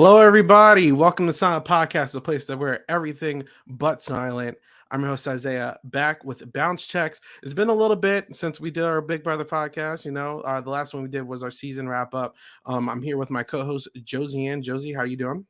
Hello, everybody. Welcome to Silent Podcast, the place that where everything but silent. I'm your host Isaiah, back with bounce checks. It's been a little bit since we did our Big Brother podcast. The last one we did was our season wrap up. I'm here with my co-host Josie Ann. Josie, how you doing?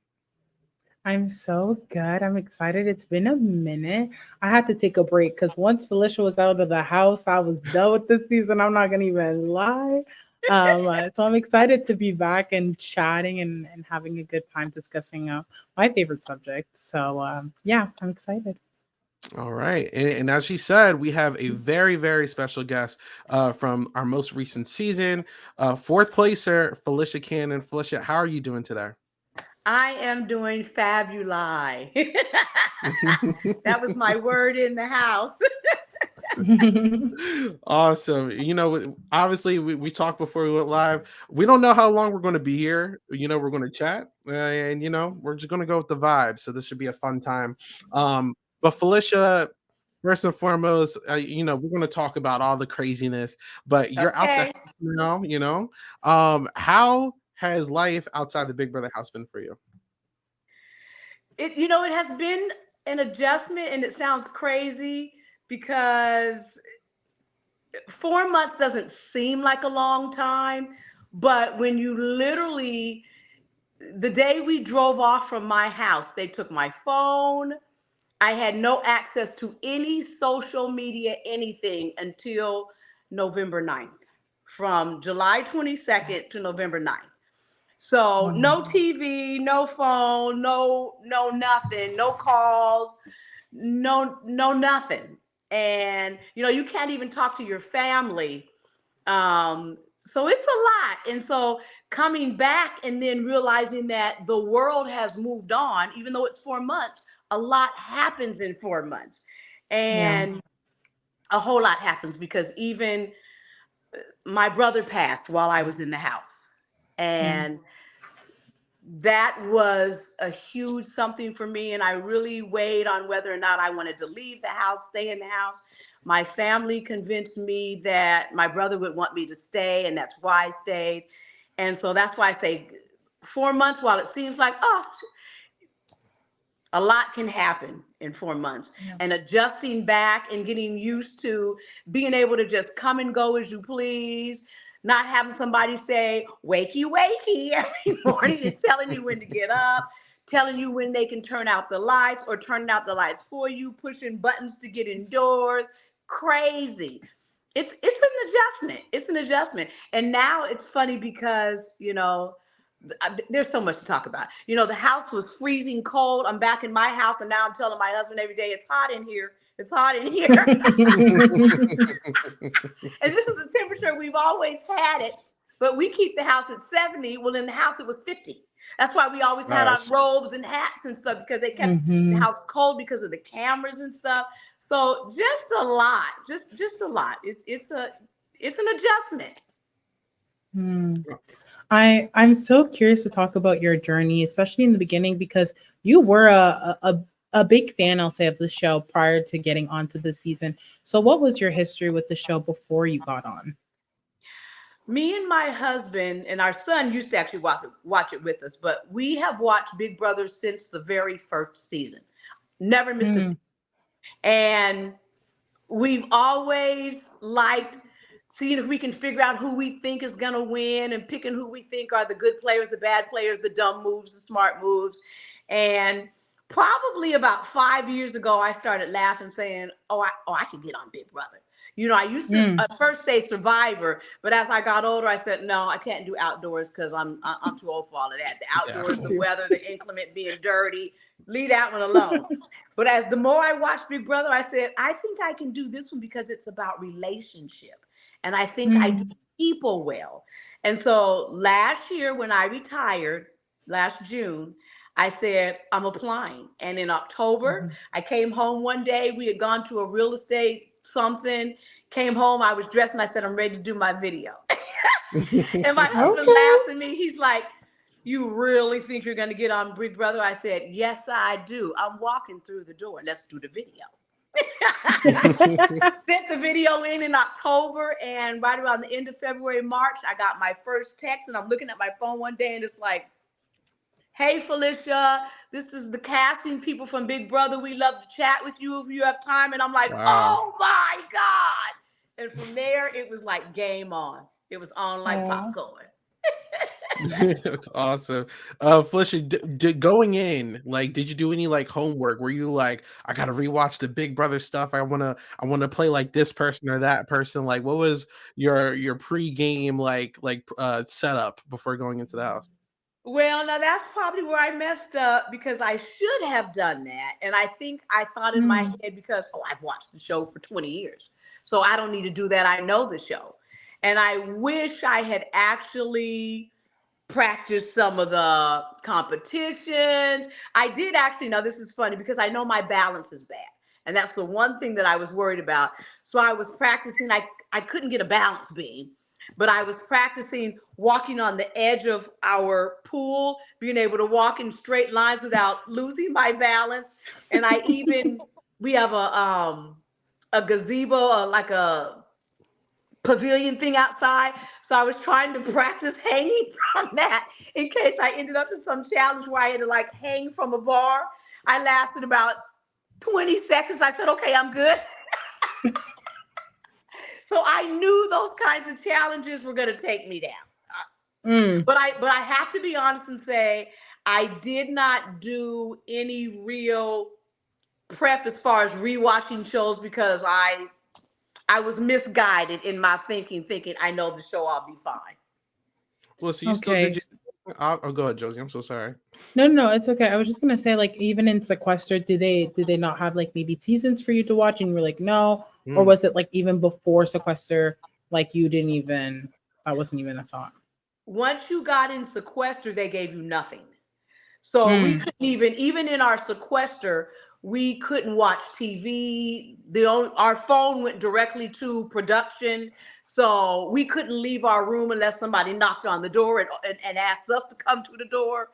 I'm so good. I'm excited. It's been a minute. I had to take a break because once Felicia was out of the house, I was done with this season. I'm not gonna even lie. So I'm excited to be back and chatting and having a good time discussing my favorite subject. So I'm excited. All right, and as she said, we have a very, very special guest from our most recent season, fourth placer Felicia Cannon. Felicia, how are you doing today? I am doing fabuli. That was my word in the house. Awesome. Obviously, we talked before we went live. We don't know how long we're going to be here. We're going to chat, and we're just going to go with the vibe. So this should be a fun time. But Felicia, first and foremost, we're going to talk about all the craziness. But you're out the Okay. house now. How has life outside the Big Brother house been for you? It has been an adjustment, and it sounds crazy because 4 months doesn't seem like a long time, but when you literally, the day we drove off from my house, they took my phone. I had no access to any social media, anything until November 9th, from July 22nd to November 9th. So Wow. no TV, no phone, no nothing, no calls, no nothing. And you can't even talk to your family. So it's a lot. And so coming back and then realizing that the world has moved on, even though it's 4 months, a lot happens in 4 months. Yeah. And a whole lot happens because even my brother passed while I was in the house. Yeah. And that was a huge something for me. And I really weighed on whether or not I wanted to leave the house, stay in the house. My family convinced me that my brother would want me to stay, and that's why I stayed. And so that's why I say 4 months, while it seems like, oh, a lot can happen in 4 months. Yeah. And adjusting back and getting used to being able to just come and go as you please, not having somebody say, wakey, wakey every morning and telling you when to get up, telling you when they can turn out the lights or turning out the lights for you, pushing buttons to get indoors. Crazy. It's an adjustment. It's an adjustment. And now it's funny because, there's so much to talk about. The house was freezing cold. I'm back in my house, and now I'm telling my husband every day, it's hot in here. It's hot in here. And this is the temperature we've always had it, but we keep the house at 70. Well, in the house, it was 50. That's why we always had on Nice. robes and hats and stuff, because they kept the Mhm. house cold because of the cameras and stuff. So just a lot, just a lot. It's an adjustment. Hmm. I'm so curious to talk about your journey, especially in the beginning, because you were a big fan, I'll say, of the show prior to getting onto the season. So, what was your history with the show before you got on? Me and my husband and our son used to actually watch it with us, but we have watched Big Brother since the very first season. Never missed a season. Mm, And we've always liked seeing if we can figure out who we think is going to win and picking who we think are the good players, the bad players, the dumb moves, the smart moves. And probably about 5 years ago, I started laughing, saying, I can get on Big Brother. I used to mm. at first say Survivor, but as I got older, I said, no, I can't do outdoors because I'm too old for all of that. The Yeah. outdoors, the weather, the inclement, being dirty, leave that one alone. But as the more I watched Big Brother, I said, I think I can do this one because it's about relationship. And I think I do Mm. people well. And so last year when I retired, last June, I said, I'm applying. And in October, Mhm. I came home one day. We had gone to a real estate something, came home, I was dressed, and I said, I'm ready to do my video. And my husband Okay. laughs at me. He's like, you really think you're going to get on Big Brother? I said, yes, I do. I'm walking through the door. Let's do the video. Sent the video in October, and right around the end of February, March, I got my first text, and I'm looking at my phone one day, and it's like, Hey, Felicia, this is the casting people from Big Brother. We love to chat with you if you have time. And I'm like, Wow. oh my God. And from there, it was like game on. It was on like Oh. popcorn. That's awesome. Felicia, going in, like, did you do any like homework? Were you like, I gotta rewatch the Big Brother stuff. I wanna play like this person or that person. Like, what was your pre-game setup before going into the house? Well, now that's probably where I messed up because I should have done that. And I think I thought in my Mm. head because, oh, I've watched the show for 20 years. So I don't need to do that. I know the show. And I wish I had actually practiced some of the competitions. I did actually, now this is funny because I know my balance is bad. And that's the one thing that I was worried about. So I was practicing, I couldn't get a balance beam, but I was practicing walking on the edge of our pool, being able to walk in straight lines without losing my balance. And we have a gazebo, like a pavilion thing outside. So I was trying to practice hanging from that in case I ended up in some challenge where I had to like hang from a bar. I lasted about 20 seconds. I said, okay, I'm good. So I knew those kinds of challenges were going to take me down. Mm. But I have to be honest and say I did not do any real prep as far as rewatching shows because I was misguided in my thinking I know the show, I'll be fine. Well, so you still Okay. did you? Oh, go ahead, Josie. I'm so sorry. No, no, no, it's okay. I was just gonna say, like, even in Sequester, did they not have like maybe seasons for you to watch, and you were like, no, or Mm. was it like even before Sequester, like you didn't even, that wasn't even a thought. Once you got in sequester, they gave you nothing. So we Mm. couldn't even in our sequester, we couldn't watch TV. Our phone went directly to production. So we couldn't leave our room unless somebody knocked on the door and asked us to come to the door.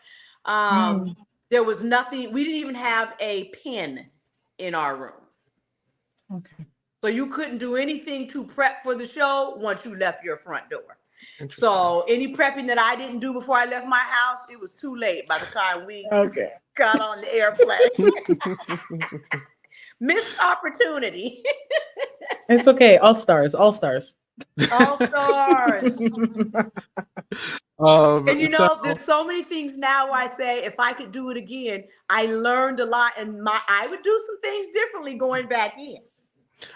Um, Mm. there was nothing, we didn't even have a pen in our room. Okay. So you couldn't do anything to prep for the show once you left your front door. Interesting. So any prepping that I didn't do before I left my house, it was too late by the time we Okay. got on the airplane. Missed opportunity. It's okay. All stars. All stars. All stars. And So there's so many things now where I say if I could do it again, I learned a lot and I would do some things differently going back in.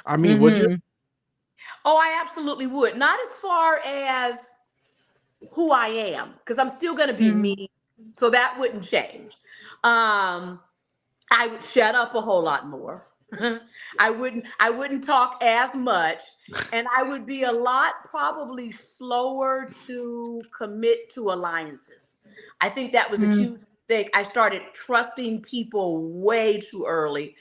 I mean, would you? Hmm. Oh, I absolutely would. Not as far as who I am, because I'm still gonna be Hmm. me. So that wouldn't change. Um, I would shut up a whole lot more. I wouldn't talk as much, and I would be a lot probably slower to commit to alliances. I think that was a huge mistake. I started trusting people way too early,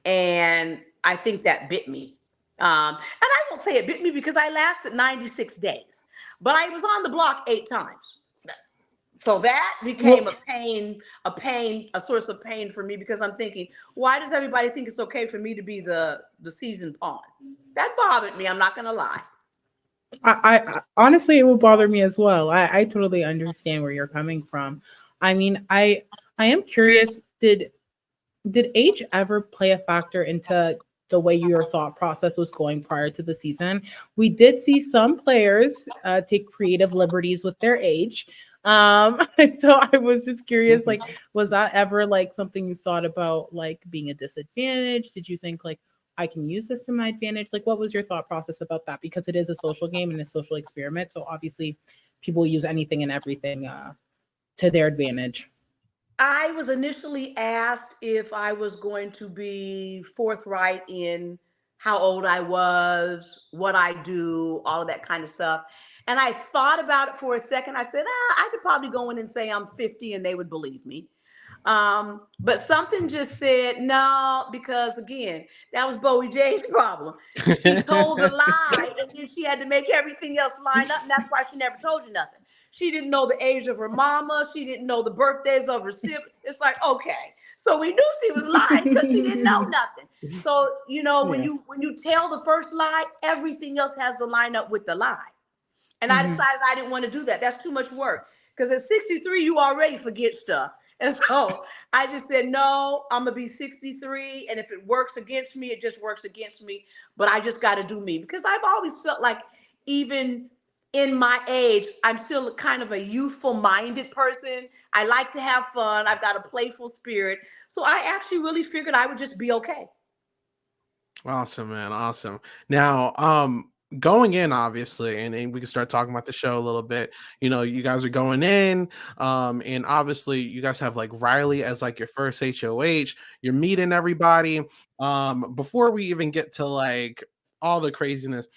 and I think that bit me. And I won't say it bit me because I lasted 96 days, but I was on the block 8 times. So that became Well, a source of pain for me because I'm thinking, why does everybody think it's okay for me to be the seasoned pawn? That bothered me. I'm not gonna lie. honestly, it would bother me as well. I totally understand where you're coming from. I mean, I am curious. Did age ever play a factor into the way your thought process was going prior to the season? We did see some players take creative liberties with their age. So I was just curious, like, was that ever like something you thought about, like being a disadvantage? Did you think like I can use this to my advantage? Like, what was your thought process about that? Because it is a social game and a social experiment, so obviously people use anything and everything to their advantage. I was initially asked if I was going to be forthright in how old I was, what I do, all of that kind of stuff. And I thought about it for a second. I said, I could probably go in and say I'm 50 and they would believe me. But something just said no, because again, that was Bowie Jane's problem. She told a lie and then she had to make everything else line up. And that's why she never told you nothing. She didn't know the age of her mama. She didn't know the birthdays of her siblings. It's like, okay. So we knew she was lying because she didn't know nothing. So, when Yeah. you tell the first lie, everything else has to line up with the lie. And I Hmm. decided I didn't want to do that. That's too much work. Because at 63, you already forget stuff. And so I just said, no, I'm gonna be 63. And if it works against me, it just works against me. But I just gotta do me. Because I've always felt like even in my age, I'm still kind of a youthful minded person. I like to have fun. I've got a playful spirit. So I actually really figured I would just be okay. Awesome, man. Awesome. Now, going in obviously, and we can start talking about the show a little bit. You know, you guys are going in, and obviously you guys have like Riley as like your first HOH. You're meeting everybody. Before we even get to like all the craziness,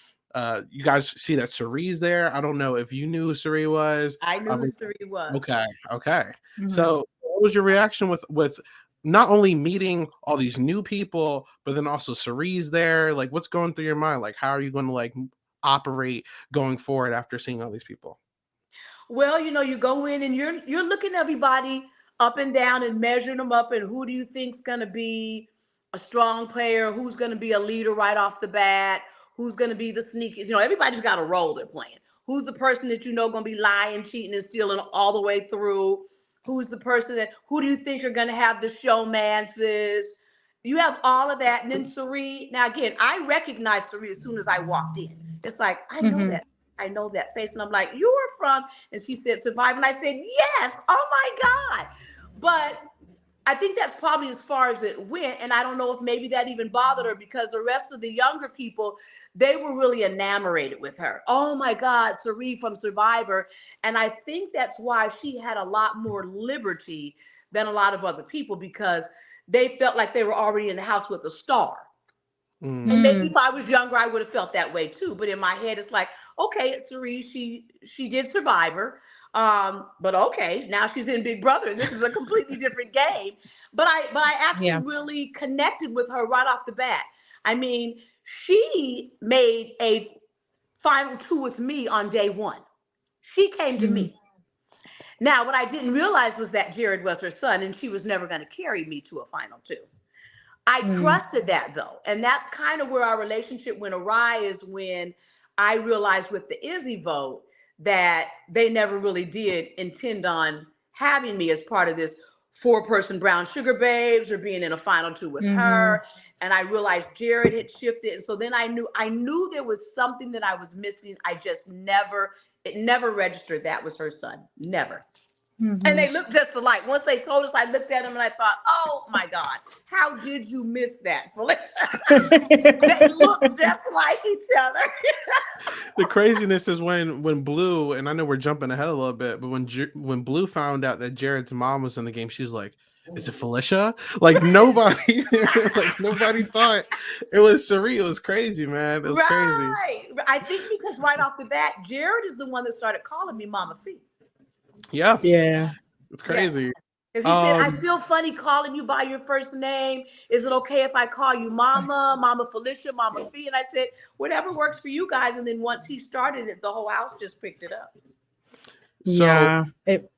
you guys see that Cerie's there. I don't know if you knew who Cerie was. I knew who Um, Suri was. okay, okay. Mhm. So, what was your reaction with not only meeting all these new people, but then also Cerie's there? Like, what's going through your mind? Like, how are you going to like operate going forward after seeing all these people? Well, you go in and you're looking at everybody up and down and measuring them up, and who do you think's going to be a strong player, who's going to be a leader right off the bat, who's going to be the sneaky. Everybody's got a role they're playing. Who's the person that going to be lying, cheating, and stealing all the way through? Who's the person who do you think are going to have the showmances? You have all of that, and then Cerie. Now again, I recognized Cerie as soon as I walked in. It's like Mhm. I know that face, and I'm like, you are from, and she said, Survive, and I said, yes, oh my God. But I think that's probably as far as it went, and I don't know if maybe that even bothered her because the rest of the younger people, they were really enamored with her. Oh my God, Cerie from Survivor, and I think that's why she had a lot more liberty than a lot of other people because they felt like they were already in the house with a star. And Mm, maybe if Mm. I was younger, I would have felt that way too. But in my head, it's like, okay, it's Cerise. She did Survivor, but okay, now she's in Big Brother, and this is a completely different game. But I actually Yeah. really connected with her right off the bat. I mean, she made a final two with me on day one. She came to Mhm. me. Now, what I didn't realize was that Jared was her son, and she was never going to carry me to a final two. I Mm. trusted that though. And that's kind of where our relationship went awry is when I realized with the Izzy vote that they never really did intend on having me as part of this four-person brown sugar babes or being in a final two with Mhm. her. And I realized Jared had shifted. And so then I knew there was something that I was missing. I just it never registered that was her son. Never. And Mhm. they looked just alike. Once they told us, I looked at them and I thought, oh my God, how did you miss that, Felicia? They look just like each other. the craziness is when Blue, and I know we're jumping ahead a little bit, but when Blue found out that Jared's mom was in the game, she's like, "Is it Felicia?" Like nobody, like nobody thought it was Cerie. It was crazy, man. It was crazy. Right. I think because right off the bat, Jared is the one that started calling me MamaFe. Yeah, Yeah. it's Yes. crazy. Because he said, I Um, feel funny calling you by your first name. Is it okay if I call you Mama, Mama Felicia, Mama Fee? And I said, whatever works for you guys. And then once he started it, the whole house just picked it up. so Yeah. It.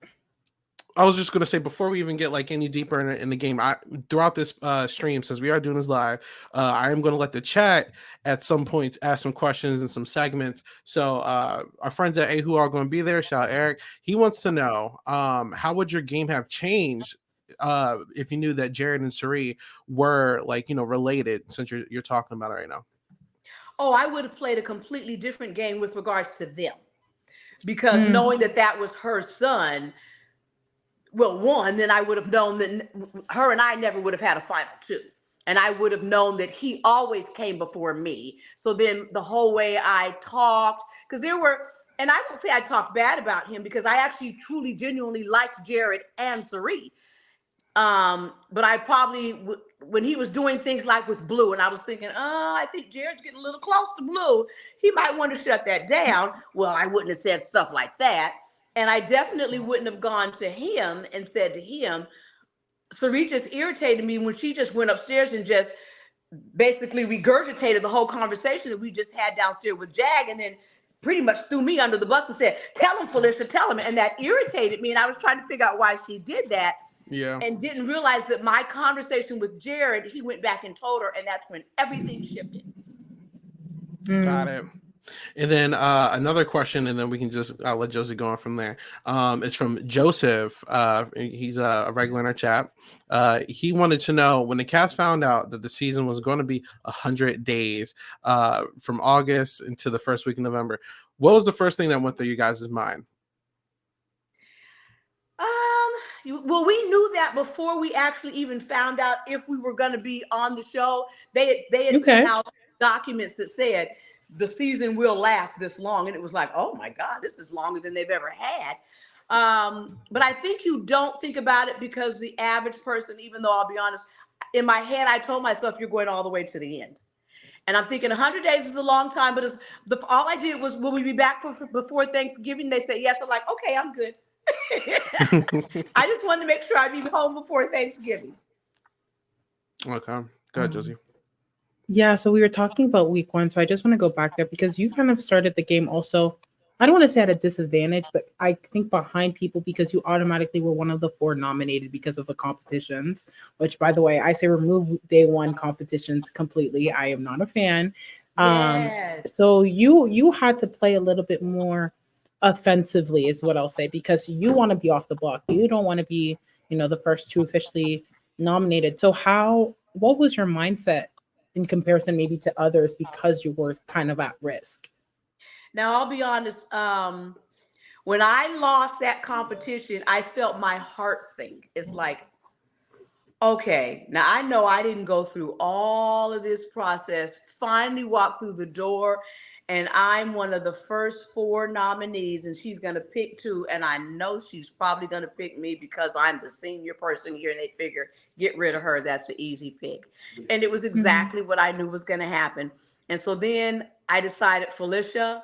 I was just gonna say before we even get like any deeper in the game, I throughout this stream, since we are doing this live, I am gonna let the chat at some points ask some questions and some segments. So our friends at A who are going to be there, shout out Eric. He wants to know, how would your game have changed if you knew that Jared and Cerie were like related, since you're talking about it right now. Oh, I would have played a completely different game with regards to them because Mm. knowing that that was her son, well, one, then I would have known that her and I never would have had a final two. And I would have known that he always came before me. So then the whole way I talked, because and I won't say I talked bad about him because I actually truly, genuinely liked Jared and Cerie. But I probably when he was doing things like with Blue, and I was thinking, I think Jared's getting a little close to Blue. He might want to shut that down. Well, I wouldn't have said stuff like that. And I definitely wouldn't have gone to him and said to him, Cerie just irritated me when she just went upstairs and just basically regurgitated the whole conversation that we just had downstairs with Jag and then pretty much threw me under the bus and said, tell him, Felicia, tell him. And that irritated me. And I was trying to figure out why she did that Yeah, and didn't realize that my conversation with Jared, he went back and told her. And that's when everything shifted. got Mm. it. And then another question, and then we can just let Josie go on from there. It's from Joseph. He's a regular in our chat. He wanted to know when the cast found out that the season was going to be 100 days from August into the first week of November. What was the first thing that went through you guys' mind? Well, we knew that before we actually even found out if we were going to be on the show. They had sent Okay. out documents that said the season will last this long, and it was like, oh my God, this is longer than they've ever had. But I think you don't think about it because the average person, even though I'll be honest, in my head, I told myself you're going all the way to the end. And I'm thinking 100 days is a long time, but all I did was, will we be back before Thanksgiving? They said yes. I'm like, okay, I'm good. I just wanted to make sure I'd be home before Thanksgiving. Okay, go ahead, Josie. Yeah, so we were talking about week one, so I just want to go back there because you kind of started the game also. I don't want to say at a disadvantage, but I think behind people because you automatically were one of the 4 nominated because of the competitions, which by the way, I say remove day one competitions completely. I am not a fan. Yes. So you had to play a little bit more offensively is what I'll say because you want to be off the block. You don't want to be, the first 2 officially nominated. So what was your mindset in comparison maybe to others because you were kind of at risk? Now, I'll be honest. When I lost that competition, I felt my heart sink. It's like, okay, now I know I didn't go through all of this process, finally walk through the door, and I'm one of the first 4 nominees, and she's going to pick 2. And I know she's probably going to pick me because I'm the senior person here, and they figure, get rid of her. That's the easy pick. And it was exactly what I knew was going to happen. And so then I decided, Felicia,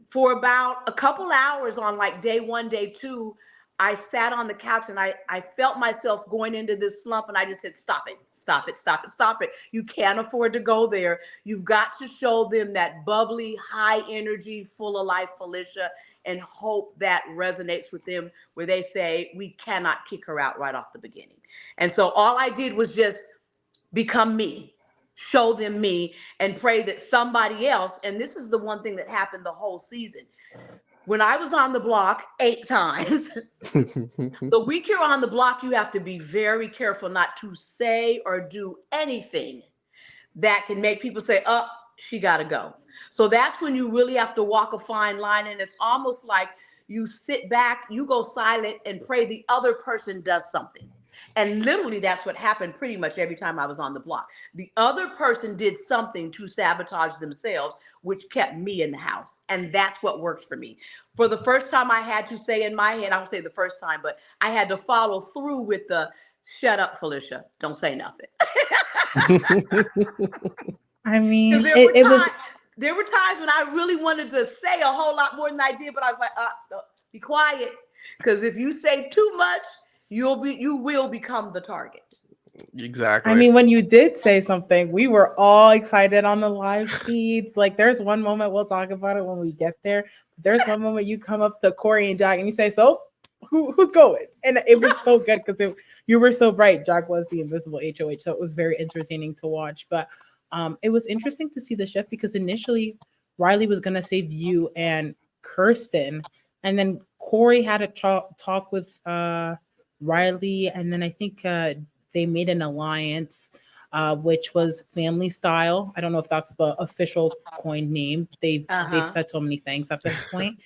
for about a couple hours on like day 1, day 2, I sat on the couch and I felt myself going into this slump, and I just said, stop it, stop it, stop it, stop it. You can't afford to go there. You've got to show them that bubbly, high energy, full of life Felicia, and hope that resonates with them where they say, we cannot kick her out right off the beginning. And so all I did was just become me, show them me, and pray that somebody else, and this is the one thing that happened the whole season. When I was on the block 8 times, the week you're on the block, you have to be very careful not to say or do anything that can make people say, oh, she got to go. So that's when you really have to walk a fine line. And it's almost like you sit back, you go silent, and pray the other person does something. And literally, that's what happened pretty much every time I was on the block. The other person did something to sabotage themselves, which kept me in the house. And that's what worked for me. For the first time, I had to say in my head, I won't say the first time, but I had to follow through with the shut up, Felicia. Don't say nothing. I mean, There were times when I really wanted to say a whole lot more than I did, but I was like, be quiet. Because if you say too much, you will become the target. Exactly. I mean, when you did say something, we were all excited on the live feeds. Like, there's one moment, we'll talk about it when we get there. There's one moment you come up to Corey and Jack and you say, so who's going? And it was so good because you were so right. Jack was the invisible HOH. So it was very entertaining to watch. But it was interesting to see the shift because initially Riley was going to save you and Kirsten. And then Corey had a talk with Riley. And then I think they made an alliance, which was Family Style. I don't know if that's the official coined name. They've said so many things at this point.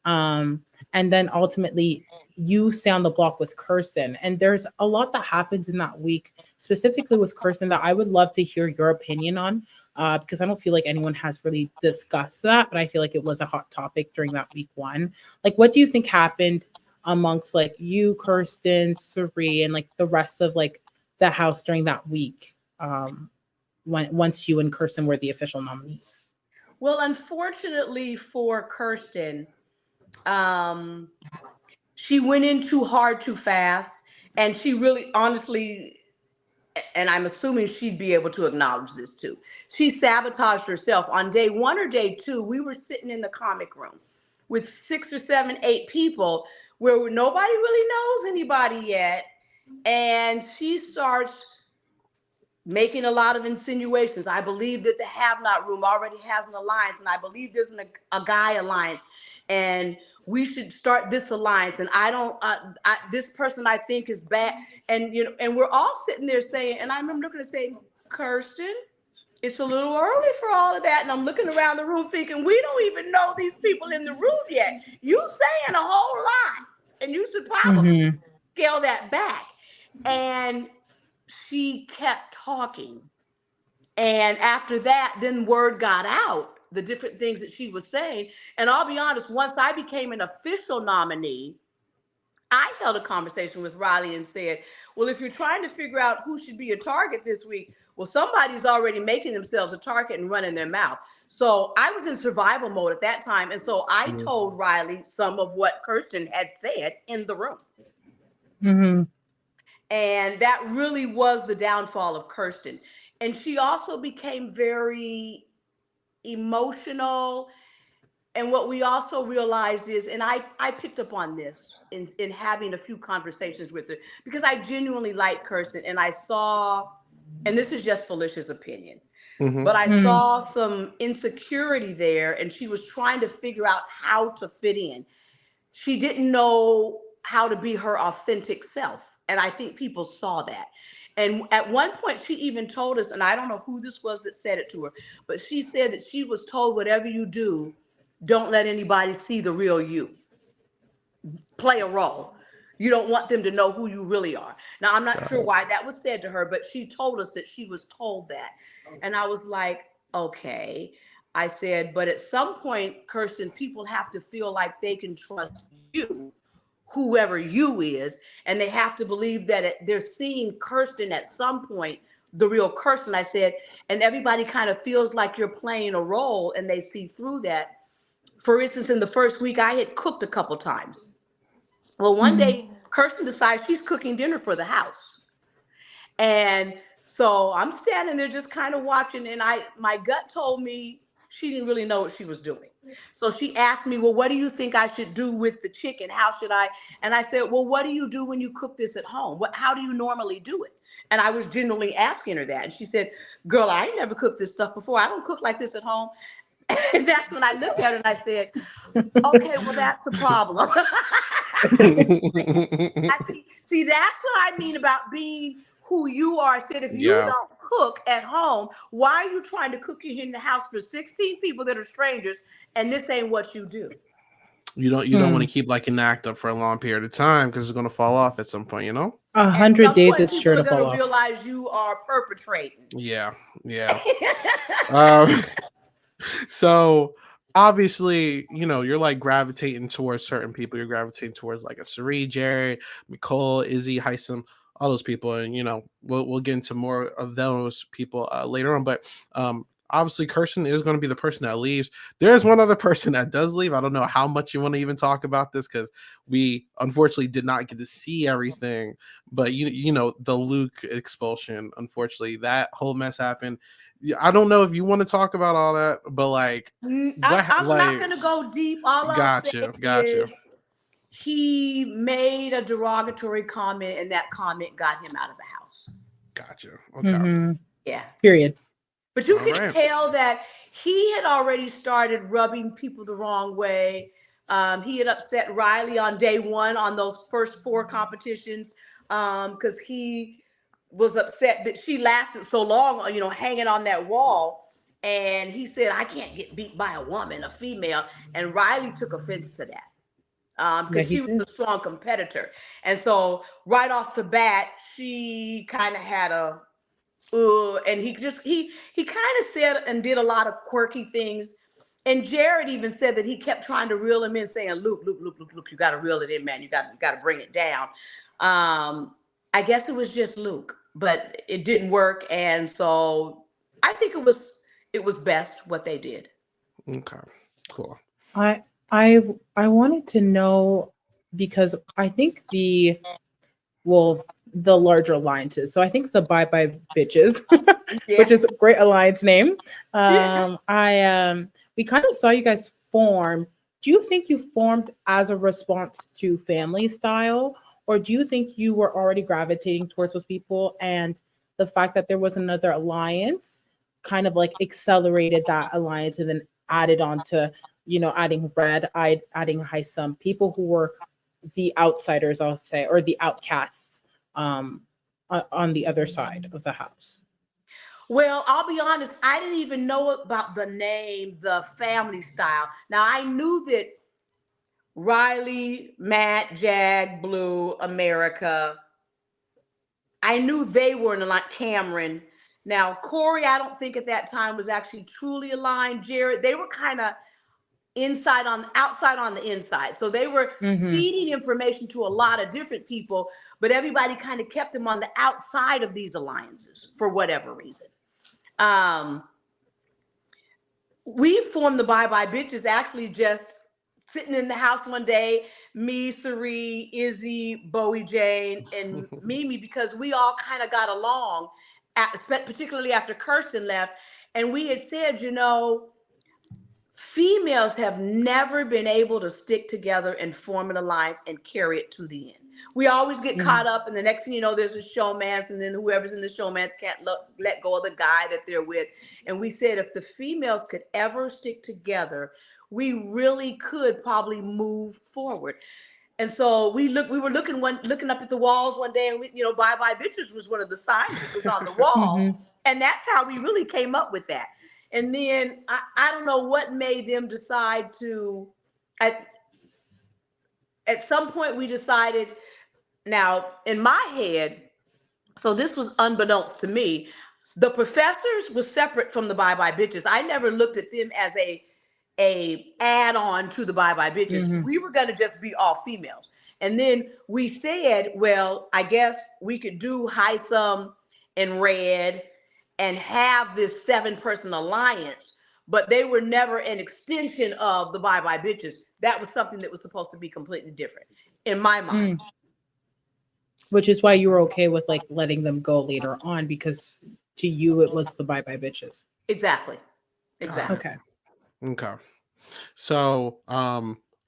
And then ultimately you stay on the block with Kirsten. And there's a lot that happens in that week, specifically with Kirsten, that I would love to hear your opinion on, because I don't feel like anyone has really discussed that, but I feel like it was a hot topic during that week 1. Like, what do you think happened amongst like you, Kirsten, Suri, and like the rest of like the house during that week, once you and Kirsten were the official nominees? Well, unfortunately for Kirsten, she went in too hard too fast, and she really honestly, and I'm assuming she'd be able to acknowledge this too, she sabotaged herself. On day 1 or day 2, we were sitting in the comic room with 6 or 7, 8 people where nobody really knows anybody yet, and she starts making a lot of insinuations. I believe that the have not room already has an alliance, and I believe there's a guy alliance, and we should start this alliance. And I don't, this person I think is bad. And, and we're all sitting there saying, and I remember looking and saying, Kirsten, it's a little early for all of that. And I'm looking around the room thinking, we don't even know these people in the room yet. You saying a whole lot, and you should probably Mm-hmm. scale that back. And she kept talking. And after that, then word got out, the different things that she was saying. And I'll be honest, once I became an official nominee, I held a conversation with Riley and said, well, if you're trying to figure out who should be a target this week, well, somebody's already making themselves a target and running their mouth. So I was in survival mode at that time. And so I told Riley some of what Kirsten had said in the room. Mm-hmm. And that really was the downfall of Kirsten. And she also became very emotional. And what we also realized is, and I picked up on this in having a few conversations with her, because I genuinely liked Kirsten, and I saw, and this is just Felicia's opinion, but I saw some insecurity there, and she was trying to figure out how to fit in. She didn't know how to be her authentic self. And I think people saw that. And at one point, she even told us, and I don't know who this was that said it to her, but she said that she was told, whatever you do, don't let anybody see the real you. Play a role. You don't want them to know who you really are. Now, I'm not sure why that was said to her, but she told us that she was told that. And I was like, okay. I said, but at some point, Kirsten, people have to feel like they can trust you, whoever you is, and they have to believe that they're seeing Kirsten at some point, the real Kirsten. I said, and everybody kind of feels like you're playing a role, and they see through that. For instance, in the first week, I had cooked a couple times. Well, one day, Kirsten decides she's cooking dinner for the house. And so I'm standing there just kind of watching, and my gut told me she didn't really know what she was doing. So she asked me, well, what do you think I should do with the chicken? How should I? And I said, well, what do you do when you cook this at home? How do you normally do it? And I was genuinely asking her that. And she said, girl, I ain't never cooked this stuff before. I don't cook like this at home. And that's when I looked at her and I said, okay, well, that's a problem. I see, that's what I mean about being who you are. I said, if you don't cook at home, why are you trying to cook in the house for 16 people that are strangers, and this ain't what you do? You don't want to keep like an act up for a long period of time, because it's going to fall off at some point, 100 days, it's sure to fall off. Realize you are perpetrating. Yeah. So obviously, you're like gravitating towards certain people. You're gravitating towards like a Sari, Jared, Nicole, Izzy, Heisem, all those people, and we'll get into more of those people later on. But obviously, Kirsten is going to be the person that leaves. There's one other person that does leave. I don't know how much you want to even talk about this, because we unfortunately did not get to see everything. But the Luke expulsion, unfortunately, that whole mess happened. I don't know if you want to talk about all that, but I'm not going to go deep. All I'll say is he made a derogatory comment, and that comment got him out of the house. Gotcha. Okay. Yeah. Period. But you can tell that he had already started rubbing people the wrong way. He had upset Riley on day one on those first 4 competitions, because he was upset that she lasted so long, hanging on that wall. And he said, I can't get beat by a woman, a female. And Riley took offense to that, because she was a strong competitor. And so right off the bat, she kind of had and he kind of said and did a lot of quirky things. And Jared even said that he kept trying to reel him in, saying, Luke, you got to reel it in, man. You got to bring it down. I guess it was just Luke, but it didn't work. And so I think it was best what they did. Okay, cool. I wanted to know, because I think the larger alliances. So I think the Bye Bye Bitches, which is a great alliance name. We kind of saw you guys form. Do you think you formed as a response to Family Style, or do you think you were already gravitating towards those people and the fact that there was another alliance kind of like accelerated that alliance and then added on to, adding Red, adding Hisam, people who were the outsiders, I'll say, or the outcasts on the other side of the house. Well, I'll be honest, I didn't even know about the name, the family style. Now, I knew that Riley, Matt, Jag, Blue, America, I knew they were in a line, Cameron. Now, Corey, I don't think at that time was actually truly aligned. Jared, they were kind of outside on the inside. So they were Mm-hmm. feeding information to a lot of different people, but everybody kind of kept them on the outside of these alliances for whatever reason. Um, we formed the Bye Bye Bitches actually just sitting in the house one day, me, Cerie, Izzy, Bowie Jane, and Mimi, because we all kind of got along, particularly after Kirsten left. And we had said, females have never been able to stick together and form an alliance and carry it to the end. We always get caught up, and the next thing you know, there's a showmance, and then whoever's in the showmance can't let go of the guy that they're with. And we said if the females could ever stick together, we really could probably move forward. And so we were looking up at the walls one day, and Bye Bye Bitches was one of the signs that was on the wall. Mm-hmm. And that's how we really came up with that. And then I don't know what made them decide to, at some point we decided, now in my head, so this was unbeknownst to me, the professors was separate from the Bye Bye Bitches. I never looked at them as a add-on to the Bye Bye Bitches. Mm-hmm. We were going to just be all females. And then we said, well, I guess we could do Hisam and Red and have this 7-person alliance, but they were never an extension of the Bye Bye Bitches. That was something that was supposed to be completely different in my mind. Which is why you were okay with like letting them go later on, because to you it was the Bye Bye Bitches. Exactly. Okay. Okay. So,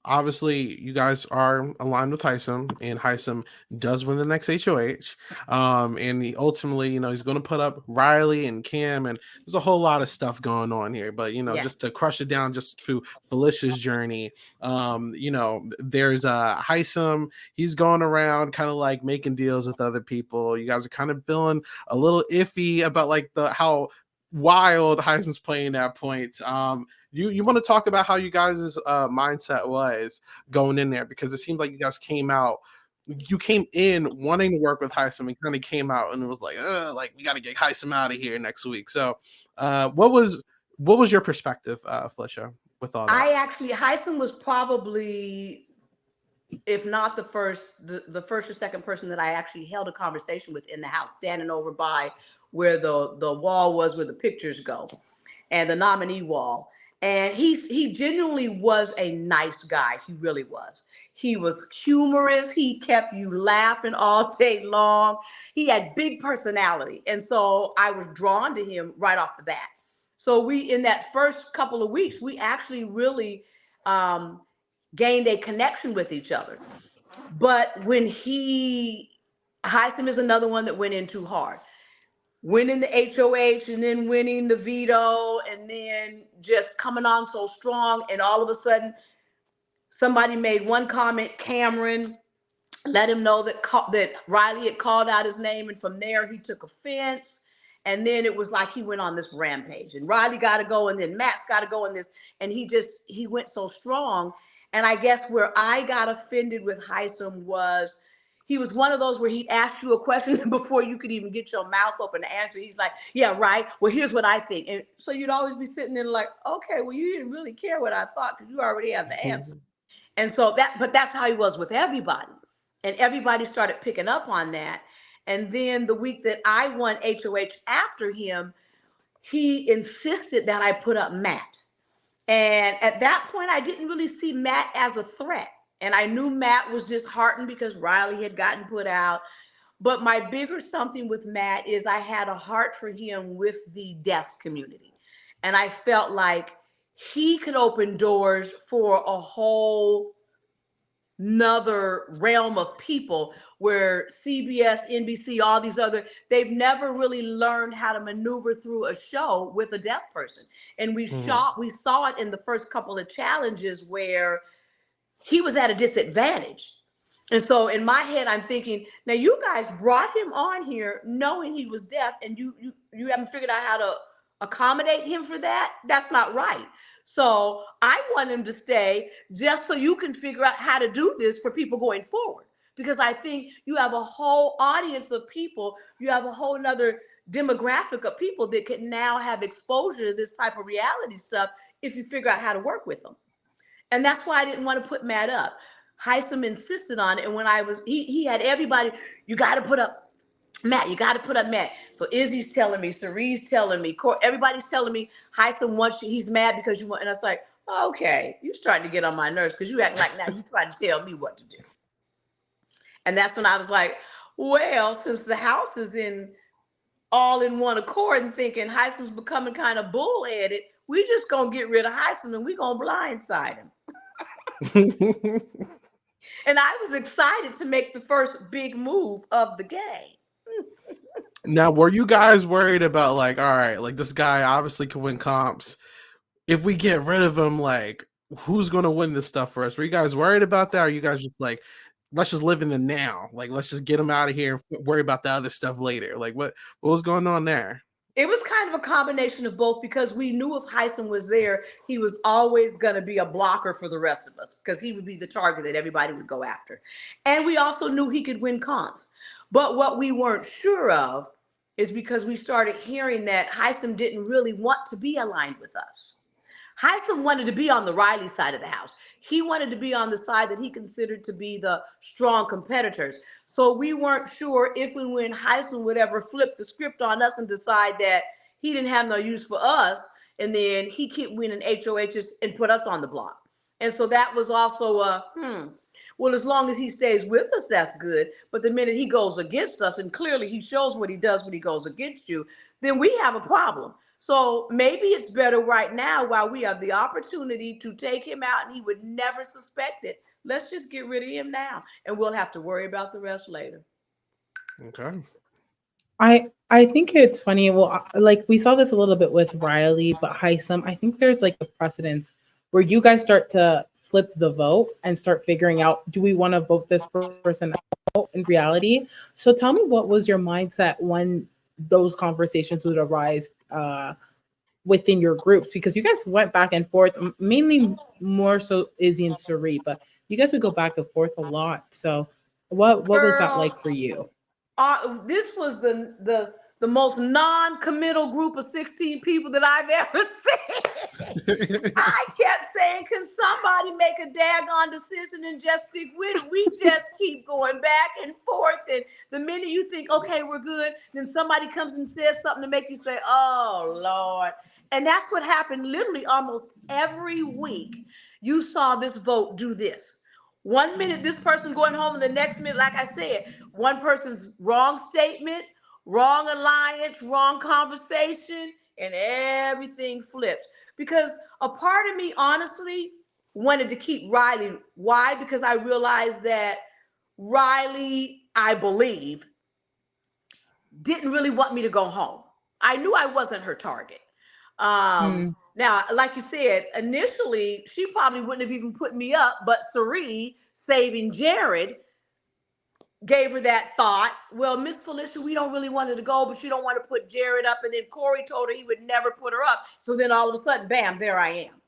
obviously, you guys are aligned with Hisam, and Hisam does win the next HOH. And he ultimately, he's going to put up Riley and Cam, and there's a whole lot of stuff going on here. But just to crush it down, just through Felicia's journey, there's Hisam. He's going around, kind of like making deals with other people. You guys are kind of feeling a little iffy about like how wild Hisam's playing that point. You want to talk about how you guys' mindset was going in there, because it seemed like you guys you came in wanting to work with Hisam and kind of came out and it was like we got to get Hisam out of here next week. So what was your perspective, Felicia, with all that? Hisam was probably, if not the first or second person that I actually held a conversation with in the house, standing over by where the wall was where the pictures go, and the nominee wall. And he genuinely was a nice guy. He really was. He was humorous. He kept you laughing all day long. He had big personality. And so I was drawn to him right off the bat. So in that first couple of weeks, we actually really gained a connection with each other. But when Hisam is another one that went in too hard. Winning the HOH and then winning the veto and then just coming on so strong. And all of a sudden, somebody made one comment, Cameron, let him know that Riley had called out his name. And from there, he took offense. And then it was like he went on this rampage. And Riley got to go, and then Matt's got to go in this. And he went so strong. And I guess where I got offended with Hisam was, he was one of those where he'd ask you a question before you could even get your mouth open to answer. He's like, yeah, right. Well, here's what I think. And so you'd always be sitting there like, okay, well, you didn't really care what I thought because you already have the answer. And so but that's how he was with everybody. And everybody started picking up on that. And then the week that I won HOH after him, he insisted that I put up Matt. And at that point, I didn't really see Matt as a threat. And I knew Matt was disheartened because Riley had gotten put out. But my bigger something with Matt is I had a heart for him with the deaf community. And I felt like he could open doors for a whole nother realm of people where CBS, NBC, all these other, they've never really learned how to maneuver through a show with a deaf person. And Mhm. we saw it in the first couple of challenges where he was at a disadvantage. And so in my head, I'm thinking, now you guys brought him on here knowing he was deaf, and you haven't figured out how to accommodate him for that. That's not right. So I want him to stay just so you can figure out how to do this for people going forward. Because I think you have a whole audience of people, you have a whole nother demographic of people that can now have exposure to this type of reality stuff if you figure out how to work with them. And that's why I didn't want to put Matt up. Heisem insisted on it. And when I was, he had everybody, you got to put up Matt, you got to put up Matt. So Izzy's telling me, Cerie's telling me, everybody's telling me, Heisem wants you, he's mad because you want, and I was like, okay, you're starting to get on my nerves because you act like now you trying to tell me what to do. And that's when I was like, well, since the house is in all in one accord and thinking Heisem's becoming kind of bullheaded, we just gonna get rid of Heisem and we gonna blindside him. And I was excited to make the first big move of the game. Now, were you guys worried about like, all right, like this guy obviously can win comps. If we get rid of him, like who's gonna win this stuff for us? Were you guys worried about that? Or are you guys just like, let's just live in the now? Like, let's just get him out of here and worry about the other stuff later. Like, what was going on there? It was kind of a combination of both because we knew if Heisem was there, he was always going to be a blocker for the rest of us because he would be the target that everybody would go after. And we also knew he could win comps. But what we weren't sure of is because we started hearing that Heisem didn't really want to be aligned with us. Heisem wanted to be on the Riley side of the house. He wanted to be on the side that he considered to be the strong competitors. So we weren't sure if and when Heisem would ever flip the script on us and decide that he didn't have no use for us, and then he kept winning HOHs and put us on the block. And so that was also well, as long as he stays with us, that's good. But the minute he goes against us, and clearly he shows what he does when he goes against you, then we have a problem. So maybe it's better right now while we have the opportunity to take him out and he would never suspect it. Let's just get rid of him now and we'll have to worry about the rest later. Okay. I think it's funny. Well, like we saw this a little bit with Riley, but Heisem, I think there's like a precedence where you guys start to flip the vote and start figuring out, do we want to vote this person out in reality? So tell me, what was your mindset when those conversations would arise within your groups? Because you guys went back and forth, mainly more so Izzy and Cerie, but you guys would go back and forth a lot. So what was that like for you? This was the most non-committal group of 16 people that I've ever seen. I kept saying, can somebody make a daggone decision and just stick with it? We just keep going back and forth. And the minute you think, okay, we're good, then somebody comes and says something to make you say, oh, Lord. And that's what happened literally almost every week. You saw this vote do this. 1 minute, this person going home, and the next minute, like I said, one person's wrong statement, wrong alliance, wrong conversation, and everything flips. Because a part of me, honestly, wanted to keep Riley. Why? Because I realized that Riley, I believe, didn't really want me to go home. I knew I wasn't her target. Now, like you said, initially, she probably wouldn't have even put me up, but Cerie, saving Jared, gave her that thought. Well, Miss Felicia, we don't really want her to go, but you don't want to put Jared up. And then Corey told her he would never put her up. So then all of a sudden, bam, there I am.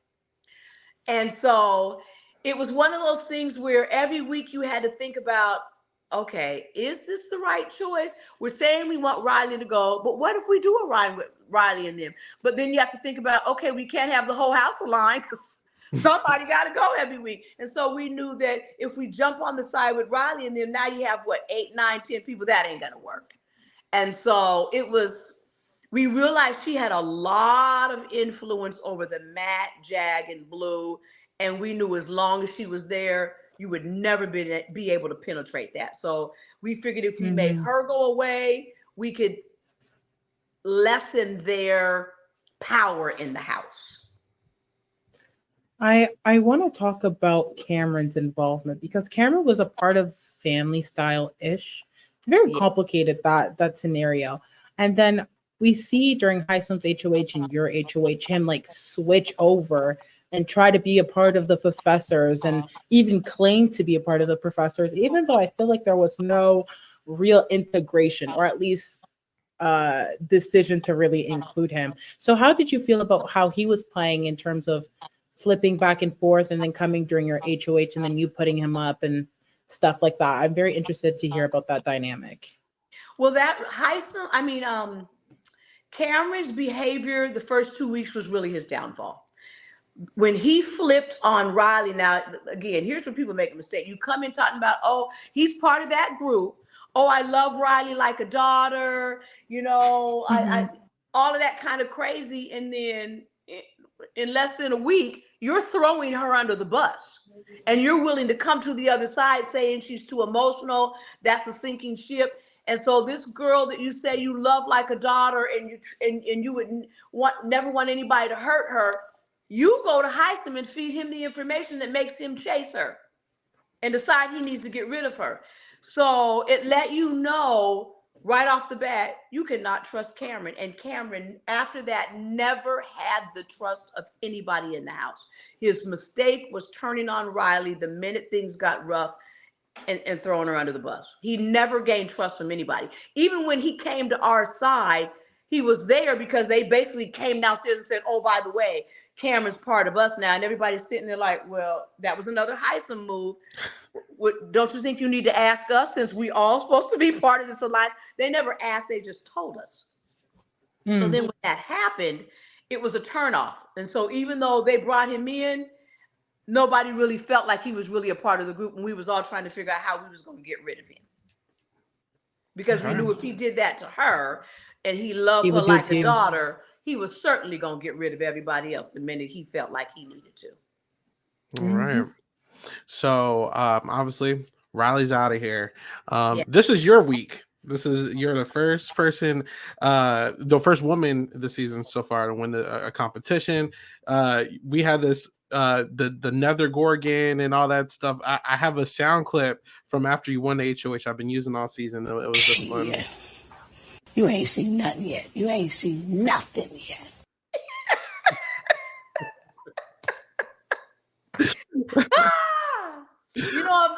And so it was one of those things where every week you had to think about, okay, is this the right choice? We're saying we want Riley to go, but what if we do a ride with Riley and them? But then you have to think about, okay, we can't have the whole house aligned because somebody got to go every week. And so we knew that if we jump on the side with Riley and them, now you have what, 8, 9, 10 people, that ain't going to work. And so we realized she had a lot of influence over the Matt, Jag, and Blue. And we knew as long as she was there, you would never be able to penetrate that. So we figured if we made her go away, we could lessen their power in the house. I want to talk about Cameron's involvement because Cameron was a part of family style ish. It's very Yeah. complicated, that scenario. And then we see during Hysam's HOH and your HOH him like switch over and try to be a part of the professors and even claim to be a part of the professors, even though I feel like there was no real integration, or at least decision to really include him. So how did you feel about how he was playing in terms of flipping back and forth and then coming during your HOH and then you putting him up and stuff like that? I'm very interested to hear about that dynamic. Well, that Heisem, Cameron's behavior the first 2 weeks was really his downfall. When he flipped on Riley, now again, here's where people make a mistake. You come in talking about, oh, he's part of that group. Oh, I love Riley like a daughter, I all of that kind of crazy. And then in less than a week, you're throwing her under the bus. And you're willing to come to the other side saying she's too emotional. That's a sinking ship. And so this girl that you say you love like a daughter, and you would never want anybody to hurt her, you go to Heisem and feed him the information that makes him chase her and decide he needs to get rid of her. So it let you know right off the bat, you cannot trust Cameron. And Cameron, after that, never had the trust of anybody in the house. His mistake was turning on Riley the minute things got rough and throwing her under the bus. He never gained trust from anybody. Even when he came to our side, he was there because they basically came downstairs and said, oh, by the way, Cameron's part of us now. And everybody's sitting there like, well, that was another Heisem move. Don't you think you need to ask us, since we all supposed to be part of this alliance? They never asked, they just told us. So then when that happened, it was a turnoff. And so even though they brought him in, nobody really felt like he was really a part of the group. And we was all trying to figure out how we was going to get rid of him. Because we knew if he did that to her and he loved her like a daughter, he was certainly going to get rid of everybody else the minute he felt like he needed to. All right. So obviously Riley's out of here. This is your week. You're the first person, the first woman this season so far to win a competition. We had this the Nether Gorgon and all that stuff. I have a sound clip from after you won the HOH. I've been using all season. It was just fun. Yeah. You ain't seen nothing yet. You ain't seen nothing yet.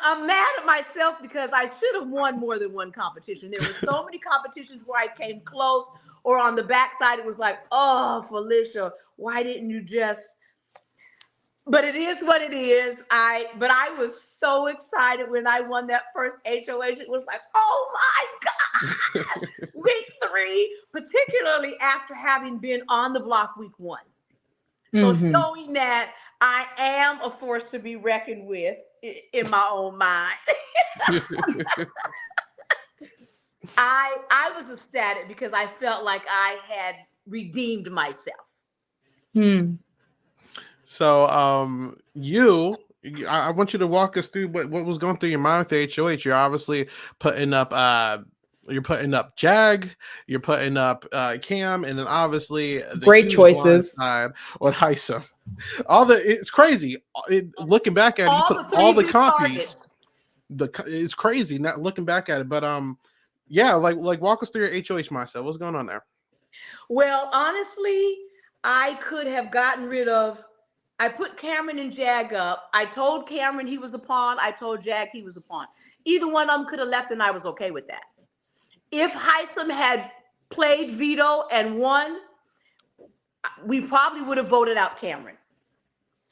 I'm mad at myself because I should have won more than one competition. There were so many competitions where I came close, or on the backside, it was like, oh, Felicia, why didn't you just... But it is what it is. But I was so excited when I won that first HOH. It was like, oh my God, week 3, particularly after having been on the block week 1. So showing that I am a force to be reckoned with in my own mind. I was ecstatic because I felt like I had redeemed myself. So I want you to walk us through what was going through your mind with the HOH. You're obviously putting up Jag, you're putting up Cam, and then obviously the great choices side on Heisem. It's crazy. Looking back at it, you put all the compies. It's crazy not looking back at it, but like walk us through your HOH mindset. What's going on there? Well, honestly, I could have gotten rid of. I put Cameron and Jag up. I told Cameron he was a pawn. I told Jag he was a pawn. Either one of them could have left, and I was okay with that. If Heisem had played veto and won, we probably would have voted out Cameron.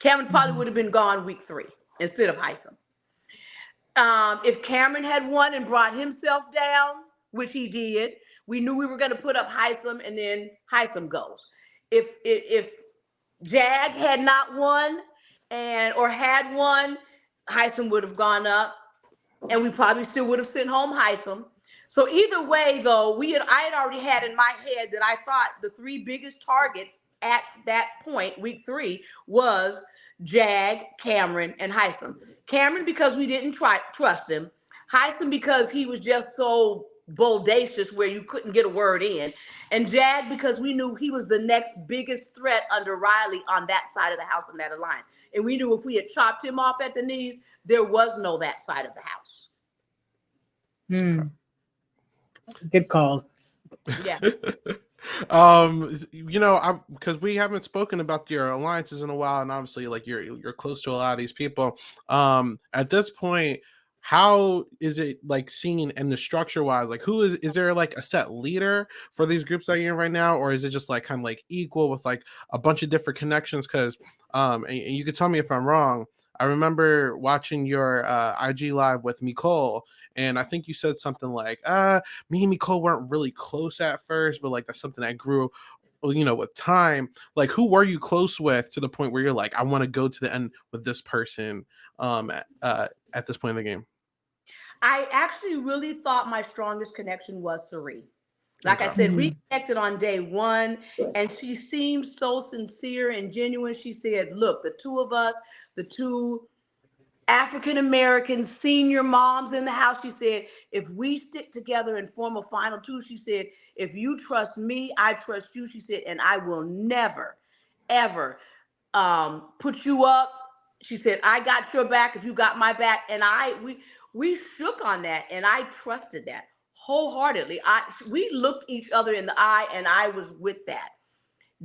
Cameron probably would have been gone week 3 instead of Heisem. If Cameron had won and brought himself down, which he did, we knew we were going to put up Heisem, and then Heisem goes. If Jag had not won or had won, Heisem would have gone up, and we probably still would have sent home Heisem. So either way, though, I had already had in my head that I thought the 3 biggest targets at that point, week 3, was Jag, Cameron, and Heisem. Cameron because we didn't trust him. Heisem because he was just so bodacious where you couldn't get a word in. And Jag because we knew he was the next biggest threat under Riley on that side of the house in that alliance. And we knew if we had chopped him off at the knees, there was no that side of the house. Hmm. Good calls. Yeah. I because we haven't spoken about your alliances in a while, and obviously, like you're close to a lot of these people. At this point, how is it like seen and the structure wise? Like, is there like a set leader for these groups that you're in right now, or is it just like kind of like equal with like a bunch of different connections? Because and you could tell me if I'm wrong. I remember watching your IG live with Nicole, and I think you said something like, me and Nicole weren't really close at first, but like that's something that grew, with time. Like, who were you close with to the point where you're like, I want to go to the end with this person at this point in the game? I actually really thought my strongest connection was Sari. Like I Okay. said, we connected on day one, and she seemed so sincere and genuine. She said, "Look, the two of us, the two African American senior moms in the house," she said, "if we stick together and form a final two," she said, "if you trust me, I trust you," she said, "and I will never, ever put you up." She said, "I got your back if you got my back." And we shook on that, and I trusted that wholeheartedly. We looked each other in the eye, and I was with that.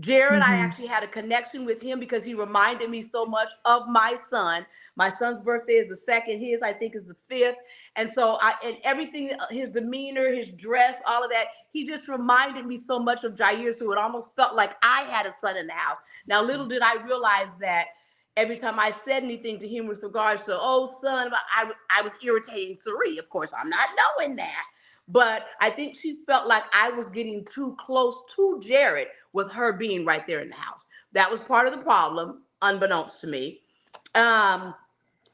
Jared, I Mm-hmm. actually had a connection with him because he reminded me so much of my son. My son's birthday is the second. His, I think, is the fifth. And so and everything, his demeanor, his dress, all of that, he just reminded me so much of Jair. So it almost felt like I had a son in the house. Now, little did I realize that every time I said anything to him with regards to, "Oh, son," I was irritating Sari. Of course, I'm not knowing that. But I think she felt like I was getting too close to Jared with her being right there in the house. That was part of the problem, unbeknownst to me. Um,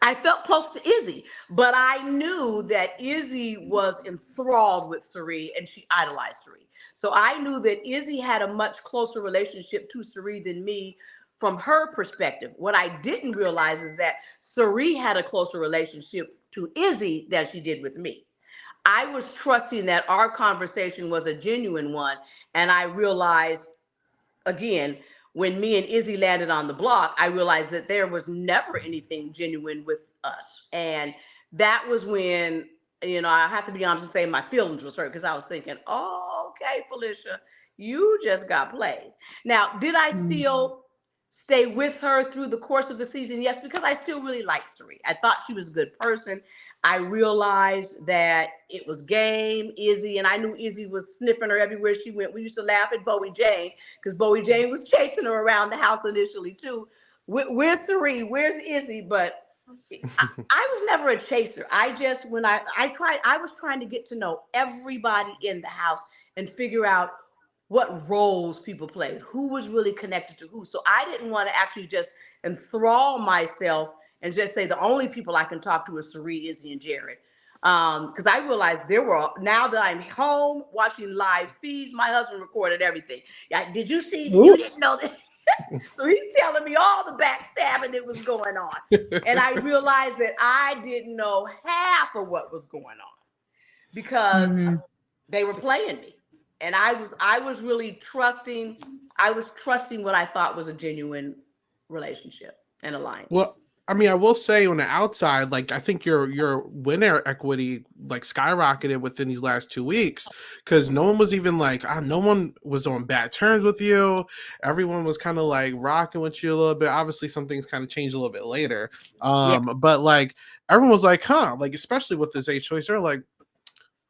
I felt close to Izzy, but I knew that Izzy was enthralled with Sari and she idolized Sari. So I knew that Izzy had a much closer relationship to Sari than me from her perspective. What I didn't realize is that Sari had a closer relationship to Izzy than she did with me. I was trusting that our conversation was a genuine one. And I realized, again, when me and Izzy landed on the block, I realized that there was never anything genuine with us. And that was when, I have to be honest and say my feelings was hurt because I was thinking, "Oh, okay, Felicia, you just got played." Now, did I still stay with her through the course of the season? Yes, because I still really liked Sari. I thought she was a good person. I realized that it was game, Izzy, and I knew Izzy was sniffing her everywhere she went. We used to laugh at Bowie Jane because Bowie Jane was chasing her around the house initially too. Where's Sari? Where's Izzy? But I was never a chaser. I just, when I was trying to get to know everybody in the house and figure out what roles people played, who was really connected to who. So I didn't want to actually just enthrall myself and just say the only people I can talk to is Sari, Izzy, and Jared. Because I realized now that I'm home watching live feeds, my husband recorded everything. Yeah, did you see? You Ooh. didn't know that. So he's telling me all the backstabbing that was going on. And I realized that I didn't know half of what was going on because Mm-hmm. they were playing me. And I was really trusting, I was trusting what I thought was a genuine relationship and alliance. Well, I mean, I will say on the outside, like I think your winner equity like skyrocketed within these last 2 weeks because no one was even like no one was on bad terms with you. Everyone was kind of like rocking with you a little bit. Obviously, some things kind of changed a little bit later. Yeah. But like everyone was like, huh, like especially with this eight choice, they're like,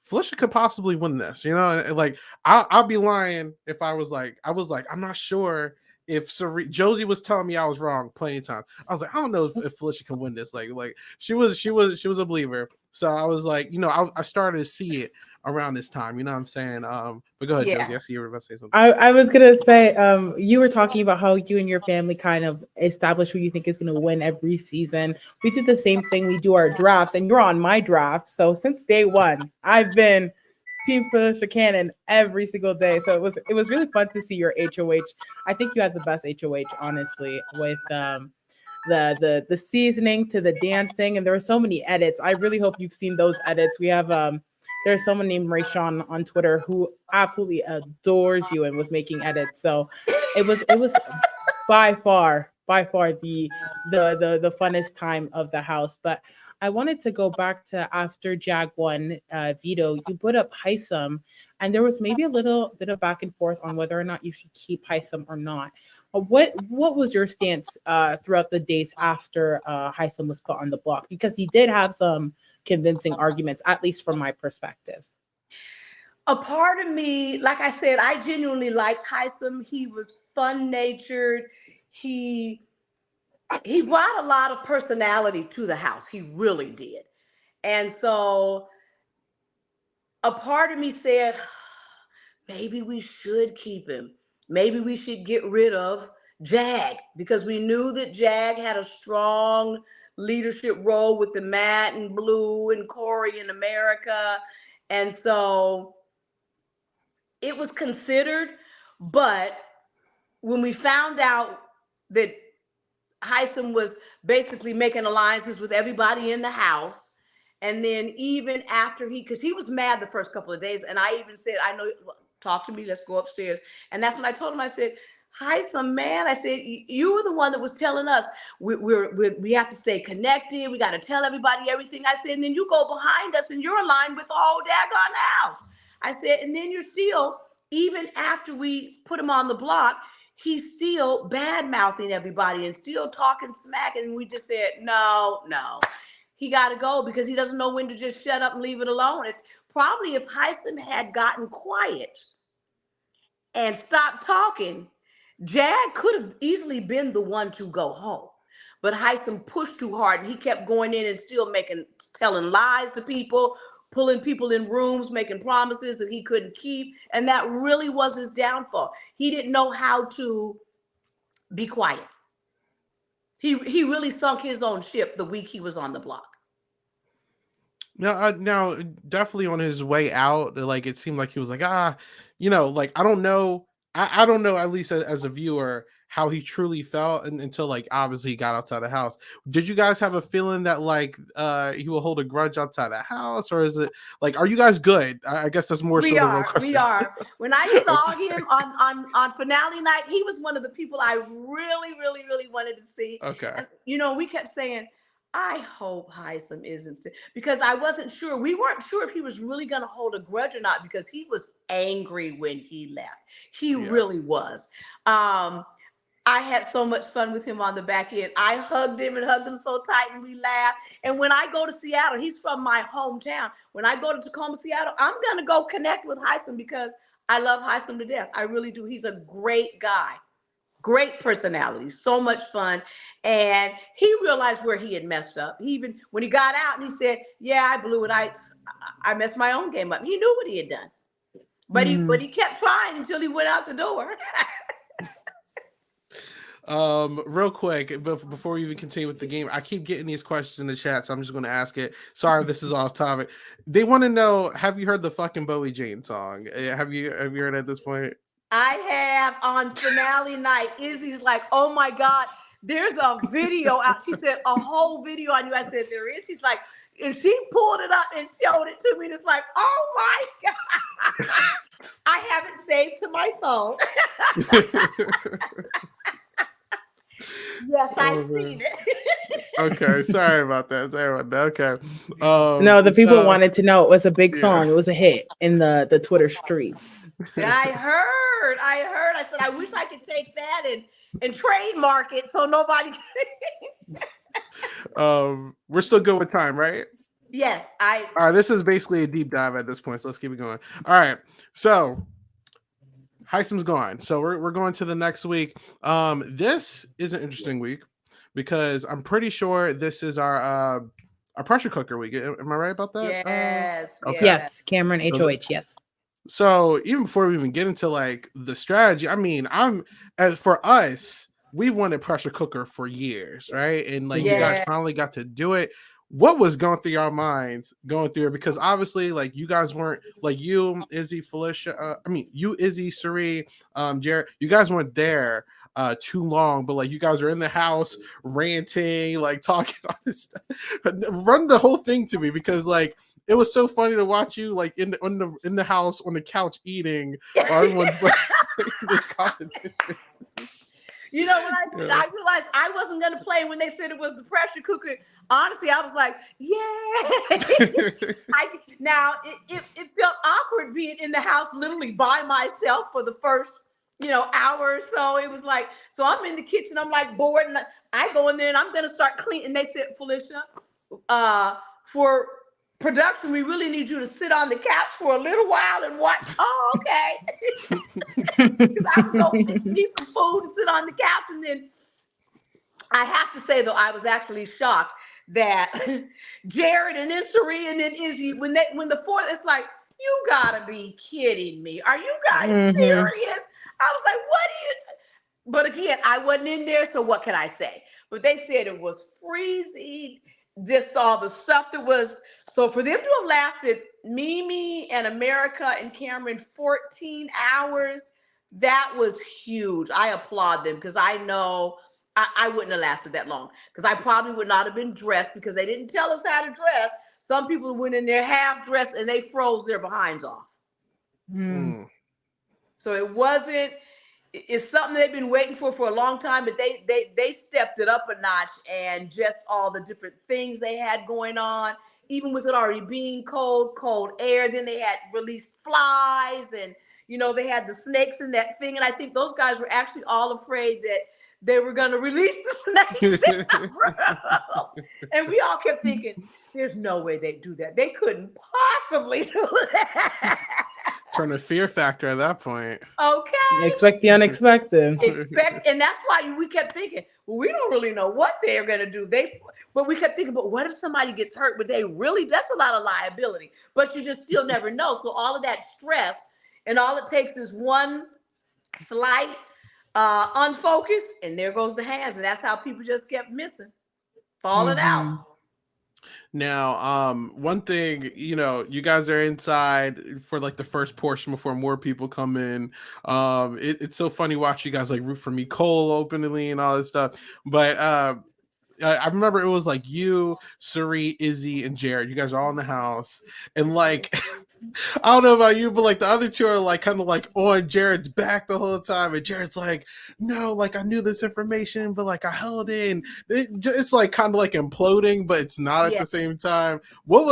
Felicia could possibly win this, and like I'll be lying if I was like, I'm not sure if Josie was telling me I was wrong plenty of times. I was like, I don't know if Felicia can win this. Like she was a believer. So I was like, I started to see it around this time. You know what I'm saying? But go ahead, Josie. Yeah. I see you were about to say something. I was gonna say, you were talking about how you and your family kind of establish who you think is gonna win every season. We do the same thing. We do our drafts, and you're on my draft. So since day one, I've been Team Felicia Cannon every single day. So it was really fun to see your HOH. I think you had the best HOH, honestly, with the seasoning to the dancing, and there were so many edits. I really hope you've seen those edits. We have there's someone named Rayshawn on Twitter who absolutely adores you and was making edits. So it was by far the funnest time of the house. But I wanted to go back to after Jag won veto. You put up Heisem, and there was maybe a little bit of back and forth on whether or not you should keep Heisem or not. What was your stance throughout the days after Heisem was put on the block? Because he did have some convincing arguments, at least from my perspective. A part of me, like I said, I genuinely liked Tyson. He was fun natured. He he brought a lot of personality to the house. He really did. And so a part of me said, maybe we should keep him. Maybe we should get rid of Jag because we knew that Jag had a strong leadership role with the Matt and Blue and Corey in America. And so it was considered, but when we found out that Heisem was basically making alliances with everybody in the house, and then even after because he was mad the first couple of days, and I even said, I know, talk to me, let's go upstairs. And that's when I told him, I said, Heisem, man, I said, you were the one that was telling us we have to stay connected. We got to tell everybody everything. I said, and then you go behind us and you're aligned with the whole daggone house. I said, and then you're still, even after we put him on the block, he's still bad mouthing everybody and still talking smack. And we just said, no, he got to go because he doesn't know when to just shut up and leave it alone. It's probably if Heisem had gotten quiet and stopped talking, Jag could have easily been the one to go home. But Heisem pushed too hard and he kept going in and still telling lies to people, pulling people in rooms, making promises that he couldn't keep. And that really was his downfall. He didn't know how to be quiet. He really sunk his own ship the week he was on the block. Now, definitely on his way out, like it seemed like he was like, like I don't know, I don't know, at least as a viewer, how he truly felt until like obviously he got outside the house. Did you guys have a feeling that like he will hold a grudge outside the house, or is it like, are you guys good? I guess that's more so the real question. We are. When I saw him on finale night, he was one of the people I really, really, really wanted to see. Okay. And, we kept saying, I hope Heisem isn't, because I wasn't sure. We weren't sure if he was really going to hold a grudge or not, because he was angry when he left. He really was. I had so much fun with him on the back end. I hugged him so tight and we laughed. And when I go to Seattle, he's from my hometown. When I go to Tacoma, Seattle, I'm going to go connect with Heisem because I love Heisem to death. I really do. He's a great guy. Great personality, so much fun. And he realized where he had messed up. He even, when he got out and he said, yeah, I blew it. I messed my own game up. He knew what he had done. But he kept trying until he went out the door. Real quick, before we even continue with the game, I keep getting these questions in the chat, so I'm just going to ask it. Sorry if this is off topic. They want to know, have you heard the fucking Bowie Jane song? Have you heard it at this point? I have. On finale night, Izzy's like, oh my God, there's a video out. She said, a whole video on you. I said, there is. She's like, and she pulled it up and showed it to me. And it's like, oh my God. I have it saved to my phone. Yes, I've seen it. Okay, sorry about that. Okay. No, the people wanted to know it was a big song. It was a hit in the Twitter streets. I heard. I said, I wish I could take that and trademark it so nobody can. We're still good with time, right? Yes. All right, this is basically a deep dive at this point, so let's keep it going. All right, so Heisem's gone. So we're going to the next week. This is an interesting week because I'm pretty sure this is our pressure cooker week. Am I right about that? Yes. Okay. Yes, Cameron HOH, yes. So even before we even get into like the strategy, I mean, for us, we've wanted pressure cooker for years, right? And like you guys finally got to do it. What was going through your minds going through it? Because obviously, like you guys weren't like you, Izzy, Felicia. You, Izzy, Sari, Jared. You guys weren't there too long, but like you guys are in the house ranting, like talking all this stuff. Run the whole thing to me because like it was so funny to watch you like in the house on the couch eating while everyone's like this competition. You know, when Yeah. I realized I wasn't gonna play when they said it was the pressure cooker. Honestly, I was like, "Yay!" Now it felt awkward being in the house literally by myself for the first hour or so. It was like, so I'm in the kitchen, I'm like bored, and I go in there and I'm gonna start cleaning. And they said, Felicia, for production, we really need you to sit on the couch for a little while and watch. Oh, okay. Because I was gonna fix me some food and sit on the couch, and then I have to say though, I was actually shocked that Jared and then Sheree and then Izzy, when the fourth, it's like, you gotta be kidding me. Are you guys Mhm. serious? I was like, what do you? But again, I wasn't in there, so what can I say? But they said it was freezing, just all the stuff that was. So for them to have lasted Mimi and America and Cameron 14 hours, that was huge. I applaud them because I know I wouldn't have lasted that long because I probably would not have been dressed because they didn't tell us how to dress. Some people went in there half dressed and they froze their behinds off. Mm. Mm. So it wasn't. It's something they've been waiting for a long time, but they stepped it up a notch, and just all the different things they had going on, even with it already being cold air. Then they had released flies, and they had the snakes in that thing, and I think those guys were actually all afraid that they were going to release the snakes in the room. And we all kept thinking, there's no way they'd do that. They couldn't possibly do that. Turn a fear factor at that point. Okay. Expect the unexpected. And that's why we kept thinking, well, we don't really know what they're gonna do. But we kept thinking, but what if somebody gets hurt? But that's a lot of liability. But you just still never know. So all of that stress, and all it takes is one slight unfocus, and there goes the hands. And that's how people just kept missing, falling out. Mhm. Now, one thing, you guys are inside for like the first portion before more people come in. It's so funny watching you guys like root for Nicole openly and all this stuff. But I remember it was like you, Suri, Izzy, and Jared. You guys are all in the house, and like I don't know about you, but like the other two are like kind of like on Jared's back the whole time, and Jared's like, "No, like I knew this information, but like I held it." And it's like kind of like imploding, but it's not at Yeah. the same time. What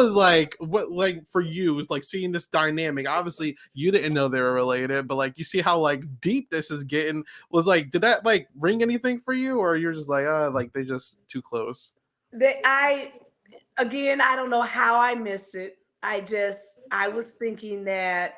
for you was like seeing this dynamic? Obviously, you didn't know they were related, but like you see how like deep this is getting. Was like, did that like ring anything for you, or you're just like they just too close? I don't know how I missed it. I was thinking that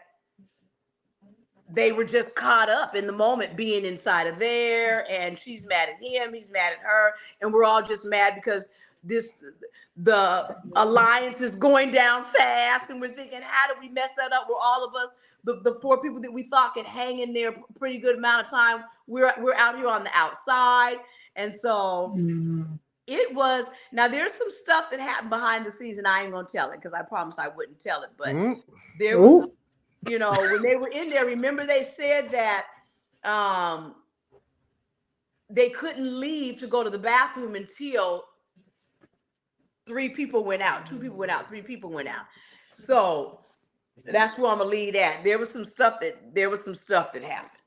they were just caught up in the moment being inside of there, and she's mad at him, he's mad at her, and we're all just mad because the alliance is going down fast, and we're thinking, how did we mess that up? Where all of us, the four people that we thought could hang in there a pretty good amount of time, we're out here on the outside. And so Mhm. it was. Now there's some stuff that happened behind the scenes, and I ain't gonna tell it because I promised I wouldn't tell it. But Mm. there was, Ooh. when they were in there, remember they said that they couldn't leave to go to the bathroom until three people went out, two people went out, three people went out. So that's where I'm gonna lead at. There was some stuff that happened,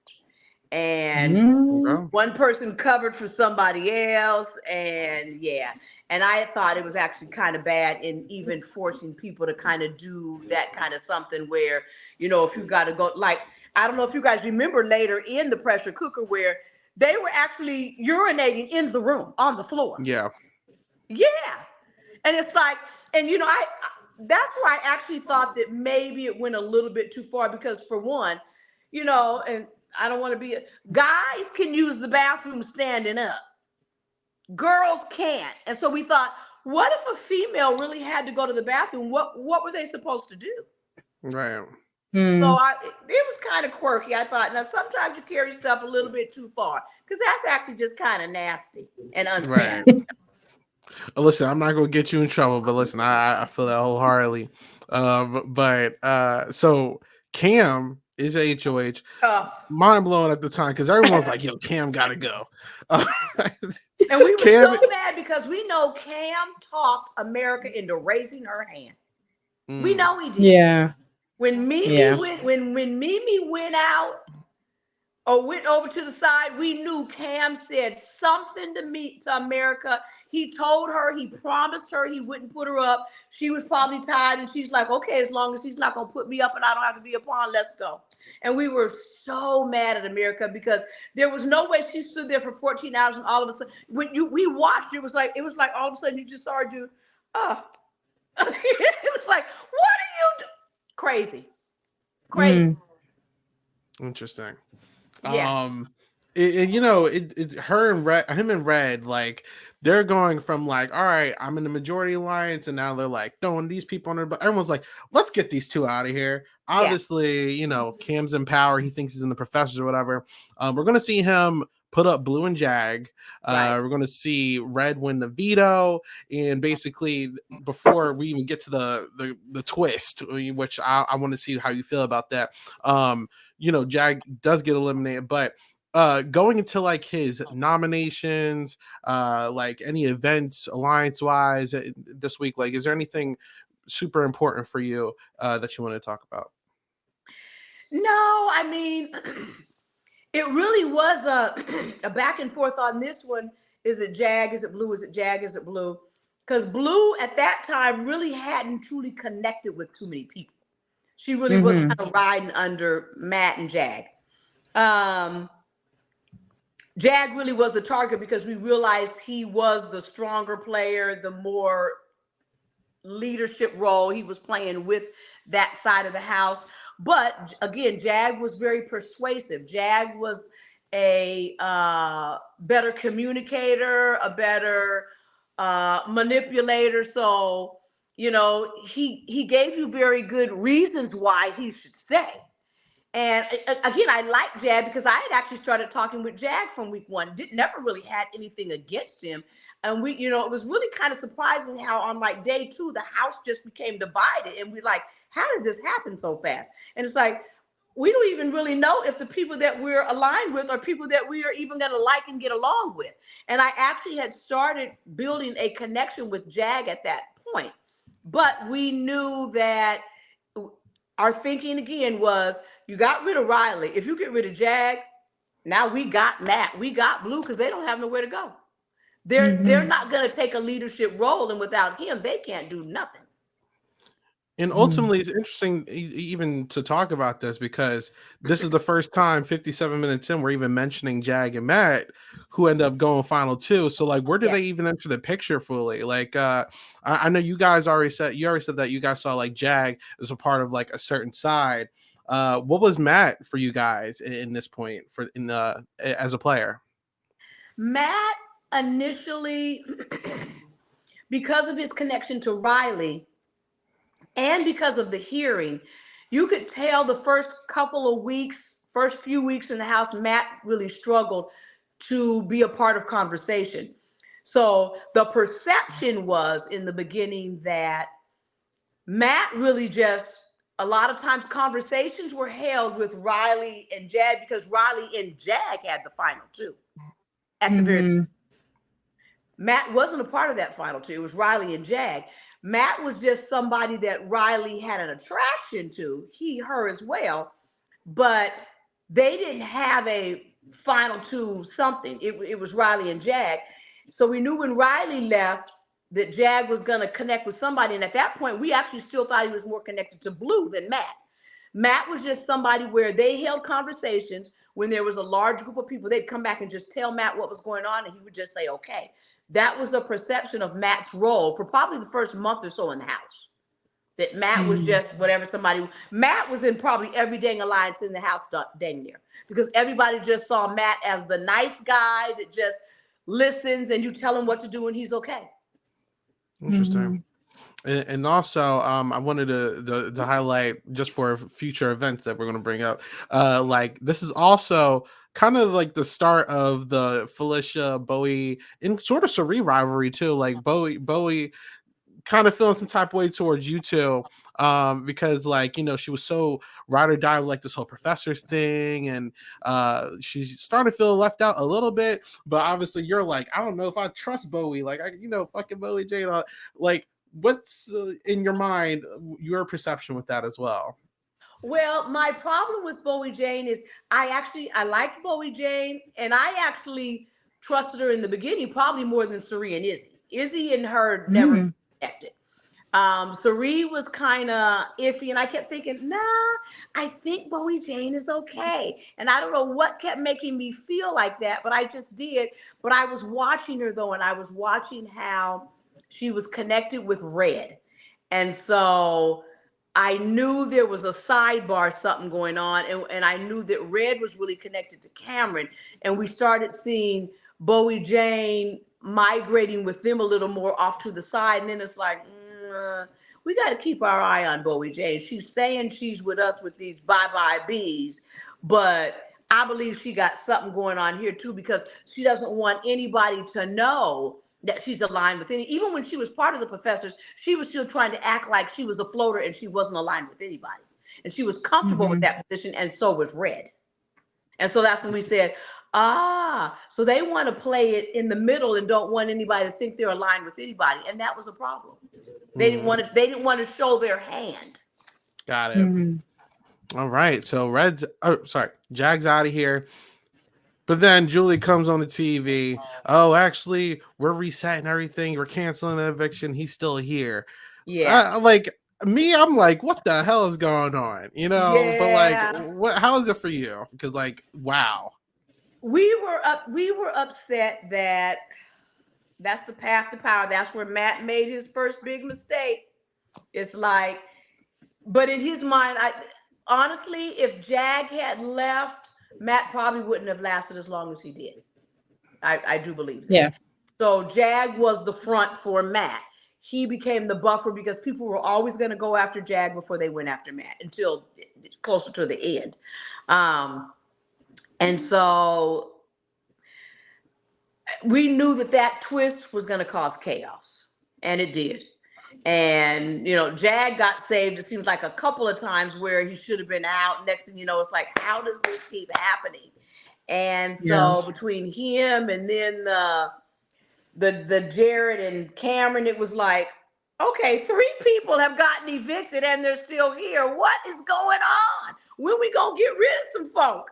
and Mm. Okay. one person covered for somebody else, and yeah. And I thought it was actually kind of bad in even forcing people to kind of do that kind of something where, if you got to go, like, I don't know if you guys remember later in the pressure cooker where they were actually urinating in the room on the floor. Yeah. Yeah. And it's like, and that's where I actually thought that maybe it went a little bit too far because for one, and I don't want to be, guys can use the bathroom standing up. Girls can't. And so we thought, what if a female really had to go to the bathroom? What were they supposed to do? Right. So Mm. it was kind of quirky. I thought, now sometimes you carry stuff a little bit too far because that's actually just kind of nasty and Right. unsanitary. Listen, I'm not gonna get you in trouble, but listen, I feel that wholeheartedly. So Cam is a HOH, Uh, mind blowing at the time because everyone's like, "Yo, Cam gotta go." Uh, And we were Cam, so mad because we know Cam talked America into raising her hand. We mm, know he did. Yeah. When Mimi Yeah. went, when Mimi went out, or went over to the side, we knew Cam said something to me to America. He told her, he promised her he wouldn't put her up. She was probably tired, and she's like, okay, as long as he's not gonna put me up and I don't have to be a pawn, let's go. And we were so mad at America because there was no way she stood there for 14 hours and all of a sudden when we watched, it was like all of a sudden you just saw her do it was like, what are you doing? Crazy. Crazy. Mm. Interesting. Yeah. Her and Red, him and Red, like they're going from like, all right, I'm in the majority alliance, and now they're like throwing these people on her. But everyone's like, let's get these two out of here. Yeah. Obviously, Cam's in power. He thinks he's in the professors or whatever. We're gonna see him put up Blue and Jag. Right. We're gonna see Red win the veto, and basically before we even get to the twist, which I want to see how you feel about that. Jag does get eliminated, but going into like his nominations, like any events alliance wise this week, like is there anything super important for you that you want to talk about? No, I mean, it really was a back and forth on this one. Is it Jag? Is it Blue? Is it Jag? Is it Blue? Because Blue at that time really hadn't truly connected with too many people. She really was Mm-hmm. kind of riding under Matt and Jag. Jag really was the target because we realized he was the stronger player, the more leadership role he was playing with that side of the house. But again, Jag was very persuasive. Jag was a better communicator, a better manipulator. So, he gave you very good reasons why he should stay. And again, I like Jag because I had actually started talking with Jag from week one. Never really had anything against him, and it was really kind of surprising how on like day two the house just became divided, and we're like, how did this happen so fast? And it's like we don't even really know if the people that we're aligned with are people that we are even going to like and get along with. And I actually had started building a connection with Jag at that point, but we knew that our thinking again was you got rid of Riley. If you get rid of Jag, now we got Matt, we got Blue because they don't have nowhere to go. They're not going to take a leadership role, and without him, they can't do nothing. And ultimately, it's interesting even to talk about this because this is the first time 57 minutes in we're even mentioning Jag and Matt, who end up going final two. So, like, where do Yeah. they even enter the picture fully? Like, I know you guys already said that you guys saw like Jag as a part of like a certain side. What was Matt for you guys in this point as a player? Matt initially, because of his connection to Riley and because of the hearing, you could tell the first few weeks in the house, Matt really struggled to be a part of conversation. So the perception was in the beginning that Matt really just, a lot of times conversations were held with Riley and Jag because Riley and Jag had the final two at the very. Mm-hmm. Matt wasn't a part of that final two. It was Riley and Jag. Matt was just somebody that Riley had an attraction to, her as well, but they didn't have a final two something. It was Riley and Jag. So we knew when Riley left that Jag was going to connect with somebody. And at that point, we actually still thought he was more connected to Blue than Matt. Matt was just somebody where they held conversations. When there was a large group of people, they'd come back and just tell Matt what was going on, and he would just say, okay. That was the perception of Matt's role for probably the first month or so in the house. That Matt was just whatever Matt was in probably every dang alliance in the house dang near. Because everybody just saw Matt as the nice guy that just listens and you tell him what to do and he's okay. Interesting. And also, I wanted to highlight just for future events that we're going to bring up. Like this is also kind of like the start of the Felicia Bowie in sort of Cerie rivalry too. Like Bowie kind of feeling some type of way towards you two, because like she was so ride or die with like this whole professors thing, and she's starting to feel left out a little bit. But obviously, you're like, I don't know if I trust Bowie. Like fucking Bowie Jane. Like, what's in your mind your perception with that as well? Well, my problem with Bowie Jane is I liked Bowie Jane, and I actually trusted her in the beginning, probably more than Sari and Izzy. Izzy and her never Mm, connected. Sari was kind of iffy, and I kept thinking, nah, I think Bowie Jane is okay. And I don't know what kept making me feel like that, but I just did. But I was watching her though, and I was watching how she was connected with Red. And so I knew there was a sidebar, something going on, and I knew that Red was really connected to Cameron. And we started seeing Bowie Jane migrating with them a little more off to the side. And then it's like, we got to keep our eye on Bowie Jane. She's saying she's with us with these bye bees, but I believe she got something going on here too, because she doesn't want anybody to know that she's aligned with any. Even when she was part of the professors, she was still trying to act like she was a floater and she wasn't aligned with anybody. And she was comfortable with mhm. that position, and so was Red. And so that's when we said, so they want to play it in the middle and don't want anybody to think they're aligned with anybody. And that was a problem. Hmm. They didn't want to show their hand. Got it. Mhm. All right. So Red's, oh, sorry, Jag's out of here. But then Julie comes on the TV. Oh, actually, we're resetting everything. We're canceling the eviction. He's still here. Yeah. Like me, I'm like, what the hell is going on? You know, but like, Yeah. what? How is it for you? Because like, wow. We were upset that that's the path to power. That's where Matt made his first big mistake. It's like, but in his mind, I honestly, if Jag had left, Matt probably wouldn't have lasted as long as he did. I do believe that. Yeah. So Jag was the front for Matt. He became the buffer because people were always going to go after Jag before they went after Matt until closer to the end. And so we knew that that twist was going to cause chaos, and it did. And Jag got saved. It seems like a couple of times where he should have been out. Next thing you know, it's like, how does this keep happening? And Yeah. so between him and then the Jared and Cameron, it was like, okay, 3 people have gotten evicted and they're still here. What is going on? When we gonna get rid of some folk?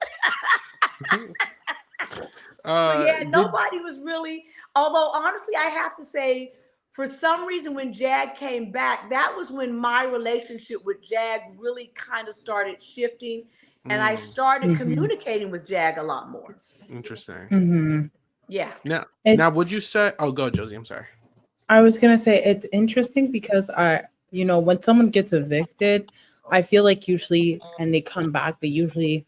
So yeah, Did nobody was really. Although honestly, I have to say, for some reason, when Jag came back, that was when my relationship with Jag really kind of started shifting, and I mm, started Mhm. communicating with Jag a lot more. interesting. Mhm. Yeah. Now, would you It's say? Oh, go, Josie. I'm sorry. I was gonna say it's interesting because when someone gets evicted, I feel like usually, and they come back, they usually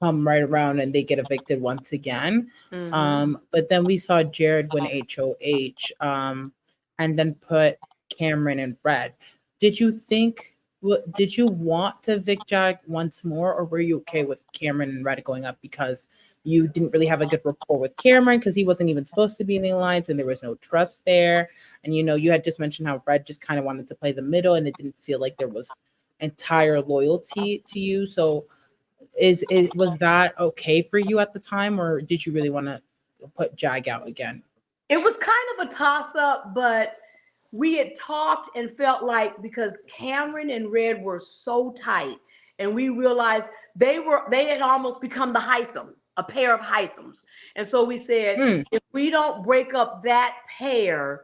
come right around and they get evicted once again. Mm-hmm. But then we saw Jared win HOH, and then put Cameron in red. Did you think? Did you want to evict Jag once more, or were you okay with Cameron and Red going up because you didn't really have a good rapport with Cameron because he wasn't even supposed to be in the alliance and there was no trust there? And you had just mentioned how Red just kind of wanted to play the middle and it didn't feel like there was entire loyalty to you. So was that okay for you at the time, or did you really want to put Jag out again? It was kind of a toss up, but we had talked and felt like because Cameron and Red were so tight, and we realized they had almost become the Heisem, a pair of Heisems. And so we said, Mm, if we don't break up that pair,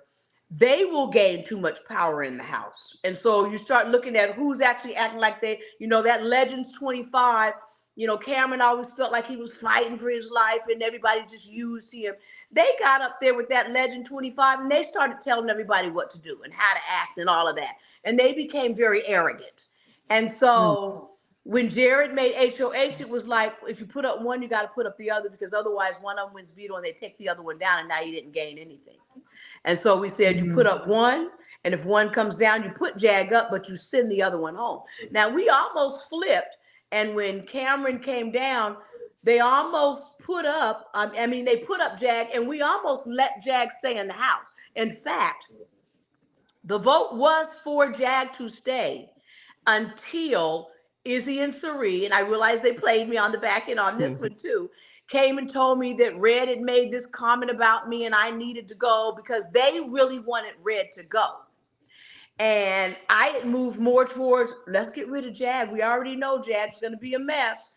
they will gain too much power in the house. And so you start looking at who's actually acting like that Legends 25. Cameron always felt like he was fighting for his life and everybody just used him. They got up there with that Legend 25 and they started telling everybody what to do and how to act and all of that. And they became very arrogant. And mm, so when Jared made HOH, it was like, if you put up one, you got to put up the other, because otherwise one of them wins veto and they take the other one down and now you didn't gain anything. And so we said, you put mhm, up one, and if one comes down, you put Jag up, but you send the other one home. Now we almost flipped. And when Cameron came down, they almost put up, they put up Jag, and we almost let Jag stay in the house. In fact, the vote was for Jag to stay until Izzy and Sari, and I realized they played me on the back end on this one too, came and told me that Red had made this comment about me and I needed to go because they really wanted Red to go. And I had moved more towards, let's get rid of Jag. We already know Jag's going to be a mess.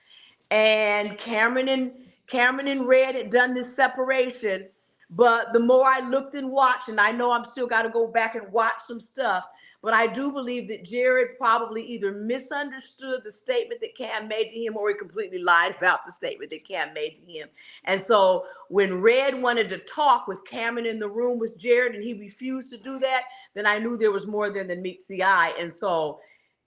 And Cameron and Red had done this separation. But the more I looked and watched, and I know I'm still got to go back and watch some stuff, but I do believe that Jared probably either misunderstood the statement that Cam made to him, or he completely lied about the statement that Cam made to him. And so when Red wanted to talk with Cameron in the room with Jared and he refused to do that, then I knew there was more there than meets the eye. And so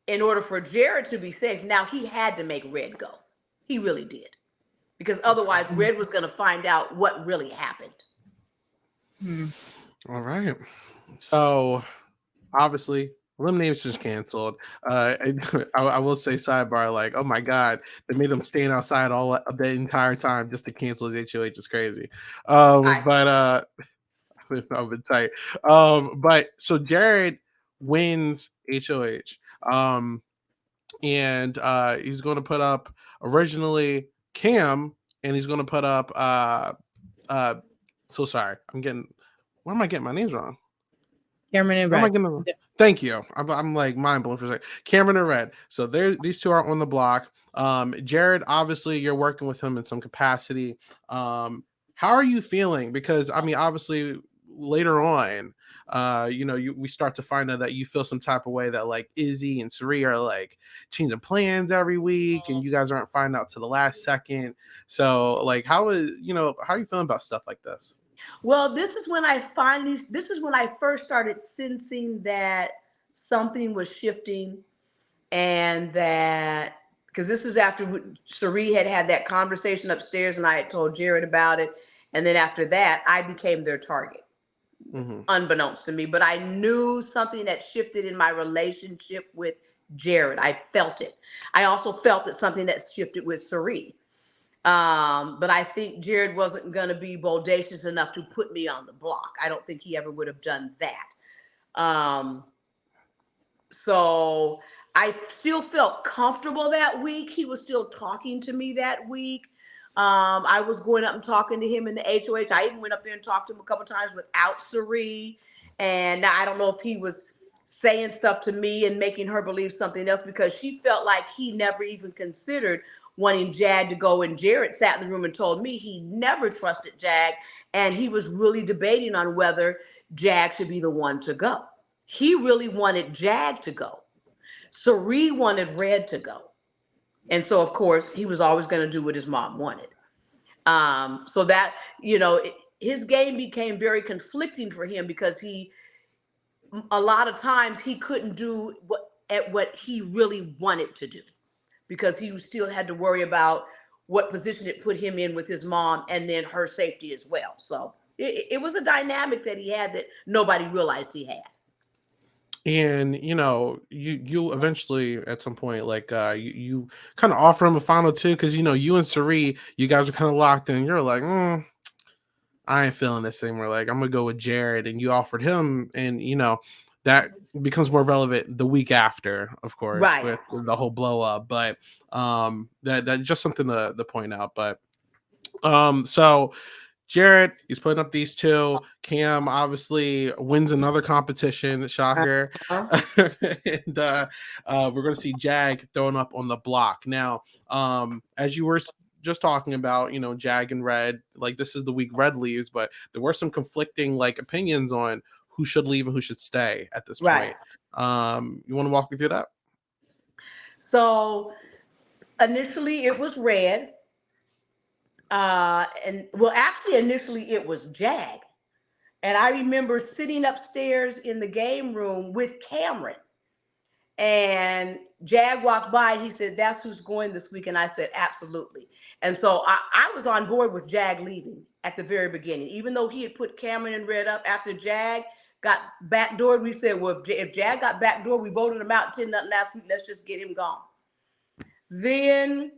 in order for Jared to be safe, now he had to make Red go. He really did. Because otherwise Red was going to find out what really happened. All right. So obviously, elimination's canceled. I will say sidebar, like, oh my god, they made him stand outside all of the entire time just to cancel his HOH. Is crazy. But I've been tight. But so Jared wins HOH. And he's going to put up originally Cam, and he's going to put up so sorry, where am I getting my names wrong? Cameron and Where am I Red. getting Thank you. I'm like mind blown for a second. Cameron and Red. So these two are on the block. Jared, obviously you're working with him in some capacity. How are you feeling? Because I mean, obviously later on, we start to find out that you feel some type of way that like Izzy and Sari are like changing plans every week, and you guys aren't finding out to the last second. So like, how are you feeling about stuff like this? Well, this is when I first started sensing that something was shifting, and that, because this is after Cherie had that conversation upstairs and I had told Jared about it. And then after that, I became their target, unbeknownst to me. But I knew something that shifted in my relationship with Jared. I felt it. I also felt that something that shifted with Cherie. But I think Jared wasn't going to be bodacious enough to put me on the block. I don't think he ever would have done that. So I still felt comfortable that week. He was still talking to me that week. I was going up and talking to him in the HOH. I even went up there and talked to him a couple times without Sari. And I don't know if he was saying stuff to me and making her believe something else, because she felt like he never even considered wanting Jag to go. And Jared sat in the room and told me he never trusted Jag. And he was really debating on whether Jag should be the one to go. He really wanted Jag to go. Sari wanted Red to go. And so, of course, he was always going to do what his mom wanted. So that, his game became very conflicting for him, because a lot of times he couldn't do what he really wanted to do, because he still had to worry about what position it put him in with his mom, and then her safety as well. So it was a dynamic that he had that nobody realized he had. And you eventually at some point, like you kind of offer him a final two, because you and Sari, you guys are kind of locked in. You're like, I ain't feeling this thing. We're like, I'm gonna go with Jared, and you offered him, and that becomes more relevant the week after, of course, Right. with the whole blow up. But that just something to point out. But so Jared, he's putting up these two. Cam obviously wins another competition, shocker. And we're going to see Jag throwing up on the block. Now, as you were just talking about, Jag and Red, like this is the week Red leaves, but there were some conflicting like opinions on who should leave and who should stay at this point. You want to walk me through that? So initially it was Red. Actually, initially it was Jag. And I remember sitting upstairs in the game room with Cameron, and Jag walked by and he said, "That's who's going this week." And I said, "Absolutely." And so I was on board with Jag leaving at the very beginning, even though he had put Cameron and Red up. After Jag got backdoored, we said, well, if Jag got backdoored, we voted him out 10-0 last week. Let's just get him gone. Then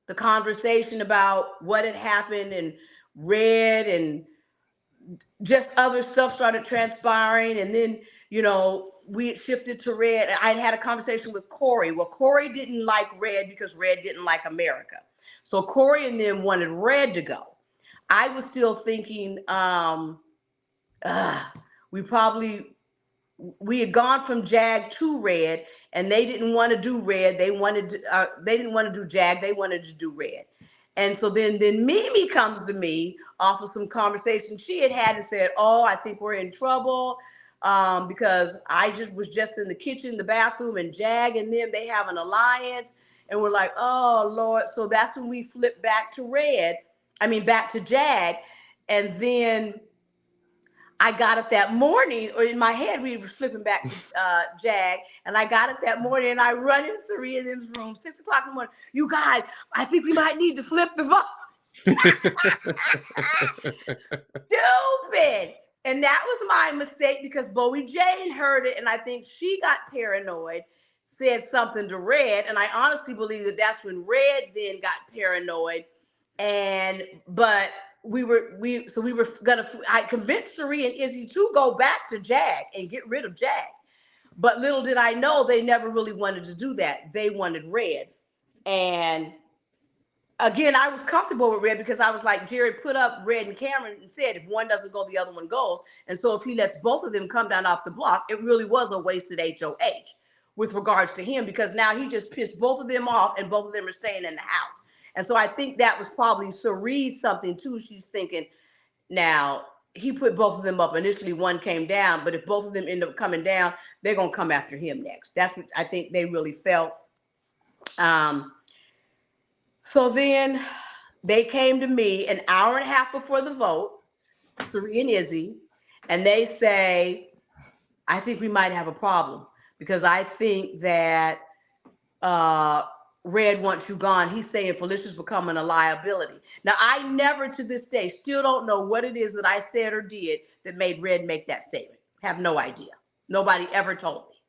the conversation about what had happened and Red and just other stuff started transpiring. And then, we had shifted to Red. I'd had a conversation with Corey. Well, Corey didn't like Red because Red didn't like America. So Corey and them wanted Red to go. I was still thinking, we probably we had gone from Jag to Red, and they didn't want to do Red. They didn't want to do Jag. They wanted to do Red. And so then Mimi comes to me off of some conversation she had and said, "Oh, I think we're in trouble because I was just in the kitchen, the bathroom, and Jag and them, they have an alliance." And we're like, "Oh, Lord." So that's when we flipped back to back to Jag. And then I got it that morning, or in my head, we were flipping back to Jag, and I got it that morning, and I run in Serena in them's room, 6 o'clock in the morning. "You guys, I think we might need to flip the vote." Stupid. And that was my mistake because Bowie Jane heard it, and I think she got paranoid, said something to Red, and I honestly believe that that's when Red then got paranoid, but I convinced Sari and Izzy to go back to Jag and get rid of Jag. But little did I know they never really wanted to do that. They wanted Red. And again, I was comfortable with Red because I was like, Jared put up Red and Cameron and said, if one doesn't go, the other one goes. And so if he lets both of them come down off the block, it really was a wasted HOH with regards to him, because now he just pissed both of them off and both of them are staying in the house. And so I think that was probably Cerie's something too. She's thinking, now he put both of them up. Initially, one came down, but if both of them end up coming down, they're going to come after him next. That's what I think they really felt. So then they came to me an hour and a half before the vote, Cerie and Izzy, and they say, "I think we might have a problem because I think that Red wants you gone. He's saying Felicia's becoming a liability." Now, I never to this day still don't know what it is that I said or did that made Red make that statement. Have no idea. Nobody ever told me.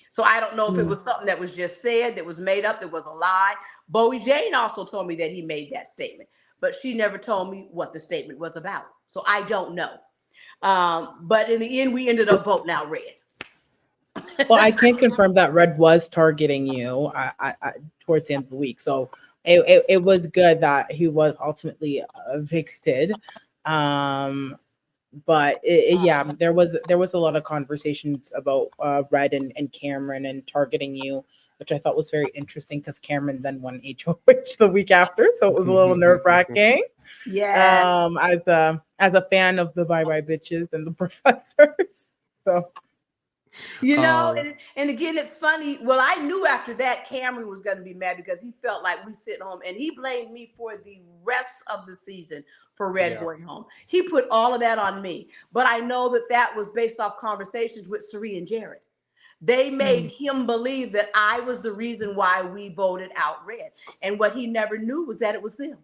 So I don't know if it was something that was just said, that was made up, that was a lie. Bowie Jane also told me that he made that statement, but she never told me what the statement was about. So I don't know. But in the end, we ended up voting out Red. Well, I can confirm that Red was targeting you towards the end of the week. So it was good that he was ultimately evicted. But yeah, there was a lot of conversations about Red and Cameron and targeting you, which I thought was very interesting because Cameron then won HOH the week after, so it was a little nerve-wracking. Yeah. As a fan of the Bye Bye Bitches and the Professors, so. You know, and again, it's funny. Well, I knew after that Cameron was going to be mad because he felt like we sit home, and he blamed me for the rest of the season for Red going home. He put all of that on me, but I know that was based off conversations with Cerie and Jared. They made him believe that I was the reason why we voted out Red, and what he never knew was that it was them.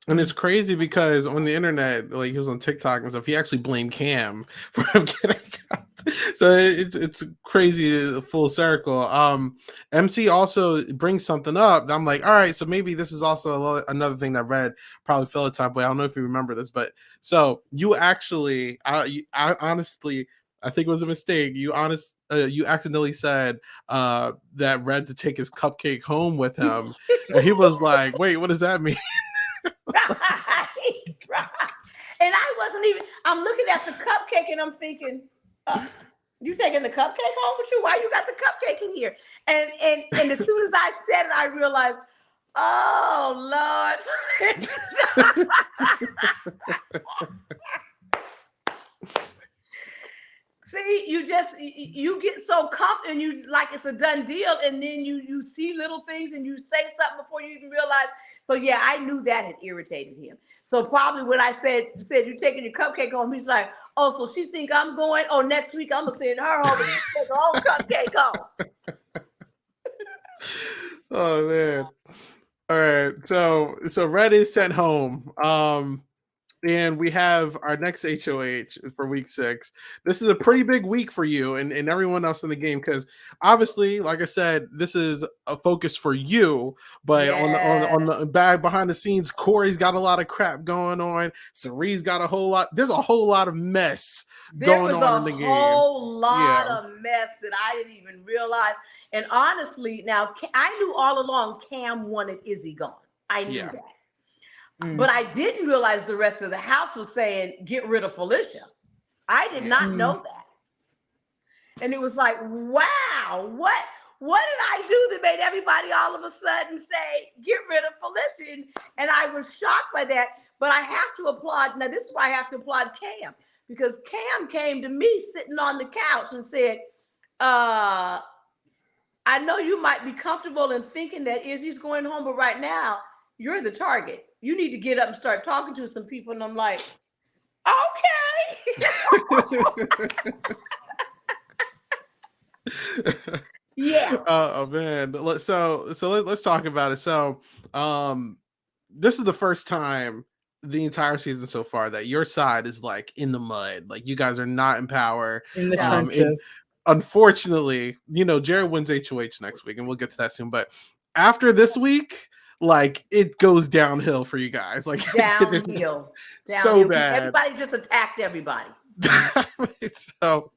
And it's crazy because on the internet, like he was on TikTok and stuff, he actually blamed Cam for him getting out. So it's crazy, full circle. MC also brings something up. I'm like, all right, so maybe this is also another thing that Red probably felt a type of way. I don't know if you remember this, but so you actually, I honestly, I think it was a mistake. You accidentally said that Red to take his cupcake home with him, and he was like, "Wait, what does that mean?" Right. And I wasn't even, I'm looking at the cupcake and I'm thinking, you taking the cupcake home with you? Why you got the cupcake in here? And as soon as I said it, I realized, oh Lord. See, you get so comfortable and you like it's a done deal, and then you see little things and you say something before you even realize. So yeah, I knew that had irritated him. So probably when I said you're taking your cupcake home, he's like, oh, so she think I'm going? Oh, next week I'm gonna send her home and take her own cupcake home. Oh man. All right. So Red is sent home. And we have our next HOH for week 6. This is a pretty big week for you and everyone else in the game because obviously, like I said, this is a focus for you. But on the bag behind the scenes, Corey's got a lot of crap going on. Cerie's got a whole lot. There's a whole lot of mess going on in the game. There was a whole lot of mess that I didn't even realize. And honestly, now I knew all along Cam wanted Izzy gone. I knew that. But I didn't realize the rest of the house was saying, get rid of Felicia. I did not know that. And it was like, wow, what did I do that made everybody all of a sudden say, get rid of Felicia? And I was shocked by that. But I have to applaud. Now, this is why I have to applaud Cam, because Cam came to me sitting on the couch and said, I know you might be comfortable in thinking that Izzy's going home, but right now you're the target. You need to get up and start talking to some people. And I'm like, okay. Yeah. Oh man. Let's talk about it. So this is the first time the entire season so far that your side is like in the mud. Like you guys are not in power. In the No. And trenches. unfortunately, Jared wins HOH next week, and we'll get to that soon. But after this week, like it goes downhill for you guys. Like Downhill. so bad. Everybody just attacked everybody. So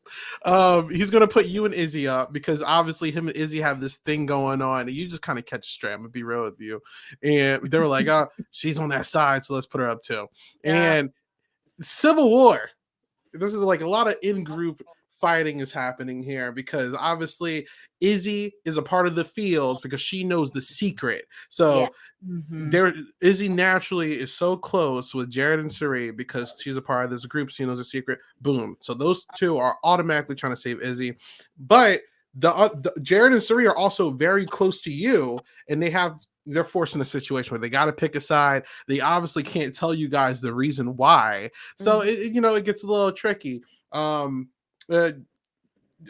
he's gonna put you and Izzy up because obviously him and Izzy have this thing going on, and you just kind of catch a stray. I'm gonna be real with you. And they were like, oh, she's on that side, so let's put her up too. Yeah. And Civil War. This is like a lot of in-group fighting is happening here because obviously Izzy is a part of the field because she knows the secret. So Yeah. there, Izzy naturally is so close with Jared and Suri because she's a part of this group. She knows a secret. Boom. So those two are automatically trying to save Izzy, but the Jared and Suri are also very close to you, and they're forced in a situation where they got to pick a side. They obviously can't tell you guys the reason why, so it gets a little tricky.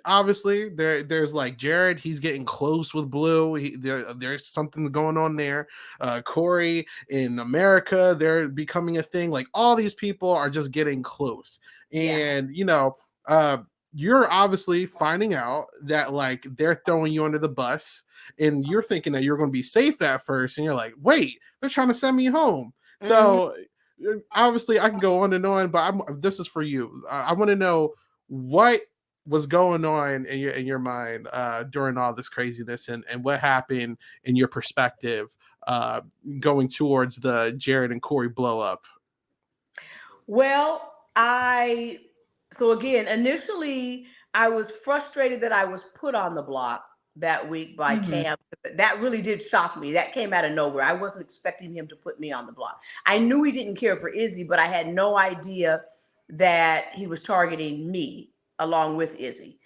Obviously there's like Jared, he's getting close with Blue. There's something going on there. Corey in America, they're becoming a thing. Like all these people are just getting close, and you're obviously finding out that like they're throwing you under the bus, and you're thinking that you're going to be safe at first, and you're like, wait, they're trying to send me home. So obviously I can go on and on, but this is for you. I want to know what was going on in your mind during all this craziness, and what happened in your perspective going towards the Jared and Corey blow up. Well, so again, initially I was frustrated that I was put on the block that week by Cam. That really did shock me. That came out of nowhere. I wasn't expecting him to put me on the block. I knew he didn't care for Izzy, but I had no idea that he was targeting me along with Izzy.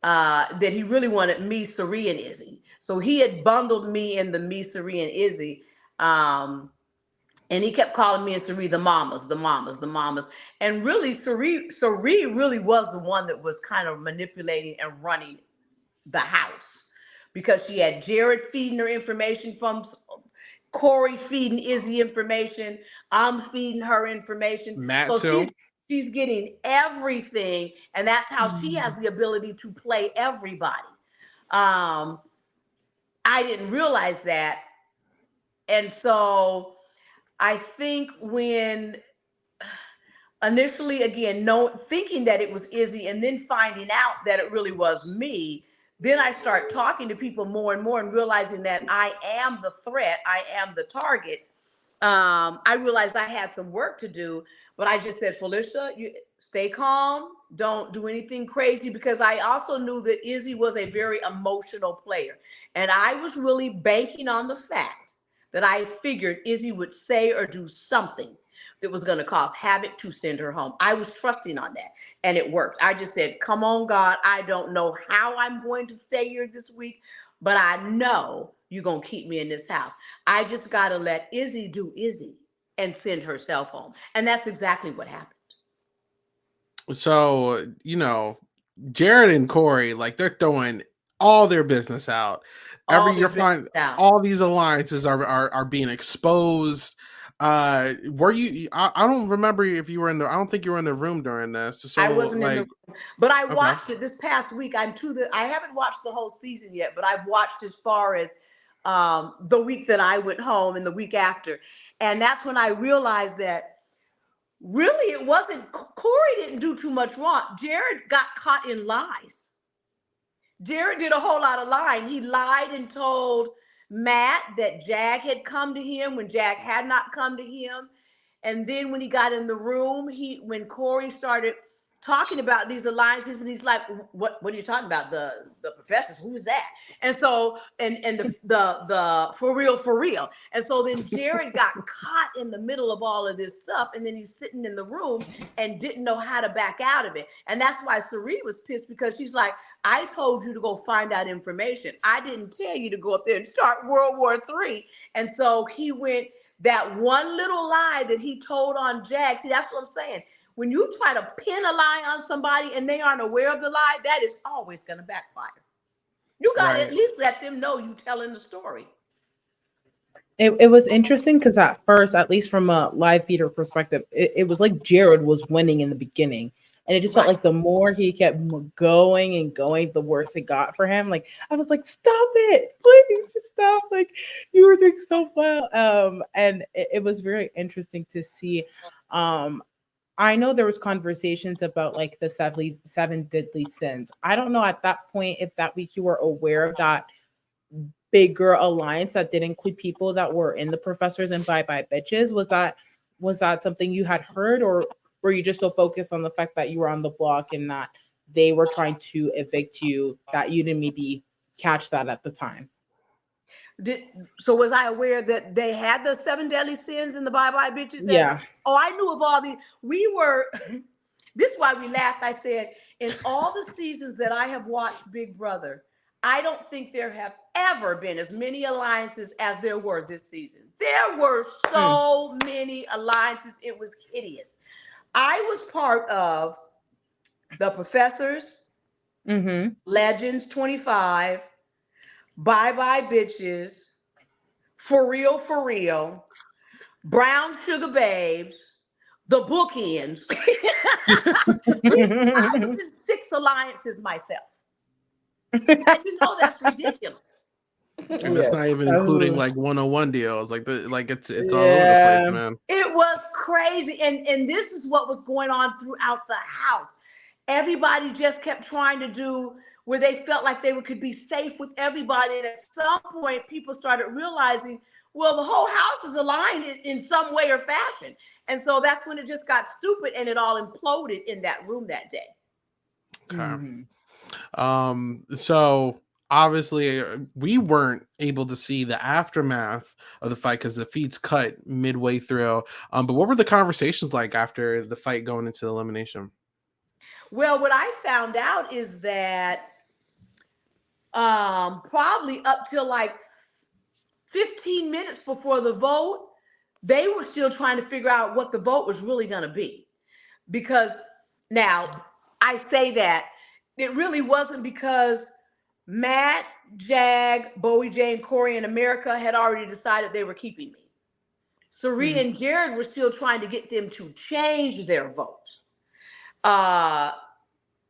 That he really wanted me, Suri, and Izzy. So he had bundled me in the me, Suri, and Izzy. And he kept calling me and Suri the mamas, the mamas, the mamas. And really, Suri really was the one that was kind of manipulating and running the house, because she had Jared feeding her information from Corey feeding Izzy information. I'm feeding her information. Matt So too. she's getting everything, and that's how she has the ability to play everybody. I didn't realize that. And so I think when initially, again, thinking that it was Izzy and then finding out that it really was me, then I start talking to people more and more and realizing that I am the threat. I am the target. I realized I had some work to do, but I just said, Felicia, you stay calm. Don't do anything crazy, because I also knew that Izzy was a very emotional player. And I was really banking on the fact that I figured Izzy would say or do something that was going to cause havoc to send her home. I was trusting on that, and it worked. I just said, come on, God, I don't know how I'm going to stay here this week, but I know you're going to keep me in this house. I just got to let Izzy do Izzy and send herself home. And that's exactly what happened. So, Jared and Corey, like they're throwing all their business out. All these alliances are being exposed. Were you? I don't remember if you were I don't think you were in the room during this. So I wasn't in the room, but I watched it this past week. I haven't watched the whole season yet, but I've watched as far as the week that I went home and the week after, and that's when I realized that really it wasn't Corey didn't do too much wrong. Jared got caught in lies. Jared did a whole lot of lying. He lied and told Matt that Jag had come to him when Jag had not come to him. And then when he got in the room, when Corey started talking about these alliances, and he's like, what are you talking about? The professors, who's that? And so and the for real. And so then Jared got caught in the middle of all of this stuff, and then he's sitting in the room and didn't know how to back out of it. And that's why Sari was pissed, because she's like, I told you to go find out information. I didn't tell you to go up there and start World War III. And so he went, that one little lie that he told on Jag. See, that's what I'm saying. When you try to pin a lie on somebody and they aren't aware of the lie, that is always going to backfire. You got to at least let them know you telling the story. It was interesting because at first, at least from a live feeder perspective, it was like Jared was winning in the beginning. And it just felt like the more he kept going and going, the worse it got for him. Like, I was like, stop it, please just stop. Like, you were doing so well. And it was very interesting to see. I know there was conversations about like the seven deadly sins. I don't know at that point if that week you were aware of that bigger alliance that did include people that were in the professors and Bye Bye Bitches. Was that something you had heard, or were you just so focused on the fact that you were on the block and that they were trying to evict you that you didn't maybe catch that at the time? So was I aware that they had the seven deadly sins in the Bye Bye Bitches? Yeah. I knew of all these. We were, this is why we laughed. I said, in all the seasons that I have watched Big Brother, I don't think there have ever been as many alliances as there were this season. There were so many alliances. It was hideous. I was part of the Professors, Legends 25, Bye Bye Bitches, For Real, Brown Sugar Babes, the Bookends. I was in 6 alliances myself. And you know that's ridiculous. And it's not even including like one-on-one deals. Like it's all over the place, man. It was crazy. And this is what was going on throughout the house. Everybody just kept trying to do where they felt like they could be safe with everybody. And at some point, people started realizing, well, the whole house is aligned in some way or fashion. And so that's when it just got stupid and it all imploded in that room that day. Okay. So obviously we weren't able to see the aftermath of the fight because the feed's cut midway through. But what were the conversations like after the fight going into elimination? Well, what I found out is that probably up till like 15 minutes before the vote, they were still trying to figure out what the vote was really going to be. Because now I say that it really wasn't, because Matt, Jag, Bowie J, and Corey in America had already decided they were keeping me. Sari and Jared were still trying to get them to change their vote.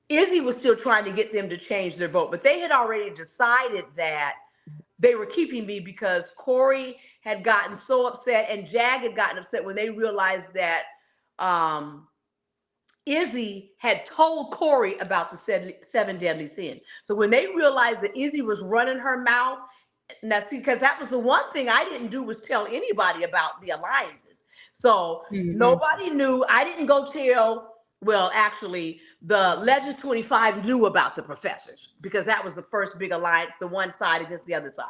Izzy was still trying to get them to change their vote, but they had already decided that they were keeping me because Corey had gotten so upset and Jag had gotten upset when they realized that Izzy had told Corey about the 7 deadly sins. So when they realized that Izzy was running her mouth, now see, because that was the one thing I didn't do was tell anybody about the alliances. So nobody knew. I didn't go tell. Well, actually, the Legends 25 knew about the Professors because that was the first big alliance, the one side against the other side.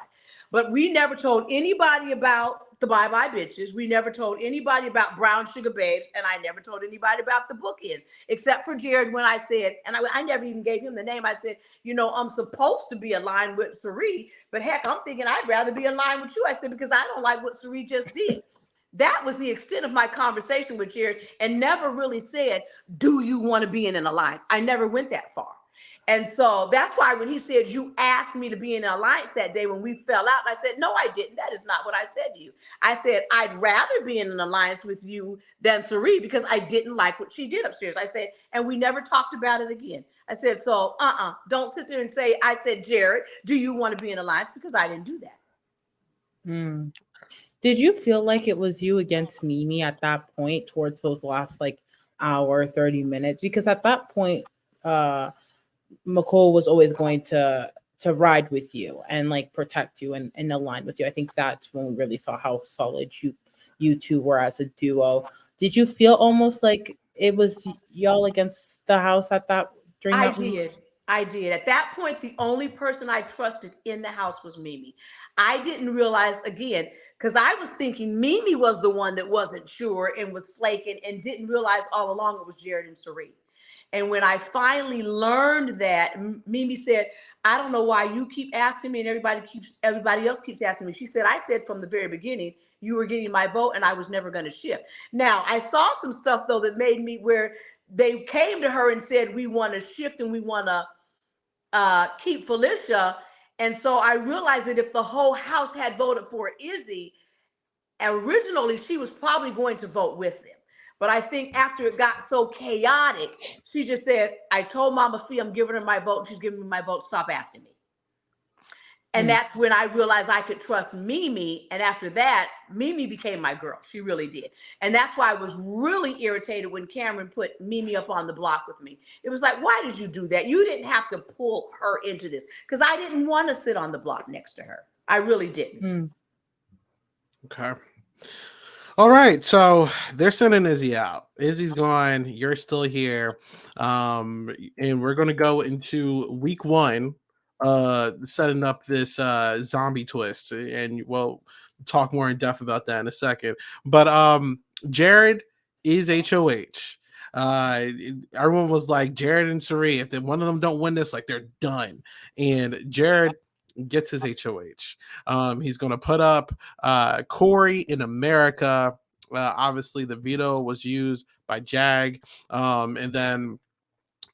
But we never told anybody about the Bye Bye Bitches. We never told anybody about Brown Sugar Babes, and I never told anybody about the Bookends, except for Jared when I said, and I never even gave him the name. I said, you know, I'm supposed to be aligned with Sari, but heck, I'm thinking I'd rather be aligned with you. I said, because I don't like what Sari just did. That was the extent of my conversation with Jared, and never really said, do you want to be in an alliance? I never went that far. And so that's why when he said, you asked me to be in an alliance that day when we fell out, and I said, no, I didn't. That is not what I said to you. I said, I'd rather be in an alliance with you than Sari because I didn't like what she did upstairs. I said, and we never talked about it again. I said, so don't sit there and say, I said, Jared, do you want to be in an alliance? Because I didn't do that. Did you feel like it was you against Mimi at that point towards those last like hour, 30 minutes? Because at that point, Nicole was always going to ride with you and like protect you and align with you. I think that's when we really saw how solid you two were as a duo. Did you feel almost like it was y'all against the house at that during I that. did. I did. At that point, the only person I trusted in the house was Mimi. I didn't realize, again, because I was thinking Mimi was the one that wasn't sure and was flaking, and didn't realize all along it was Jared and Serene. And when I finally learned that, Mimi said, "I don't know why you keep asking me, and everybody else keeps asking me." She said, "I said from the very beginning you were getting my vote, and I was never going to shift." Now, I saw some stuff though that made me, where they came to her and said, "We want to shift and we want to keep Felicia." And so I realized that if the whole house had voted for Izzy, originally she was probably going to vote with them. But I think after it got so chaotic, she just said, "I told MamaFe I'm giving her my vote. And she's giving me my vote. Stop asking me." And Mm. that's when I realized I could trust Mimi. And after that, Mimi became my girl. She really did. And that's why I was really irritated when Cameron put Mimi up on the block with me. It was like, why did you do that? You didn't have to pull her into this, because I didn't want to sit on the block next to her. I really didn't. Mm. Okay. All right, so they're sending Izzy out. Izzy's gone. You're still here, and we're gonna go into week one, setting up this zombie twist, and we'll talk more in depth about that in a second. But Jared is HOH. Everyone was like Jared and Sari. If one of them don't win this, like they're done. And Jared gets his HOH. He's going to put up Corey in America. Obviously, the veto was used by Jag. And then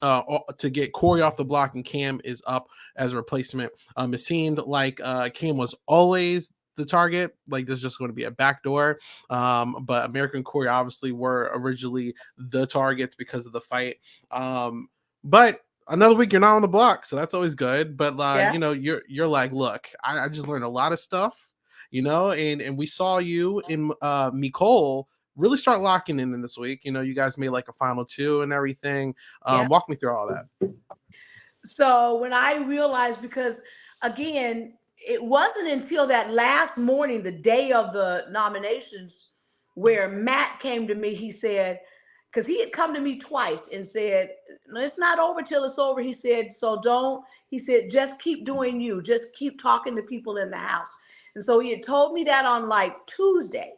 to get Corey off the block, and Cam is up as a replacement. It seemed like Cam was always the target, like there's just going to be a backdoor. But American and Corey obviously were originally the targets because of the fight. But another week you're not on the block, so that's always good. But Yeah. you know, you're like, look, I just learned a lot of stuff, you know, and we saw you in Nicole really start locking in this week. You know, you guys made like a final two and everything. Yeah. Walk me through all that. So when I realized, because again, it wasn't until that last morning, the day of the nominations, where Matt came to me. He said, because he had come to me twice and said, "No, it's not over till it's over." He said, "So don't," he said, "just keep doing you. Just keep talking to people in the house." And so he had told me that on like Tuesday.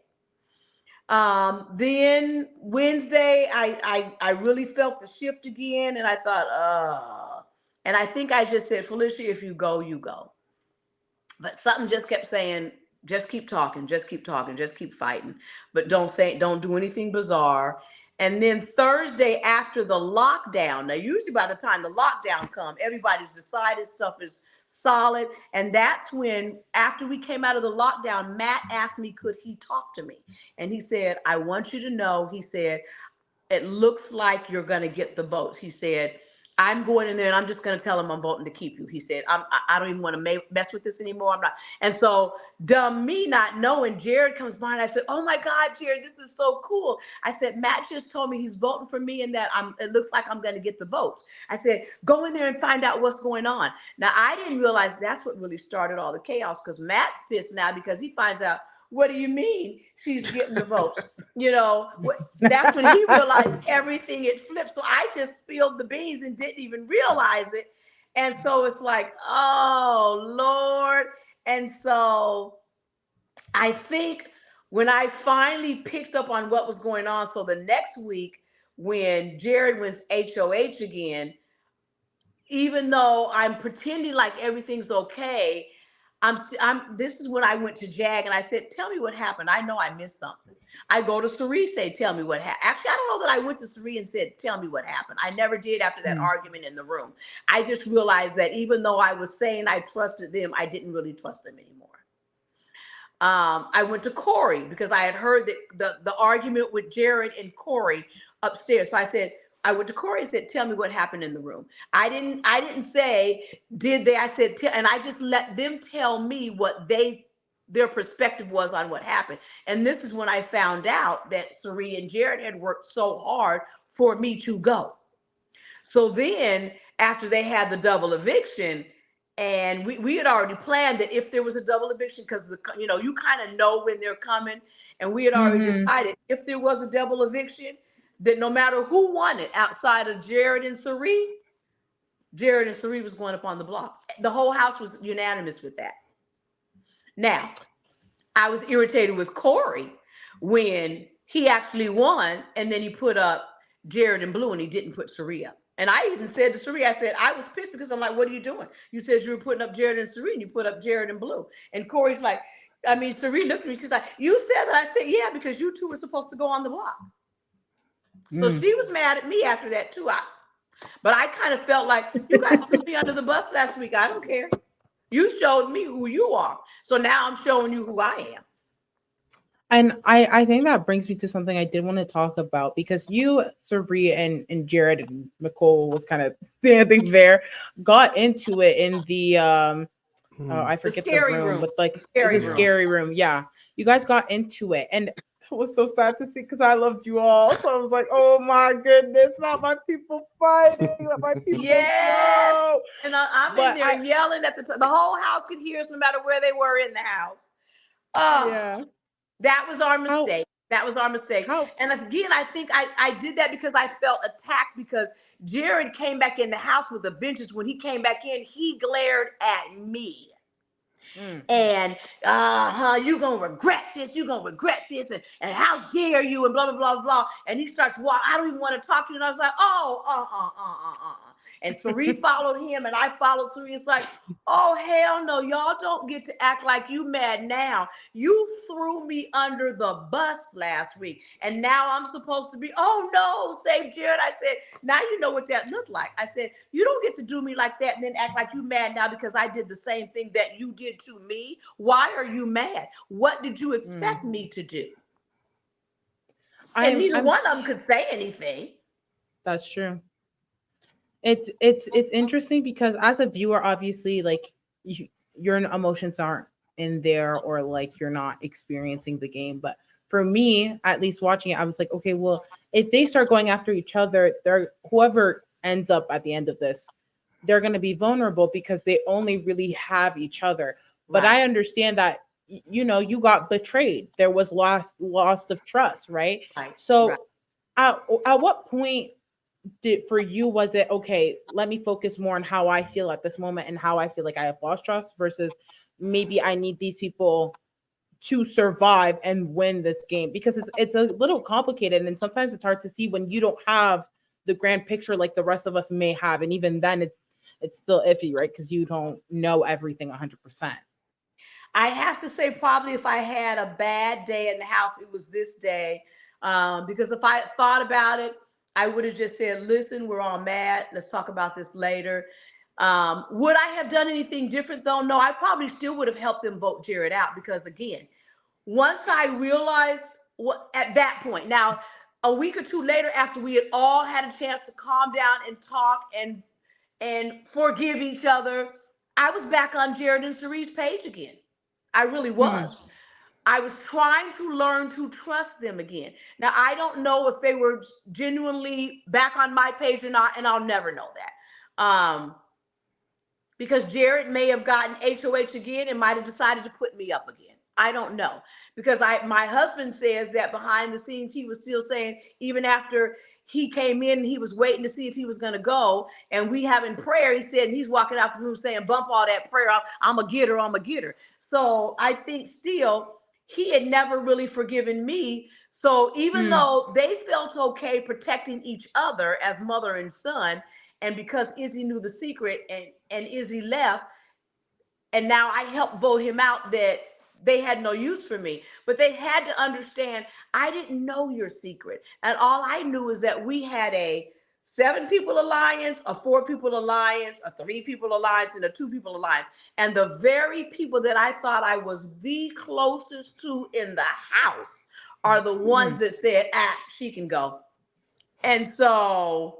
Then Wednesday, I really felt the shift again, and I thought, and I think I just said, "Felicia, if you go, you go." But something just kept saying, "Just keep talking, just keep talking, just keep fighting, but don't do anything bizarre." And then Thursday, after the lockdown, now usually by the time the lockdown comes, everybody's decided, stuff is solid. And that's when, after we came out of the lockdown, Matt asked me, could he talk to me? And he said, "I want you to know," he said, "it looks like you're going to get the votes." He said, "I'm going in there and I'm just going to tell him I'm voting to keep you." He said, I don't even want to mess with this anymore. I'm not." And so, dumb me not knowing, Jared comes by and I said, "Oh my God, Jared, this is so cool." I said, "Matt just told me he's voting for me and that it looks like I'm going to get the votes." I said, "Go in there and find out what's going on." Now, I didn't realize that's what really started all the chaos, because Matt's pissed now because he finds out, "What do you mean she's getting the votes?" You know, that's when he realized everything had flipped. So I just spilled the beans and didn't even realize it. And so it's like, oh, Lord. And so I think when I finally picked up on what was going on, so the next week when Jared wins HOH again, even though I'm pretending like everything's okay, this is when I went to Jag and I said, "Tell me what happened. I know I missed something." I go to Sari, say, "Tell me what happened." Actually, I don't know that I went to Sari and said, "Tell me what happened." I never did after that Mm. argument in the room. I just realized that even though I was saying I trusted them, I didn't really trust them anymore. I went to Corey because I had heard that the argument with Jared and Corey upstairs. So I went to Corey and said, "Tell me what happened in the room." I didn't say, "Did they?" I said, and I just let them tell me what their perspective was on what happened. And this is when I found out that Sari and Jared had worked so hard for me to go. So then, after they had the double eviction, and we had already planned that if there was a double eviction, because you kind of know when they're coming, and we had already Mhm. decided if there was a double eviction, that no matter who won it outside of Jared and Cerie was going up on the block. The whole house was unanimous with that. Now, I was irritated with Corey when he actually won and then he put up Jared and Blue and he didn't put Cerie up. And I even said to Cerie, I said, I was pissed because I'm like, what are you doing? You said you were putting up Jared and Cerie and you put up Jared and Blue. And Corey's like, Cerie looked at me, she's like, you said that? I said, yeah, because you two were supposed to go on the block. So she was mad at me after that too. But I kind of felt like you guys threw me under the bus last week. I don't care. You showed me who you are. So now I'm showing you who I am. And I think that brings me to something I did want to talk about, because you, Cerie, and Jared and Nicole was kind of standing there, got into it in the I forget the room, but like the scary room. Yeah. You guys got into it. And it was so sad to see because I loved you all. So I was like, oh my goodness, not my people fighting, let my people go. And I'm in there yelling at the whole house could hear us no matter where they were in the house. Yeah. That was our mistake. That was our mistake. And again, I think I did that because I felt attacked because Jared came back in the house with a vengeance. When he came back in, he glared at me. And you're gonna regret this, and how dare you, and blah blah blah blah. And he starts, well, I don't even want to talk to you. And I was like, and Cerie followed him, and I followed Cerie. It's like, oh hell no, y'all don't get to act like you mad now. You threw me under the bus last week, and now I'm supposed to be, oh no, save Jared. I said, now you know what that looked like. I said, you don't get to do me like that and then act like you mad now because I did the same thing that you did to me. Why are you mad? What did you expect me to do? And neither one of them could say anything. That's true. It's interesting because as a viewer, obviously, like your emotions aren't in there, or like you're not experiencing the game. But for me, at least watching it, I was like, okay, well, if they start going after each other, they're whoever ends up at the end of this, they're going to be vulnerable because they only really have each other. But I understand that, you know, you got betrayed. There was loss of trust, right? So at what point for you was it, okay, let me focus more on how I feel at this moment and how I feel like I have lost trust versus maybe I need these people to survive and win this game? Because it's a little complicated, and sometimes it's hard to see when you don't have the grand picture like the rest of us may have, and even then it's still iffy, right? Because you don't know everything 100%. I have to say, probably if I had a bad day in the house, it was this day. Because if I thought about it, I would have just said, listen, we're all mad. Let's talk about this later. Would I have done anything different though? No, I probably still would have helped them vote Jared out because again, once I realized what at that point, now a week or two later, after we had all had a chance to calm down and talk and forgive each other, I was back on Jared and Cerie's page again. I really was. I was trying to learn to trust them again. Now, I don't know if they were genuinely back on my page or not, and I'll never know that. Because Jared may have gotten HOH again and might have decided to put me up again. I don't know. Because my husband says that behind the scenes, he was still saying, even after he came in, he was waiting to see if he was going to go. And we having prayer, he said, and he's walking out the room saying, bump all that prayer. I'm a getter. I'm a getter. So I think still, he had never really forgiven me. So even though they felt okay protecting each other as mother and son, and because Izzy knew the secret and Izzy left, and now I helped vote him out, that they had no use for me. But they had to understand, I didn't know your secret. And all I knew is that we had a 7-people alliance, a 4-people alliance, a 3-people alliance, and a 2-people alliance. And the very people that I thought I was the closest to in the house are the ones that said, she can go. And so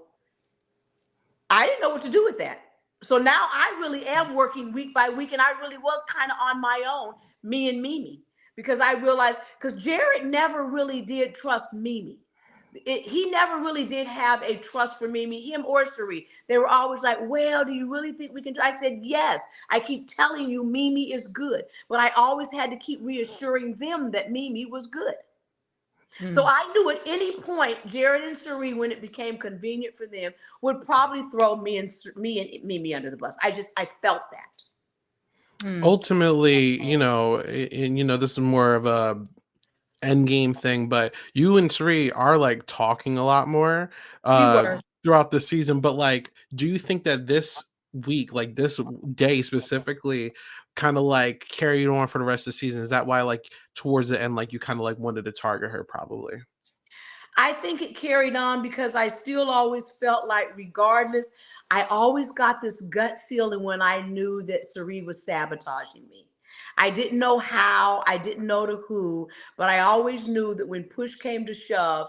I didn't know what to do with that. So now I really am working week by week, and I really was kind of on my own, me and Mimi, because I realized, because Jared never really did trust Mimi. He never really did have a trust for Mimi, him or Cerie. They were always like, well, do you really think we can do? I said, yes, I keep telling you Mimi is good, but I always had to keep reassuring them that Mimi was good. So Mm. I knew at any point, Jared and Sheree, when it became convenient for them, would probably throw me and Mimi under the bus. I felt that. Mm. Ultimately, and this is more of a end game thing, but you and Sri are like talking a lot more We were. throughout the season. But like, do you think that this week, like this day specifically, kind of like carried on for the rest of the season? Is that why like towards the end, like you kind of like wanted to target her probably? I think it carried on because I still always felt like, regardless, I always got this gut feeling when I knew that Sheree was sabotaging me. I didn't know how, I didn't know to who, but I always knew that when push came to shove,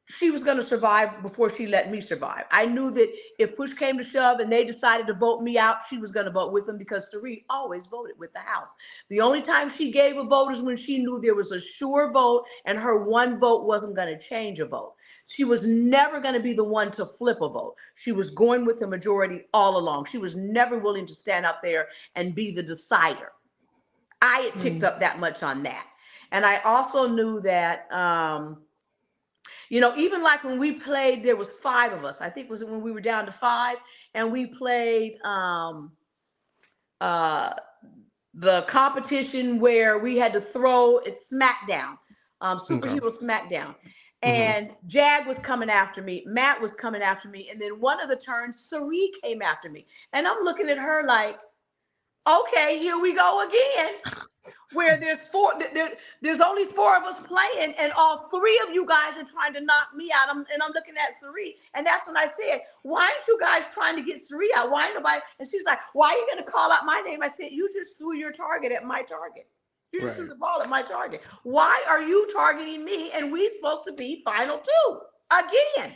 she was going to survive before she let me survive. I knew that if push came to shove and they decided to vote me out, she was going to vote with them because Sheree always voted with the House. The only time she gave a vote is when she knew there was a sure vote and her one vote wasn't going to change a vote. She was never going to be the one to flip a vote. She was going with the majority all along. She was never willing to stand out there and be the decider. I had picked Mm. up that much on that. And I also knew that even like when we played, there was five of us. I think it was when we were down to five, and we played uh, the competition where we had to throw it SmackDown, Okay. superhero SmackDown. Hmm. And Jag was coming after me, Matt was coming after me, and then one of the turns, Sari came after me, and I'm looking at her like, okay, here we go again. Where there's only four of us playing, and all three of you guys are trying to knock me out. And I'm looking at Sari, and that's when I said, "Why aren't you guys trying to get Sari out? Why ain't nobody?" And she's like, "Why are you going to call out my name?" I said, "You just threw your target at my target. You just threw Right. the ball at my target. Why are you targeting me? And we supposed to be final two again."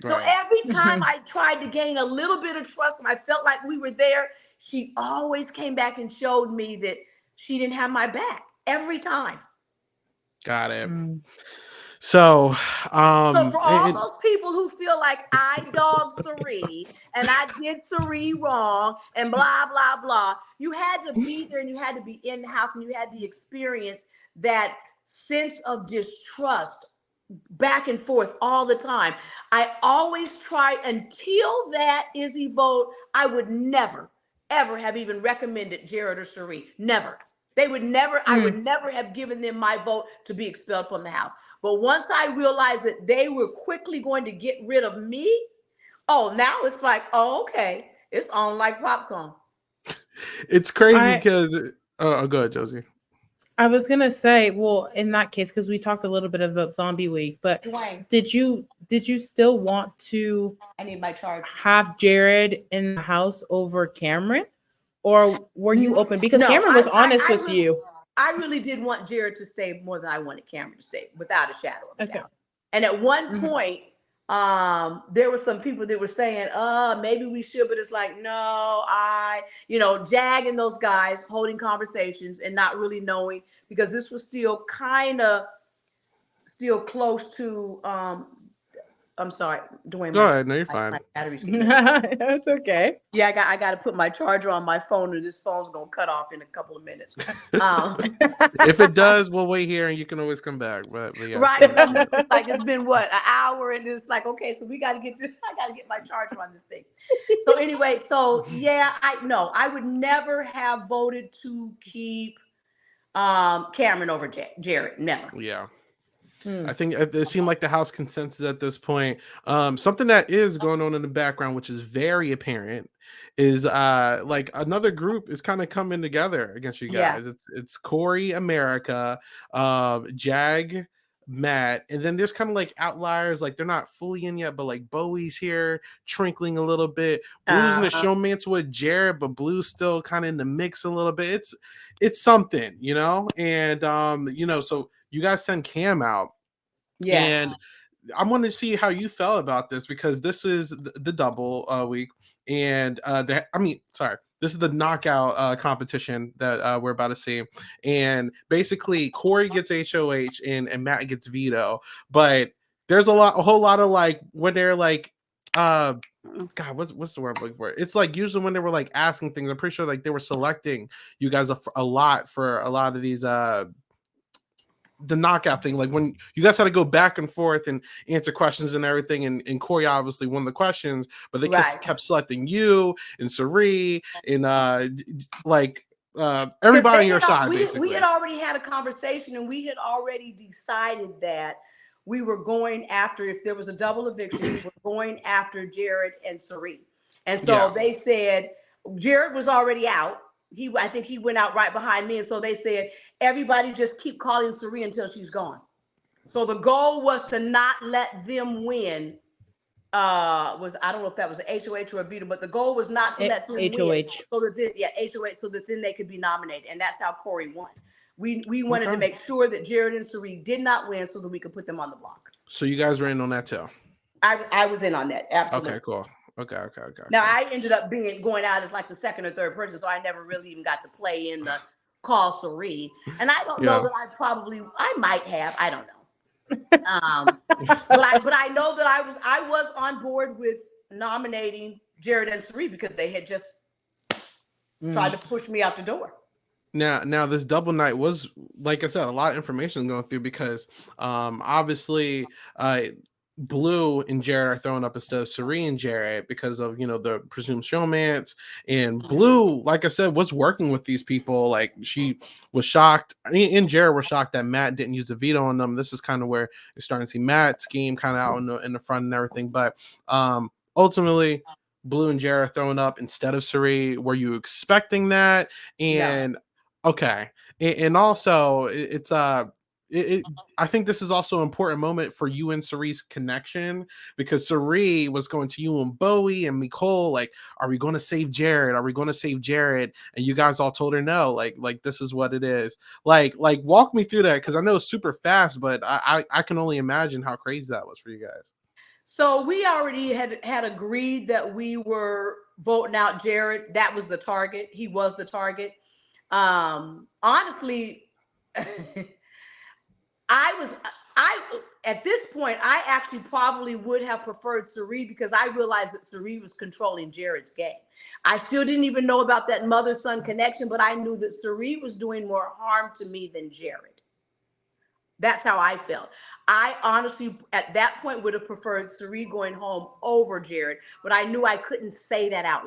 So Right. every time I tried to gain a little bit of trust and I felt like we were there, she always came back and showed me that she didn't have my back every time. Got it. Mm. So, So for all and, those people who feel like I dogged Sari and I did Sari wrong and blah, blah, blah, you had to be there and you had to be in the house and you had to experience that sense of distrust back and forth all the time. I always try until that Izzy vote, I would never, ever have even recommended Jared or Cherie. Never. They would never, I would Mm. never have given them my vote to be expelled from the house. But once I realized that they were quickly going to get rid of me, oh, now it's like, oh, okay. It's on like popcorn. it's crazy I because go ahead, Josie. I was gonna say, well, in that case, because we talked a little bit about Zombie Week, but Dwayne, did you still want to I need my charger. have Jared in the house over Cameron, or were you open? Because No, Cameron was honest with you. I really did want Jared to stay more than I wanted Cameron to stay, without a shadow of a Okay. doubt. And at one Mhm. point, there were some people that were saying, maybe we should, but it's like, no, Jag and those guys holding conversations and not really knowing, because this was still kind of still close to I'm sorry, Dwayne, Go ahead. No, you're my fine. battery's getting. That's okay. Yeah, I got to put my charger on my phone, or this phone's gonna cut off in a couple of minutes. If it does, we'll wait here, and you can always come back. But yes, Right, please. because it's like it's been what, an hour, and it's like, okay, so we got to get to. I got to get my charger on this thing. So anyway, so yeah, I would never have voted to keep Cameron over Jared. Never. Yeah. I Hmm. think it seemed like the house consensus at this point. Something that is going on in the background, which is very apparent, is like another group is kind of coming together against you Yeah. guys. It's Corey America, Jag, Matt, and then there's kind of like outliers, like they're not fully in yet, but like Bowie's here, trinkling a little bit. Blue's in the Uh-huh. showmance with Jared, but Blue's still kind of in the mix a little bit. It's something, and so you guys send Cam out. Yeah. And I want to see how you felt about this, because this is the double week, and sorry, this is the knockout competition that we're about to see, and basically Corey gets HOH and Matt gets veto, but there's a whole lot of like when they're like, God, what's the word I'm looking for? It's like usually when they were like asking things, I'm pretty sure like they were selecting you guys a lot for a lot of these the knockout thing, like when you guys had to go back and forth and answer questions and everything, and Corey obviously won the questions, but they Right. kept selecting you and Sari and like Because everybody on they your had side, we had basically. already had a conversation, and we had already decided that we were going after, if there was a double eviction, we were going after Jared and Sari. And so Yeah. they said Jared was already out. I think he went out right behind me. And so they said, everybody just keep calling Sari until she's gone. So the goal was to not let them win. I don't know if that was an HOH or a veto, but the goal was not to let them win, HOH. so that then, yeah, HOH, so that then they could be nominated, and that's how Corey won. We wanted to Okay. make sure that Jared and Sari did not win, so that we could put them on the block. So you guys were in on that too. I was in on that, absolutely. Okay, cool. Okay. Now I ended up going out as like the second or third person, so I never really even got to play in the call Sari, and I don't know Yeah. that I might have, I don't know. But I know that I was on board with nominating Jared and Sari because they had just tried to push me out the door. Now this double night was, like I said, a lot of information going through because obviously Blue and Jared are thrown up instead of Sari and Jared because of, you know, the presumed showmance. And Blue, like I said, was working with these people. Like, she was shocked, and Jared were shocked that Matt didn't use a veto on them. This is kind of where you're starting to see Matt's scheme kind of out in the front and everything. But ultimately, Blue and Jared are thrown up instead of Sari. Were you expecting that? And No. okay, and also it's I think this is also an important moment for you and Sari's connection, because Sari was going to you and Bowie and Nicole, like, are we going to save Jared? Are we going to save Jared? And you guys all told her no, like this is what it is. Like walk me through that, because I know it's super fast, but I can only imagine how crazy that was for you guys. So we already had agreed that we were voting out Jared. That was the target. He was the target. Honestly, I at this point, I actually probably would have preferred Sari, because I realized that Sari was controlling Jared's game. I still didn't even know about that mother-son connection, but I knew that Sari was doing more harm to me than Jared. That's how I felt. I honestly, at that point, would have preferred Sari going home over Jared, but I knew I couldn't say that out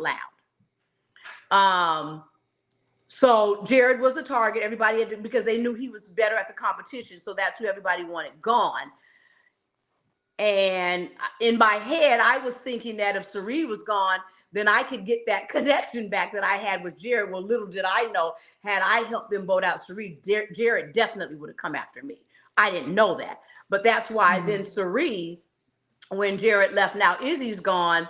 loud. So Jared was the target. Everybody had to, because they knew he was better at the competition. So that's who everybody wanted gone. And in my head, I was thinking that if Sari was gone, then I could get that connection back that I had with Jared. Well, little did I know, had I helped them vote out Sari, Jared definitely would have come after me. I didn't know that. But that's why then Sari, when Jared left, now Izzy's gone,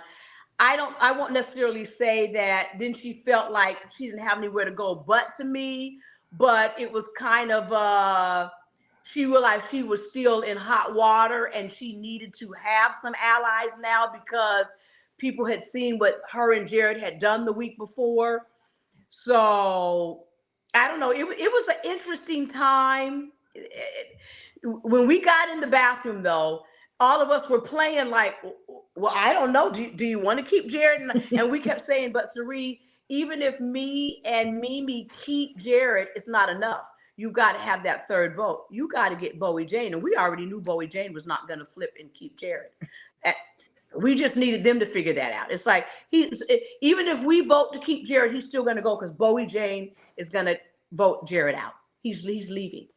I won't necessarily say that then she felt like she didn't have anywhere to go but to me, but it was kind of she realized she was still in hot water and she needed to have some allies now, because people had seen what her and Jared had done the week before. So I don't know. It was an interesting time. When we got in the bathroom, though, all of us were playing like, well, I don't know. Do you want to keep Jared? And we kept saying, but Sari, even if me and Mimi keep Jared, it's not enough. You got to have that third vote. You got to get Bowie Jane. And we already knew Bowie Jane was not going to flip and keep Jared. We just needed them to figure that out. It's like, even if we vote to keep Jared, he's still going to go, because Bowie Jane is going to vote Jared out. He's leaving.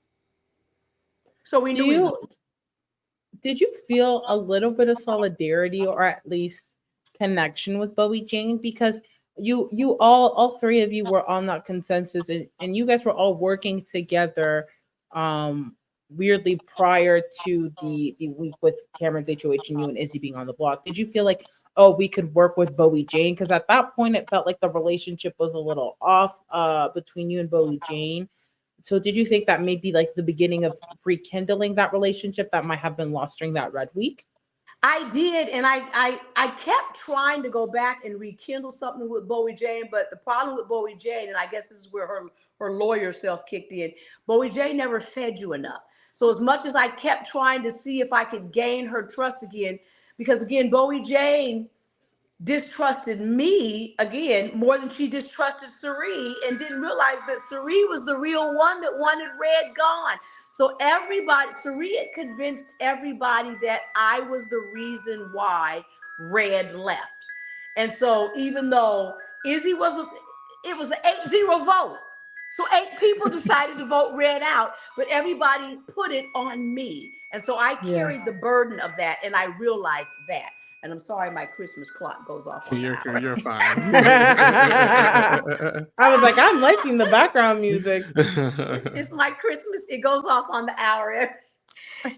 So we knew Did you feel a little bit of solidarity, or at least connection, with Bowie Jane? Because you all three of you were on that consensus, and you guys were all working together weirdly prior to the week with Cameron's HOH and you and Izzy being on the block. Did you feel like, oh, we could work with Bowie Jane? Because at that point it felt like the relationship was a little off between you and Bowie Jane. So did you think that may be like the beginning of rekindling that relationship that might have been lost during that Red Week? I did, and I kept trying to go back and rekindle something with Bowie Jane, but the problem with Bowie Jane, and I guess this is where her lawyer self kicked in, Bowie Jane never fed you enough. So as much as I kept trying to see if I could gain her trust again, because again, Bowie Jane distrusted me again more than she distrusted Sari, and didn't realize that Sari was the real one that wanted Red gone. So Sari had convinced everybody that I was the reason why Red left. And so even though Izzy it was an 8-0 vote. So 8 people decided to vote Red out, but everybody put it on me. And so I carried the burden of that, and I realized that. And I'm sorry, my Christmas clock goes off on the hour. You're fine. I was like, I'm liking the background music. It's my Christmas. It goes off on the hour.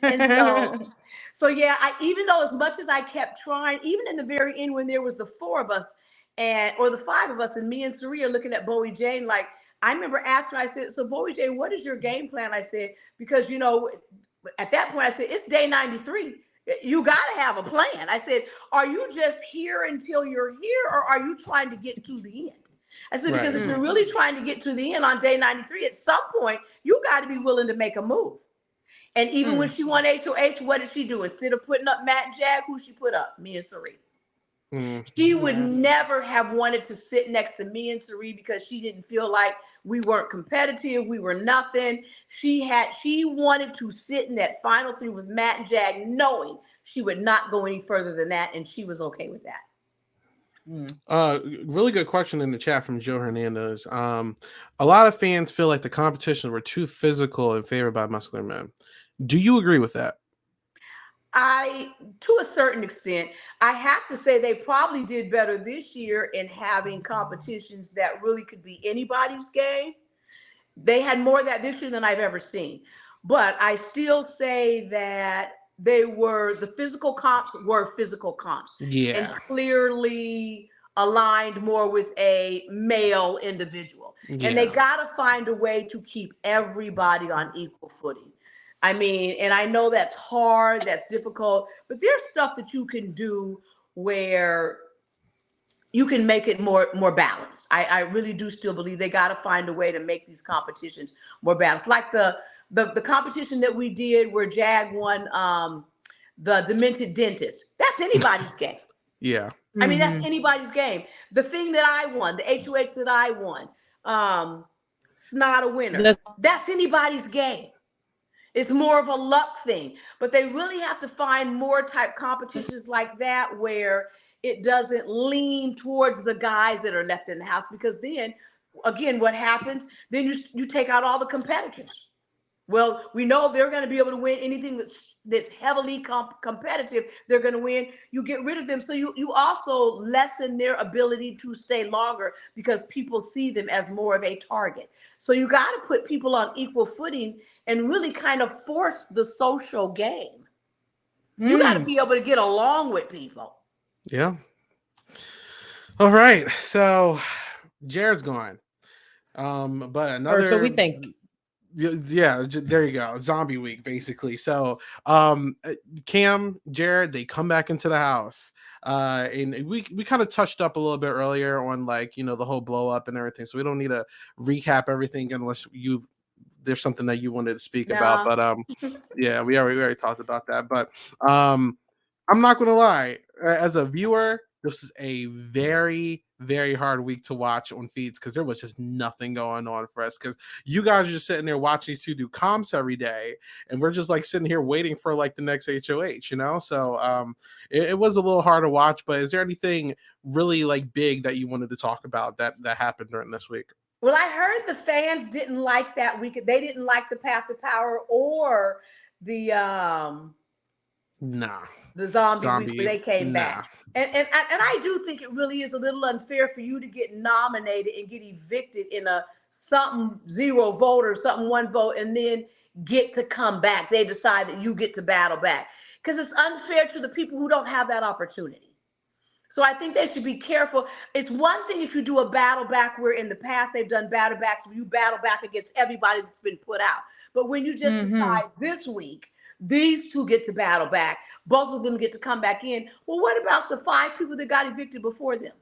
And so yeah, even though as much as I kept trying, even in the very end when there was the 4 of us or the 5 of us, and me and Sari are looking at Bowie Jane, like, I remember asking her, I said, so Bowie Jane, what is your game plan? I said, because at that point I said, it's day 93. You got to have a plan. I said, are you just here until you're here, or are you trying to get to the end? I said, because if you're really trying to get to the end on day 93, at some point, you got to be willing to make a move. And even when she won HOH, what did she do? Instead of putting up Matt and Jag, who she put up? Me and Sari. She would never have wanted to sit next to me and Sari because she didn't feel like we weren't competitive. We were nothing. She wanted to sit in that final 3 with Matt and Jag, knowing she would not go any further than that. And she was okay with that. Really good question in the chat from Joe Hernandez. A lot of fans feel like the competitions were too physical and favored by muscular men. Do you agree with that? To a certain extent, I have to say they probably did better this year in having competitions that really could be anybody's game. They had more of that this year than I've ever seen. But I still say that the physical comps were physical comps. Yeah. And clearly aligned more with a male individual. Yeah. And they got to find a way to keep everybody on equal footing. I mean, and I know that's hard, that's difficult, but there's stuff that you can do where you can make it more balanced. I really do still believe they got to find a way to make these competitions more balanced. Like the competition that we did where Jag won the Demented Dentist. That's anybody's game. Yeah. I mean, that's anybody's game. The thing that I won, the HOH that I won, Snot a Winner, that's anybody's game. It's more of a luck thing, but they really have to find more type competitions like that where it doesn't lean towards the guys that are left in the house, because then, again, what happens? Then you take out all the competitors. Well, we know they're going to be able to win anything that's heavily competitive. They're going to win. You get rid of them. So you also lessen their ability to stay longer because people see them as more of a target. So you got to put people on equal footing and really kind of force the social game. You got to be able to get along with people. Yeah. All right. So Jared's gone. But another. Or so we think. Yeah, there you go. Zombie week, basically. So Cam, Jared, they come back into the house. And we kind of touched up a little bit earlier on, like, the whole blow up and everything. So we don't need to recap everything unless there's something that you wanted to speak about. But yeah, we already talked about that. But I'm not gonna lie, as a viewer, this is a very, very hard week to watch on feeds because there was just nothing going on for us, because you guys are just sitting there watching these two do comps every day, and we're just like sitting here waiting for like the next HOH, so it was a little hard to watch. But is there anything really like big that you wanted to talk about that happened during this week? Well, I heard the fans didn't like that week. They didn't like the Path to Power or the the zombie week where they came back. And I do think it really is a little unfair for you to get nominated and get evicted in a something 0 vote or something 1 vote and then get to come back. They decide that you get to battle back, because it's unfair to the people who don't have that opportunity. So I think they should be careful. It's one thing if you do a battle back where in the past they've done battle backs where you battle back against everybody that's been put out. But when you just decide this week, these 2 get to battle back, both of them get to come back in. Well, what about the 5 people that got evicted before them?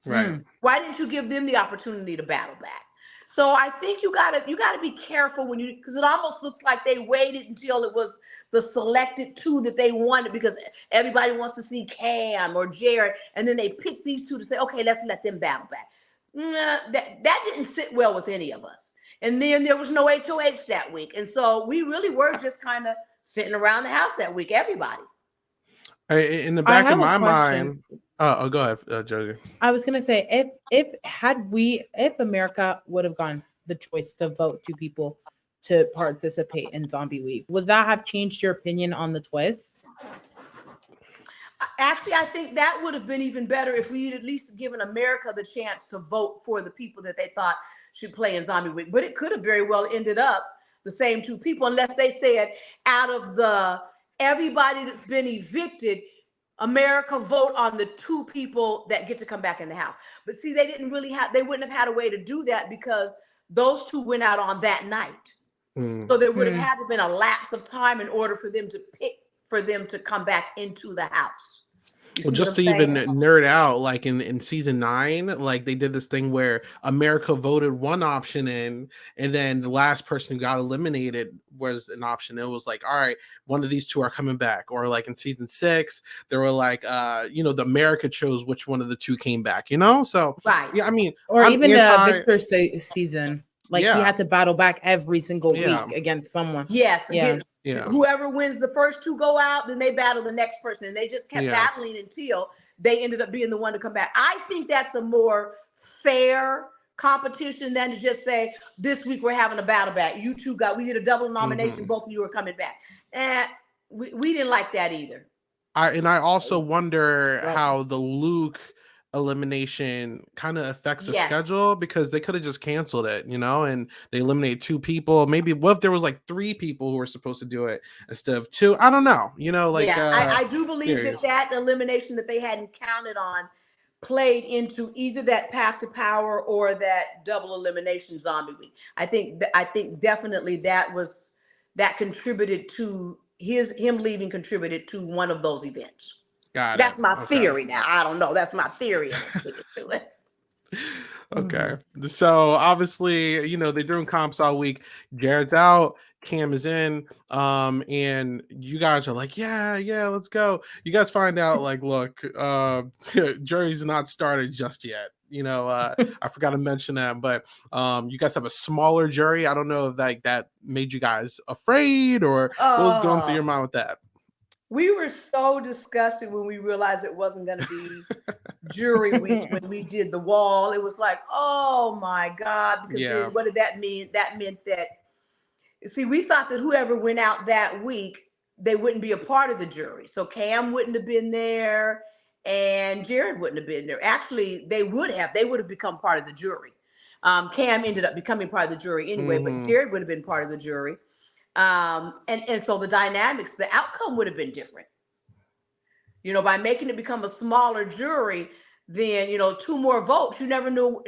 Right. Why didn't you give them the opportunity to battle back? So I think you gotta be careful when you, because it almost looks like they waited until it was the selected two that they wanted, because everybody wants to see Cam or Jared, and then they pick these two to say, okay, let's let them battle back. Nah, that didn't sit well with any of us. And then there was no HOH that week, and so we really were just kind of sitting around the house that week, everybody. In the I back of have a my question. mind, go ahead, Josie. I was gonna say, if America would have gotten the choice to vote two people to participate in Zombie Week, would that have changed your opinion on the twist? Actually, I think that would have been even better if we'd at least given America the chance to vote for the people that they thought should play in Zombie Week. But it could have very well ended up the same two people, unless they said, out of the everybody that's been evicted, America vote on the two people that get to come back in the house. But see, they wouldn't have had a way to do that, because those two went out on that night. Mm. So there would have Hmm. had to have been a lapse of time in order for them to pick, for them to come back into the house. You Well, see what just I'm to even saying? nerd out, like in season 9, like they did this thing where America voted one option in, and then the last person who got eliminated was an option. It was like, all right, one of these two are coming back. Or like in season 6, they were like, the America chose which one of the two came back, So Right. yeah, I mean, Or I'm even anti, Victor's season, like he yeah, had to battle back every single yeah, week against someone. Yes. Yeah. Again, yeah, whoever wins the first two go out, then they battle the next person. And they just kept yeah. battling until they ended up being the one to come back. I think that's a more fair competition than to just say, this week we're having a battle back. We did a double nomination, Mhm. both of you are coming back. And we didn't like that either. I also wonder Well, how the Luke elimination kind of affects the Yes. schedule, because they could have just canceled it, and they eliminate two people. Maybe what if there was like three people who were supposed to do it instead of two? I don't know. Like Yeah, I do believe that curious. that elimination that they hadn't counted on played into either that path to power or that double elimination zombie week. I think definitely that contributed to him leaving, contributed to one of those events. Got it. That's my Okay. theory now. I don't know. That's my theory, and I'm sticking to it. Okay. mhm. So obviously, they're doing comps all week. Jared's out, Cam is in. And you guys are like, yeah, let's go. You guys find out, like, look, jury's not started just yet. I forgot to mention that, but you guys have a smaller jury. I don't know if that made you guys afraid, or what was going through Oh, your mind with that. we were so disgusted when we realized it wasn't going to be jury week when we did the wall. It was like, oh my God, because then Yeah. what did that mean? That meant that, see, we thought that whoever went out that week, they wouldn't be a part of the jury. So Cam wouldn't have been there and Jared wouldn't have been there. Actually, they would have become part of the jury. Cam ended up becoming part of the jury anyway, but Hmm. Jared would have been part of the jury. And so the outcome would have been different. By making it become a smaller jury, then two more votes. You never know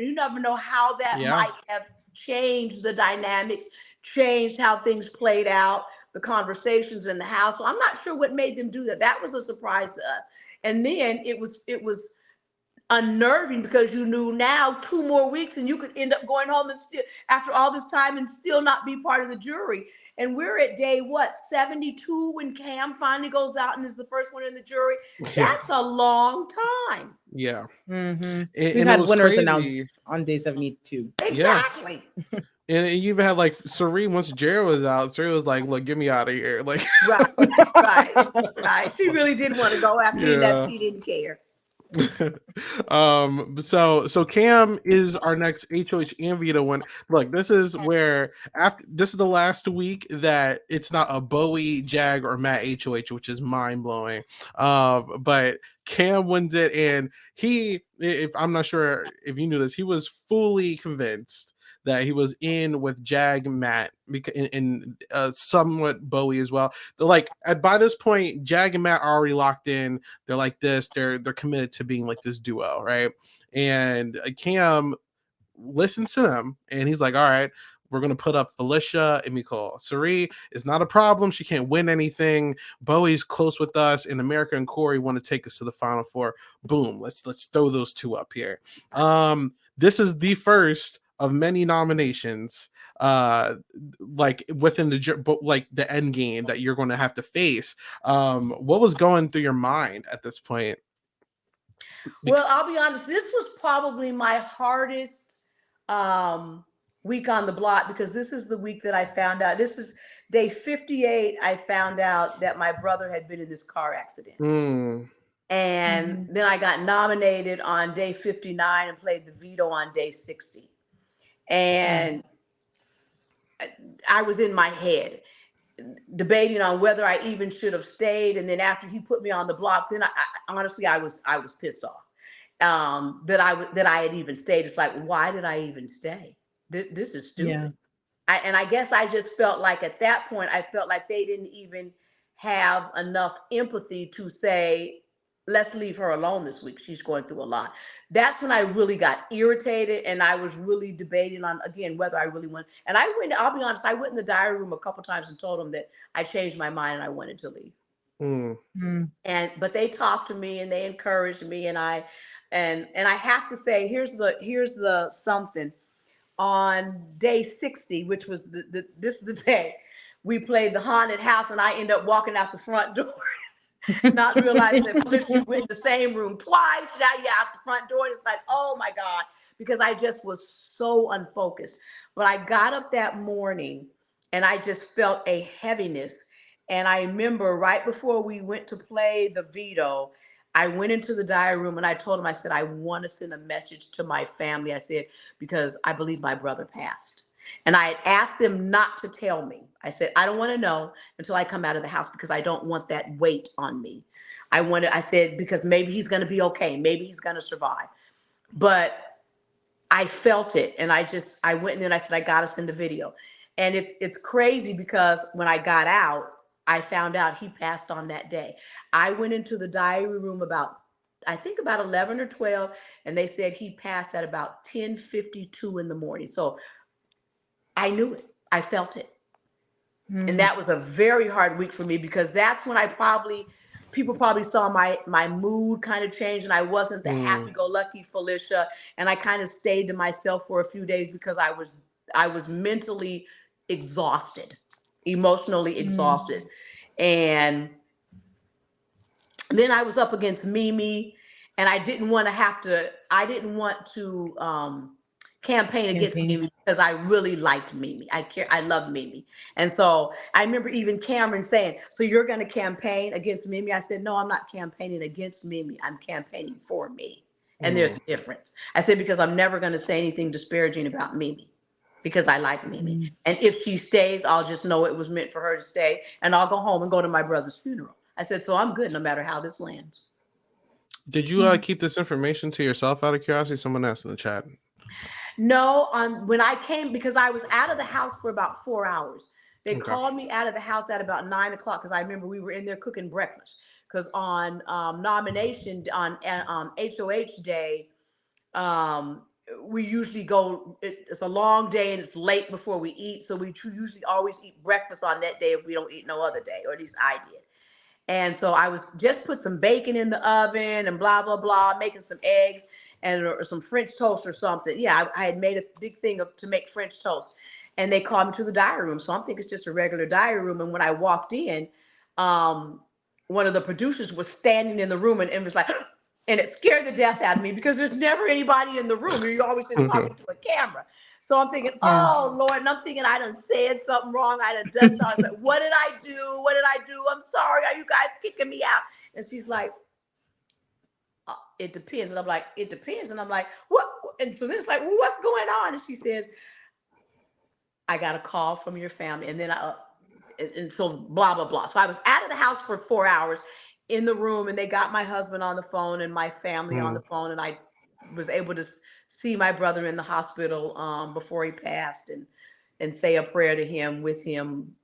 how that Yeah. might have changed the dynamics, changed how things played out, the conversations in the house. So I'm not sure what made them do that. That was a surprise to us. And then it was unnerving, because you knew now 2 more weeks and you could end up going home and still, after all this time, and still not be part of the jury. And we're at day what, 72, when Cam finally goes out and is the first one in the jury. Yeah. That's a long time. Yeah. Mhm. And, We've and it had was winners crazy. announced on day 72. Yeah. Exactly. And you even had like Serene, once Jared was out, Serene was like, look, get me out of here. Like, Right, right. She really did want to go after he left. yeah. She didn't care. So Cam is our next HOH and Vita one. Look, this is where, after this is the last week that it's not a Bowie, Jag, or Matt HOH, which is mind blowing. But Cam wins it, and if I'm not sure if you knew this, he was fully convinced that he was in with Jag, Matt, and somewhat Bowie as well. They're like, by this point, Jag and Matt are already locked in. They're like this. They're committed to being like this duo, right? And Cam listens to them, and he's like, all right, we're gonna put up Felicia and Nicole. Sari is not a problem. She can't win anything. Bowie's close with us, and America and Corey want to take us to the Final Four. Boom. Let's throw those two up here. This is the first of many nominations, like within like the end game that you're going to have to face. What was going through your mind at this point? Well, I'll be honest, this was probably my hardest um, week on the block because this is the week that I found out. This is day 58. I found out that my brother had been in this car accident. Mm, And then I got nominated on day 59 and played the veto on day 60. And I was in my head debating on whether I even should have stayed. And then after he put me on the block, then honestly I was pissed off that I had even stayed. It's like, why did I even stay? This is Yeah. stupid. And I guess I just felt like at that point, I felt like they didn't even have enough empathy to say, let's leave her alone this week. She's going through a lot. That's when I really got irritated and I was really debating on, again, whether I really went. And I'll be honest, I went in the diary room a couple times and told them that I changed my mind and I wanted to leave. mm, But they talked to me and they encouraged me and I have to say, here's the something. On day 60, which was this is the day we played the haunted house, and I end up walking out the front door, not realizing that Felicia went in the same room twice. Now you're out the front door. And it's like, oh my God, because I just was so unfocused. But I got up that morning and I just felt a heaviness. And I remember right before we went to play the veto, I went into the diary room and I told him, I said, I want to send a message to my family. I said, because I believe my brother passed. And I had asked them not to tell me. I said, I don't want to know until I come out of the house because I don't want that weight on me. I said, because maybe he's going to be okay. Maybe he's going to survive. But I felt it. And I went in there and I said, I got to send a video. And it's crazy because when I got out, I found out he passed on that day. I went into the diary room I think about 11 or 12, and they said he passed at about 10:52 in the morning. So I knew it. I felt it. And that was a very hard week for me because that's when people probably saw my mood kind of change and I wasn't the mm, happy-go-lucky Felicia. And I kind of stayed to myself for a few days because I was mentally exhausted, emotionally exhausted. And then I was up against Mimi, and I didn't want to campaign against Mimi because I really liked Mimi. I loved Mimi. And so I remember even Cameron saying, so you're going to campaign against Mimi? I said, no, I'm not campaigning against Mimi. I'm campaigning for me. And there's a difference. I said, because I'm never going to say anything disparaging about Mimi because I like Mimi. And if she stays, I'll just know it was meant for her to stay. And I'll go home and go to my brother's funeral. I said, so I'm good no matter how this lands. Did you keep this information to yourself out of curiosity? Someone asked in the chat. No, when I came, because I was out of the house for about 4 hours. They called me out of the house at about 9 o'clock because I remember we were in there cooking breakfast. Because on nomination, on HOH day, we usually go, it's a long day and it's late before we eat. So we usually always eat breakfast on that day if we don't eat no other day, or at least I did. And so I was just put some bacon in the oven and blah, blah, blah, making some eggs or some French toast or something. Yeah, I had made a big thing to make French toast. And they called me to the diary room. So I'm thinking it's just a regular diary room. And when I walked in, one of the producers was standing in the room and was like, and it scared the death out of me because there's never anybody in the room. You're always just talking to a camera. So I'm thinking, oh Lord, and I'm thinking I done said something wrong. I done something. I was like, what did I do? What did I do? I'm sorry. Are you guys kicking me out? And she's like, it depends. And I'm like, it depends. And I'm like, what? And so then it's like, well, what's going on? And she says, I got a call from your family. And then and so blah, blah, blah. So I was out of the house for 4 hours in the room, and they got my husband on the phone and my family on the phone. And I was able to see my brother in the hospital before he passed and say a prayer to him, with him,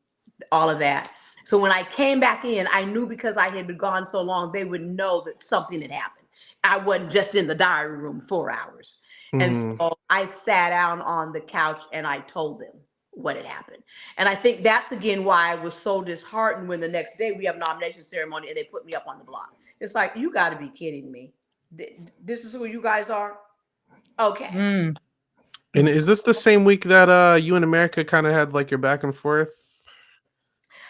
all of that. So when I came back in, I knew because I had been gone so long, they would know that something had happened. I wasn't just in the diary room 4 hours. And so I sat down on the couch and I told them what had happened. And I think that's again why I was so disheartened when the next day we have nomination ceremony and they put me up on the block. It's like, you got to be kidding me. This is who you guys are? Okay. And is this the same week that you and America kind of had like your back and forth?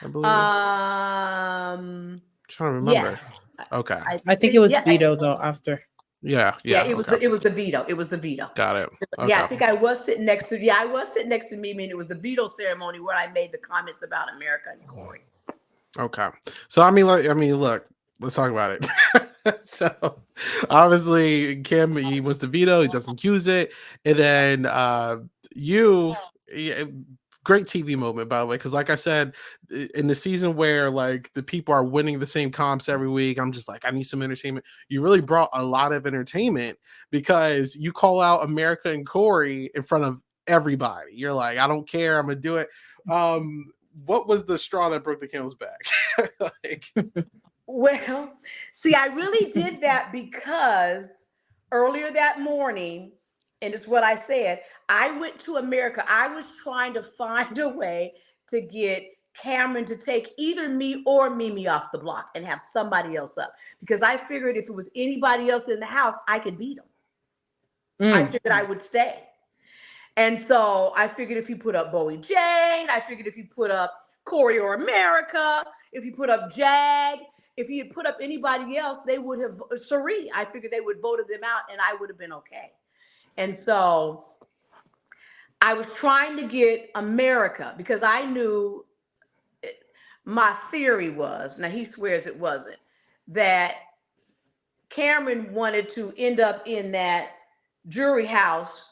I believe. Trying to remember. Yes, Okay. I I think it think was yeah, veto though after. Yeah. yeah. Yeah. It was Okay. it was the veto. It was the veto. Got it. Yeah, I Okay. think I was sitting next to. Yeah, I was sitting next to Mimi, and it was the veto ceremony where I made the comments about America and Corey. Okay. So look, let's talk about it. So obviously Kim, he wants the veto, he doesn't use it. And then you yeah, great TV moment, by the way, because like I said, in the season where like the people are winning the same comps every week, I'm just like, I need some entertainment. You really brought a lot of entertainment because you call out America and Corey in front of everybody. You're like, I don't care, I'm gonna do it. What was the straw that broke the camel's back? Like, Well, see, I really did that because earlier that morning, and it's what I said, I went to America. I was trying to find a way to get Cameron to take either me or Mimi off the block and have somebody else up because I figured if it was anybody else in the house, I could beat them. I figured I would stay. And so I figured if you put up Bowie Jane, I figured if you put up Corey or America, if you put up Jag, if he had put up anybody else, they would have Sari. I figured they would voted them out and I would have been okay. And so I was trying to get America because I knew my theory was, now he swears it wasn't, that Cameron wanted to end up in that jury house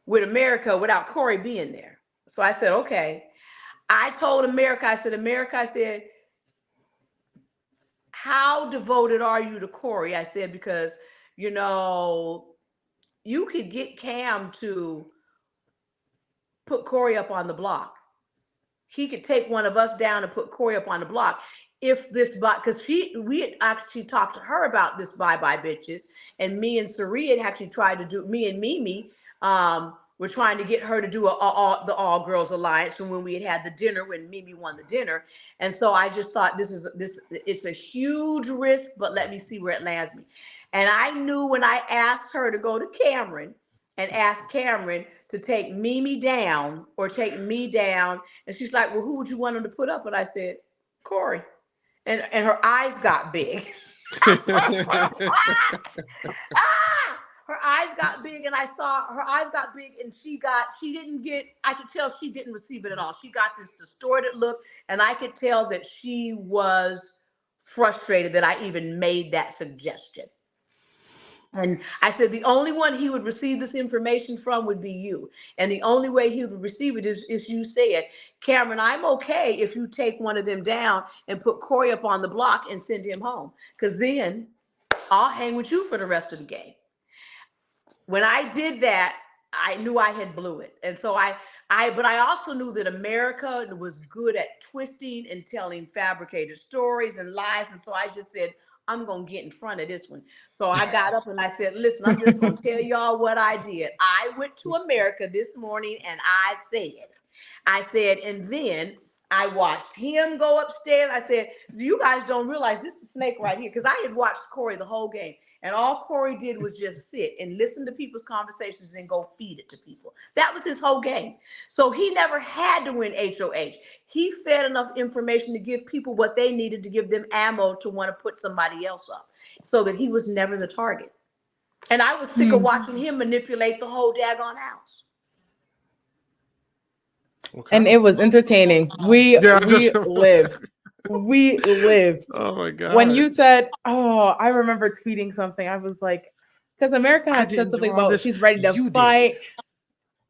with America without Corey being there. So I said, okay. I told America, I said, how devoted are you to Corey? I said, because, you could get Cam to put Corey up on the block. He could take one of us down and put Corey up on the block. If this, because we had actually talked to her about this bye-bye bitches, and me and Sari had actually tried to do, me and Mimi, we're trying to get her to do the all girls alliance from when we had the dinner, when Mimi won the dinner. And so I just thought it's a huge risk, but let me see where it lands me. And I knew when I asked her to go to Cameron and ask Cameron to take Mimi down or take me down, and she's like, well, who would you want him to put up? And I said, Corey. And her eyes got big. Her eyes got big, and I saw her eyes got big, and I could tell she didn't receive it at all. She got this distorted look, and I could tell that she was frustrated that I even made that suggestion. And I said, the only one he would receive this information from would be you. And the only way he would receive it is you said, Cameron, I'm okay if you take one of them down and put Corey up on the block and send him home. Because then I'll hang with you for the rest of the game. When I did that, I knew I had blew it. And so but I also knew that America was good at twisting and telling fabricated stories and lies. And so I just said, I'm going to get in front of this one. So I got up and I said, listen, I'm just going to tell y'all what I did. I went to America this morning and I said, and then I watched him go upstairs. I said, you guys don't realize this is Snake right here. Because I had watched Corey the whole game. And all Corey did was just sit and listen to people's conversations and go feed it to people. That was his whole game. So he never had to win HOH. He fed enough information to give people what they needed to give them ammo to want to put somebody else up so that he was never the target. And I was sick of watching him manipulate the whole daggone house. Okay. And it was entertaining. We lived. We lived. Oh my God. When you said, oh, I remember tweeting something. I was like, because America had said something about she's ready to fight.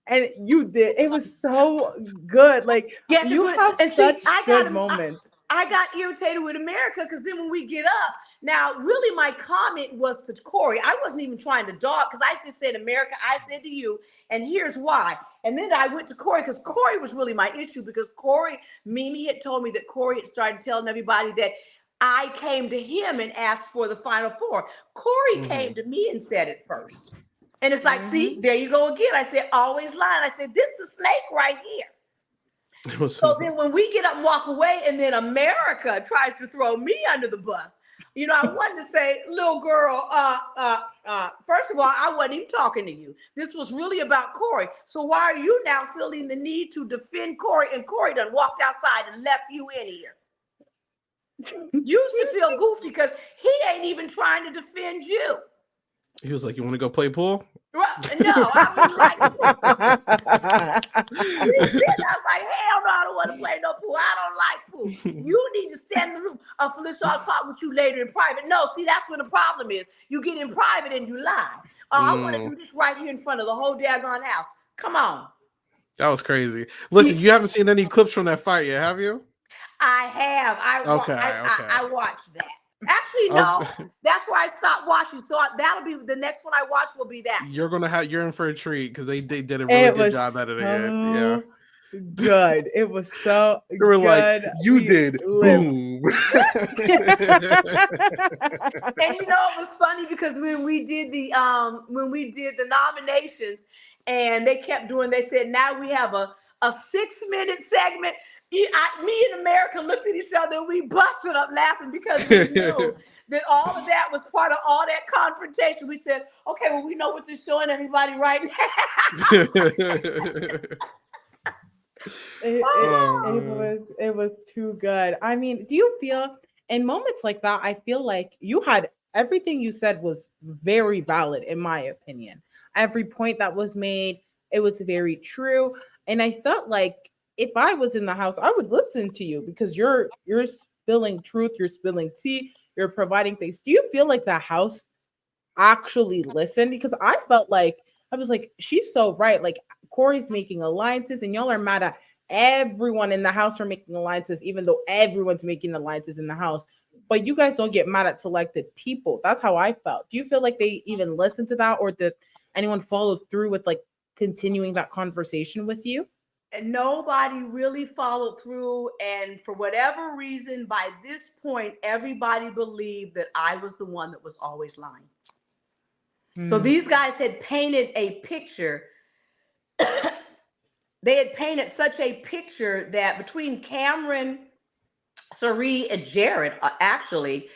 And you did. It was so good. Like, yeah, you have such good moments. I got irritated with America because then when we get up, now really my comment was to Corey. I wasn't even trying to dog because I just said, America, I said to you, and here's why. And then I went to Corey because Corey was really my issue because Mimi had told me that Corey had started telling everybody that I came to him and asked for the Final Four. Corey came to me and said it first. And it's like, see, there you go again. I said, always lying. I said, this is the snake right here. So then when we get up and walk away and then America tries to throw me under the bus, I wanted to say, little girl, first of all, I wasn't even talking to you. This was really about Corey. So why are you now feeling the need to defend Corey? And Corey done walked outside and left you in here. You used to feel goofy because he ain't even trying to defend you. He was like, "You want to go play pool?" No, I was like, I was like, hell no, I don't want to play no pool. I don't like pool. You need to stand in the room. Felicia, I'll talk with you later in private. No, see, that's where the problem is. You get in private and you lie. I want to do this right here in front of the whole daggone house. Come on. That was crazy. Listen, you haven't seen any clips from that fight yet, have you? I have. I watched that. Actually, no. That's why I stopped watching. So that'll be the next one I watch. Will be that. You're in for a treat because they did a really good job editing it. Yeah, good. It was so they were good. Like, you did. Boom. And it was funny because when we did the nominations, and they kept doing. They said now we have a 6-minute segment. Me and America looked at each other and we busted up laughing because we knew that all of that was part of all that confrontation. We said, okay, well, we know what they're showing everybody right now. It was too good. I mean, do you feel in moments like that? I feel like you had everything you said was very valid, in my opinion. Every point that was made, it was very true. And I felt like if I was in the house, I would listen to you because you're spilling truth, you're spilling tea, you're providing things. Do you feel like the house actually listened? Because I felt like I was like, she's so right. Like Corey's making alliances, and y'all are mad at everyone in the house for making alliances, even though everyone's making alliances in the house. But you guys don't get mad at selected people. That's how I felt. Do you feel like they even listened to that, or did anyone follow through with like continuing that conversation with you? And nobody really followed through. And for whatever reason, by this point, everybody believed that I was the one that was always lying. So these guys had painted a picture. They had painted such a picture that between Cameron, Sari, and Jared, actually,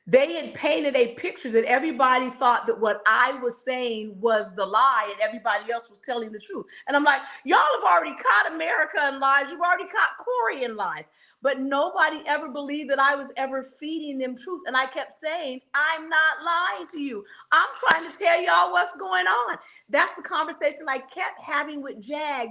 they had painted a picture that everybody thought that what I was saying was the lie and everybody else was telling the truth. And I'm like, y'all have already caught America in lies. You've already caught Corey in lies. But nobody ever believed that I was ever feeding them truth. And I kept saying, I'm not lying to you. I'm trying to tell y'all what's going on. That's the conversation I kept having with Jag.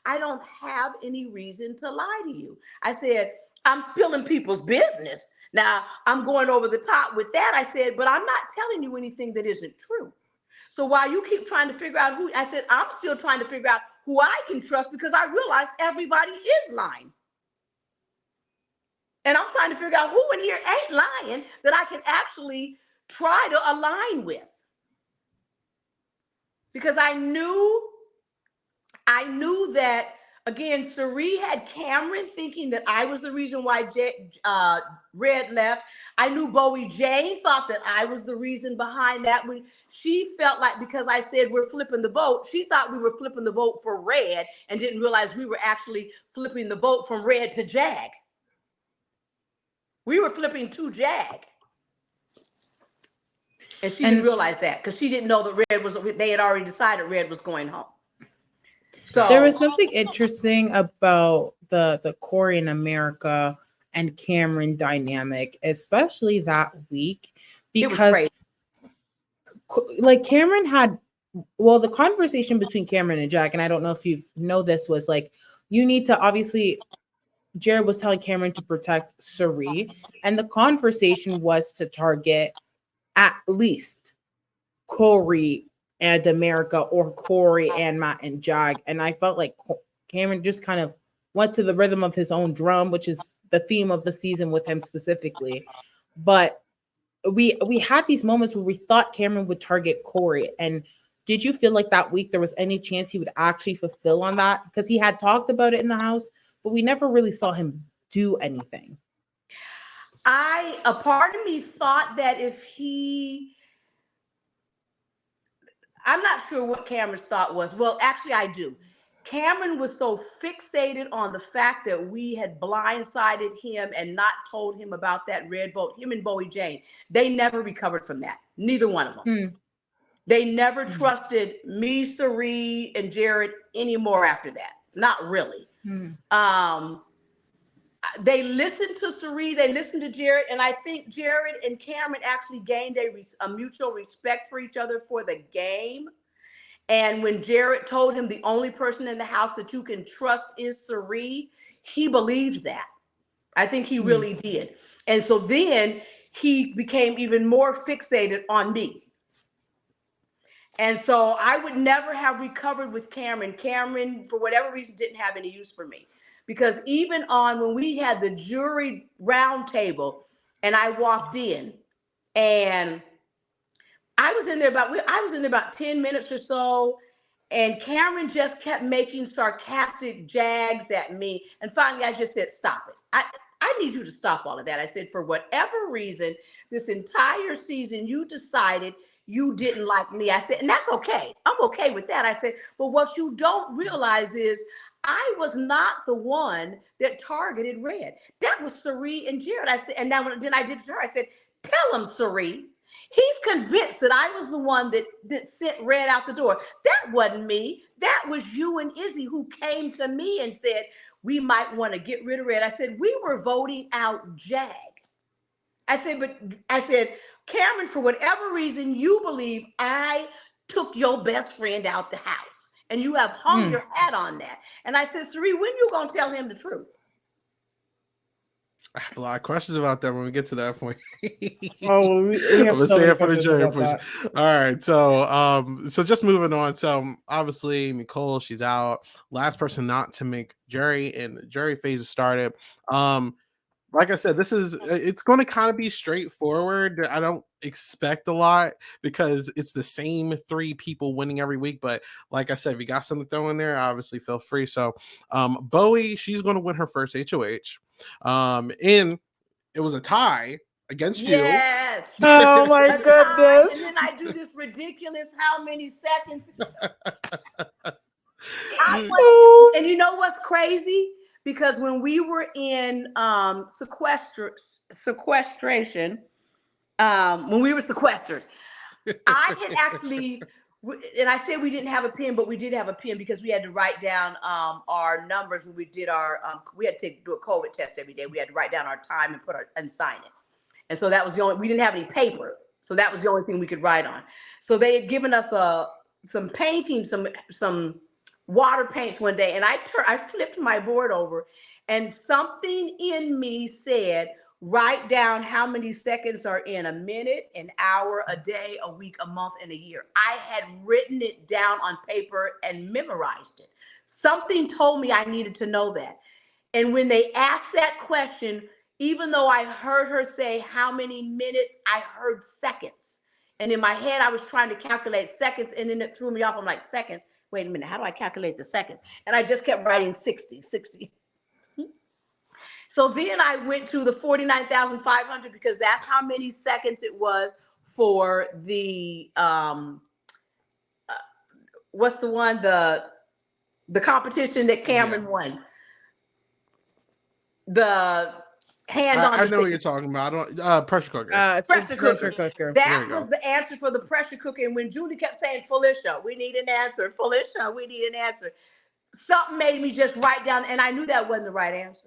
I don't have any reason to lie to you. I said, I'm spilling people's business. Now, I'm going over the top with that. I said, but I'm not telling you anything that isn't true. So while you keep trying to figure out who, I said, I'm still trying to figure out who I can trust because I realize everybody is lying. And I'm trying to figure out who in here ain't lying that I can actually try to align with. Because I knew that, again, Sari had Cameron thinking that I was the reason why Red left. I knew Bowie Jane thought that I was the reason behind that. When she felt like, because I said we're flipping the vote, she thought we were flipping the vote for Red and didn't realize we were actually flipping the vote from Red to Jag. We were flipping to Jag. And she didn't realize that because she didn't know that they had already decided Red was going home. So there was something interesting about the Corey in America and Cameron dynamic, especially that week, because like Cameron had, well, the conversation between Cameron and Jack, and I don't know if you know this, was like, you need to obviously, Jared was telling Cameron to protect Sari, and the conversation was to target at least Corey and America, or Corey and Matt and Jag. And I felt like Cameron just kind of went to the rhythm of his own drum, which is the theme of the season with him specifically. But we had these moments where we thought Cameron would target Corey. And did you feel like that week there was any chance he would actually fulfill on that? Because he had talked about it in the house, but we never really saw him do anything. A part of me thought that I'm not sure what Cameron's thought was. Well, actually, I do. Cameron was so fixated on the fact that we had blindsided him and not told him about that red boat, him and Bowie Jane. They never recovered from that. Neither one of them. Mm. They never trusted me, Sari, and Jared anymore after that. Not really. They listened to Sari, they listened to Jared, and I think Jared and Cameron actually gained a mutual respect for each other for the game. And when Jared told him the only person in the house that you can trust is Sari, he believed that. I think he really did. And so then he became even more fixated on me. And so I would never have recovered with Cameron. Cameron, for whatever reason, didn't have any use for me. Because even on when we had the jury roundtable and I walked in and I was in there about 10 minutes or so, and Cameron just kept making sarcastic jags at me. And finally, I just said, stop it. I need you to stop all of that. I said, for whatever reason, this entire season, you decided you didn't like me. I said, and that's okay. I'm okay with that. I said, but what you don't realize is I was not the one that targeted Red. That was Sari and Jared. I said, and then I did to her. I said, tell him, Sari. He's convinced that I was the one that sent Red out the door. That wasn't me. That was you and Izzy who came to me and said, we might want to get rid of Red. I said, we were voting out Jag. I said, Cameron, for whatever reason, you believe I took your best friend out the house. And you have hung your hat on that. And I said, Sari, when you going to tell him the truth? I have a lot of questions about that when we get to that point. Let's say it for the jury push. All right, so just moving on. So obviously Nicole, she's out. Last person not to make jury, and the jury phase has started. Like I said, it's going to kind of be straightforward. I don't expect a lot because it's the same 3 people winning every week. But like I said, if you got something to throw in there, obviously feel free. So Bowie, she's going to win her first HOH. And it was a tie against you. Yes. Oh my goodness. And then I do this ridiculous how many seconds. And you know what's crazy? Because when we were in sequestration, when we were sequestered, I had actually, and I said we didn't have a pen, but we did have a pen because we had to write down our numbers when we did our, we had to do a COVID test every day. We had to write down our time and sign it. And so that was the only, we didn't have any paper. So that was the only thing we could write on. So they had given us some painting, some water paints one day, and I flipped my board over, and something in me said, write down how many seconds are in a minute, an hour, a day, a week, a month, and a year. I had written it down on paper and memorized it. Something told me I needed to know that. And when they asked that question, even though I heard her say how many minutes, I heard seconds. And in my head, I was trying to calculate seconds, and then it threw me off. I'm like, seconds? Wait a minute, how do I calculate the seconds? And I just kept writing 60. So then I went to the 49,500 because that's how many seconds it was for the, what's the one? The competition that Cameron won. The hand on the I know what you're talking about. I don't pressure cooker. Pressure cooker. That was the answer for the pressure cooker. And when Julie kept saying, Felicia, we need an answer. Felicia, we need an answer. Something made me just write down, and I knew that wasn't the right answer.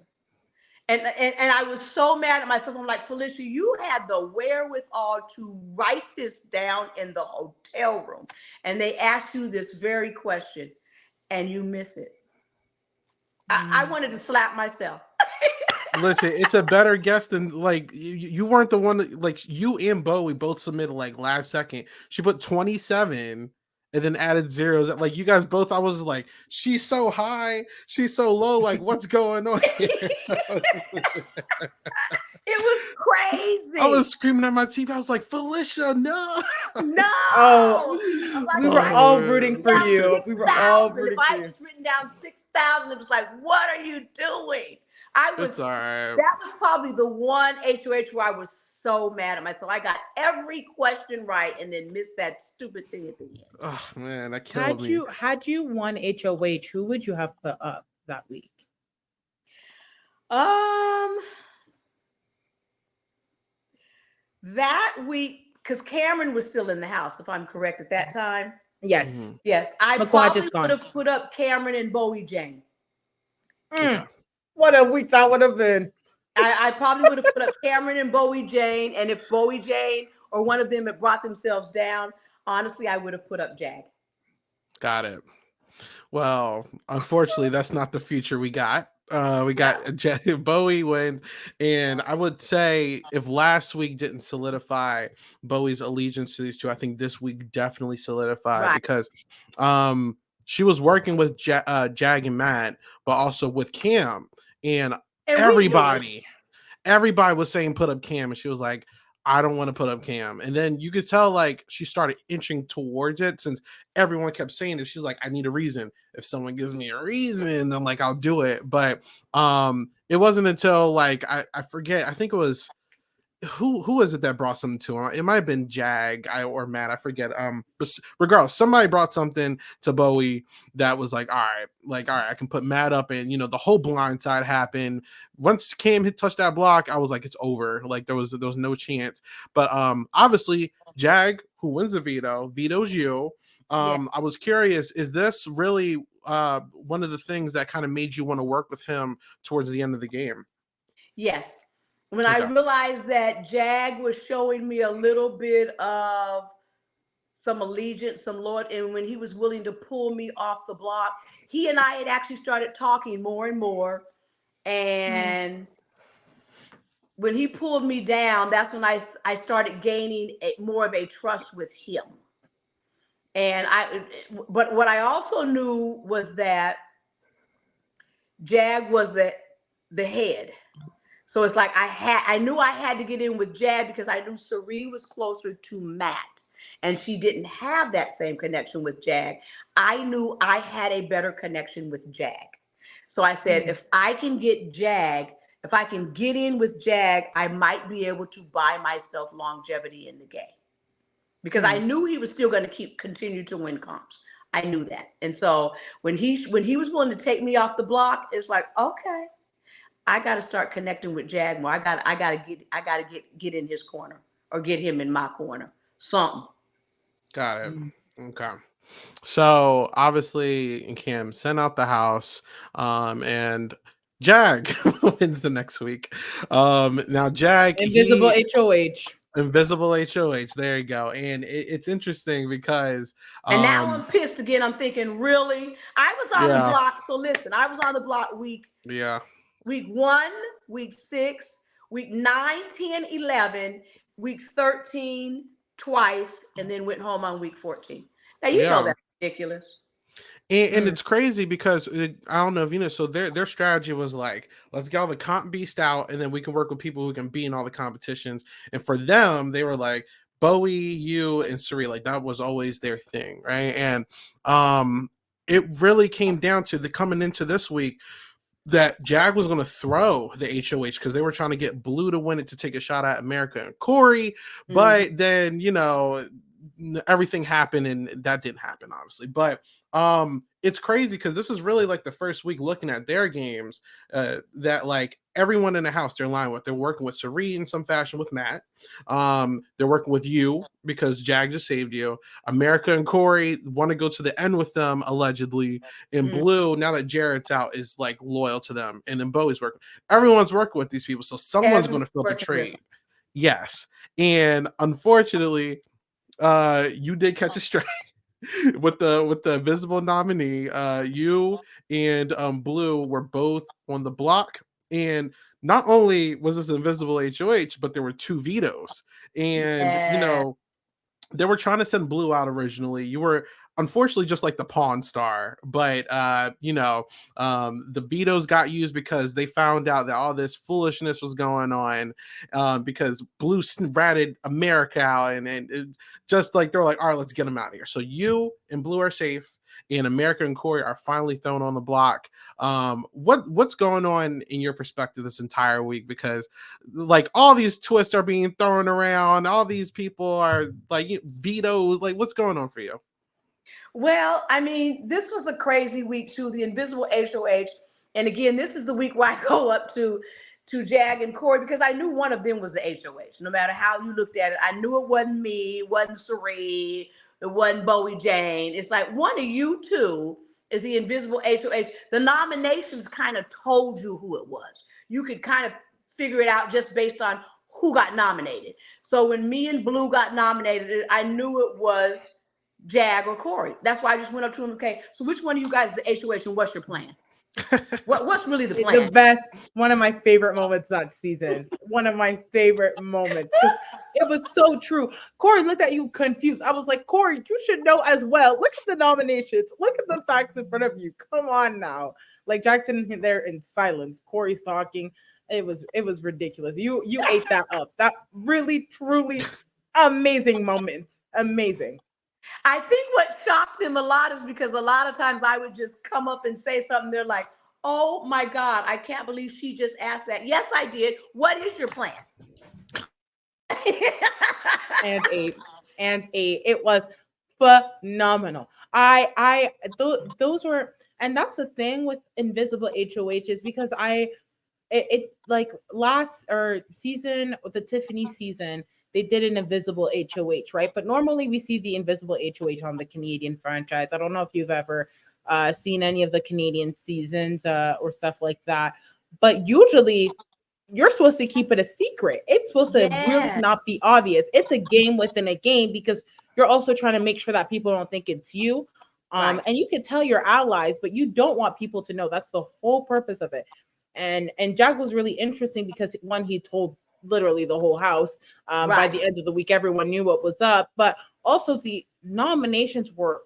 And I was so mad at myself. I'm like, Felicia, you had the wherewithal to write this down in the hotel room. And they asked you this very question, and you miss it. I wanted to slap myself. Listen, it's a better guess than like you weren't the one that, like, you and Bowie both submitted like last second. She put 27 and then added zeros. Like you guys both, I was like, she's so high, she's so low. Like, what's going on here? It was crazy. I was screaming at my TV. I was like, Felicia, no. Oh, like, we were all rooting for you. 6, we were all rooting if for I you. just written down 6,000, it was like, what are you doing? I It's all was right. that was probably the one HOH where I was so mad at myself. I got every question right and then missed that stupid thing at the end. Oh man, that killed Had me. you won HOH, who would you have put up that week? Um, that week, because Cameron was still in the house, if I'm correct at that time. Yes. Mhm. Yes, I McCall had probably just would gone. have put up Cameron and Bowie Jane. Okay. What a week that would have been. I probably would have put up Cameron and Bowie Jane, and if Bowie Jane or one of them had brought themselves down, honestly, I would have put up Jag. Got it. Well, unfortunately, that's not the future we got. We No. got Bowie win, and I would say if last week didn't solidify Bowie's allegiance to these two, I think this week definitely solidified Right. because she was working with Jag and Matt, but also with Cam, and And we knew it. everybody was saying put up Cam, and she was like, I don't want to put up Cam. And then you could tell like she started inching towards it since everyone kept saying it. She's like, I need a reason. If someone gives me a reason, then like I'll do it. But it wasn't until like I forget, I think it was who is it that brought something to him? It might have been Jag or Matt. I forget. But regardless, somebody brought something to Bowie that was like, all right, I can put Matt up, and the whole blind side happened. Once Cam hit touch that block, I was like, it's over. Like there was no chance. But obviously, Jag, who wins the veto, vetoes you. Yeah. I was curious, is this really one of the things that kind of made you want to work with him towards the end of the game? Yes. When I Okay. realized that Jag was showing me a little bit of some allegiance, some loyalty, and when he was willing to pull me off the block, he and I had actually started talking more and more. And when he pulled me down, that's when I started gaining more of a trust with him. And but what I also knew was that Jag was the head. So it's like I knew I had to get in with Jag because I knew Sari was closer to Matt, and she didn't have that same connection with Jag. I knew I had a better connection with Jag. So I said, if I can get Jag, if I can get in with Jag, I might be able to buy myself longevity in the game. Because I knew he was still going to continue to win comps. I knew that. And so when he was willing to take me off the block, it's like, okay, I got to start connecting with Jag more. I got to get in his corner or get him in my corner. Something. Got it. Okay. So obviously Cam sent out the house, and Jag wins the next week. Now Jag, Invisible HOH. invisible HOH. There you go. And it's interesting because And now I'm pissed again. I'm thinking, really? I was on the Yeah. block. So listen, I was on the block week 1, week 6, week 9, 10, 11, week 13 twice, and then went home on week 14. Now you know that's ridiculous. And it's crazy because I don't know if you know. So their strategy was like, let's get all the comp beast out, and then we can work with people who can be in all the competitions. And for them, they were like Bowie, you, and Sari. Like that was always their thing, right? And it really came down to the coming into this week that Jag was going to throw the HOH because they were trying to get Blue to win it to take a shot at America and Corey, but then everything happened and that didn't happen, obviously. But it's crazy because this is really like the first week looking at their games that like everyone in the house they're in line with. They're working with Sari in some fashion with Matt. They're working with you because Jag just saved you. America and Corey want to go to the end with them allegedly. And Blue, now that Jared's out, is like loyal to them. And then Bowie's working. Everyone's working with these people, so someone's going to feel betrayed. Yes, and unfortunately, you did catch a strike with the visible nominee. You and Blue were both on the block, and not only was this invisible HOH, but there were 2 vetoes, and they were trying to send Blue out originally. You were unfortunately just like the Pawn Star, but the vetoes got used because they found out that all this foolishness was going on because Blue ratted America out, and it just like they're like, all right, let's get him out of here. So you and Blue are safe, and America and Corey are finally thrown on the block. What's going on in your perspective this entire week? Because like all these twists are being thrown around, all these people are like vetoes. Like, what's going on for you? Well, I mean, this was a crazy week too. The invisible HOH, and again, this is the week where I go up to Jag and Corey because I knew one of them was the HOH. No matter how you looked at it, I knew it wasn't me, it wasn't Sheree, it wasn't Bowie Jane. It's like one of you two is the invisible HOH. The nominations kind of told you who it was. You could kind of figure it out just based on who got nominated. So when me and Blue got nominated, I knew it was Jag or Corey. That's why I just went up to him. Okay, so which one of you guys is the HOH and what's your plan? What's really the plan? The best, one of my favorite moments that season. One of my favorite moments. It was so true. Corey looked at you confused. I was like, Corey, you should know as well. Look at the nominations. Look at the facts in front of you. Come on now. Like Jackson there in silence. Corey's talking. It was ridiculous. You ate that up. That really, truly amazing moment. Amazing. I think what shocked them a lot is because a lot of times I would just come up and say something. They're like, oh my God, I can't believe she just asked that. Yes, I did. What is your plan? and eight. It was phenomenal. Those were, and that's the thing with invisible HOHs because it like last or season, the Tiffany season, they did an invisible HOH, right? But normally we see the invisible HOH on the Canadian franchise. I don't know if you've ever seen any of the Canadian seasons or stuff like that. But usually you're supposed to keep it a secret. It's supposed to really not be obvious. It's a game within a game because you're also trying to make sure that people don't think it's you. And you can tell your allies, but you don't want people to know. That's the whole purpose of it. And Jag was really interesting because one, he told literally the whole house. By the end of the week, everyone knew what was up. But also the nominations were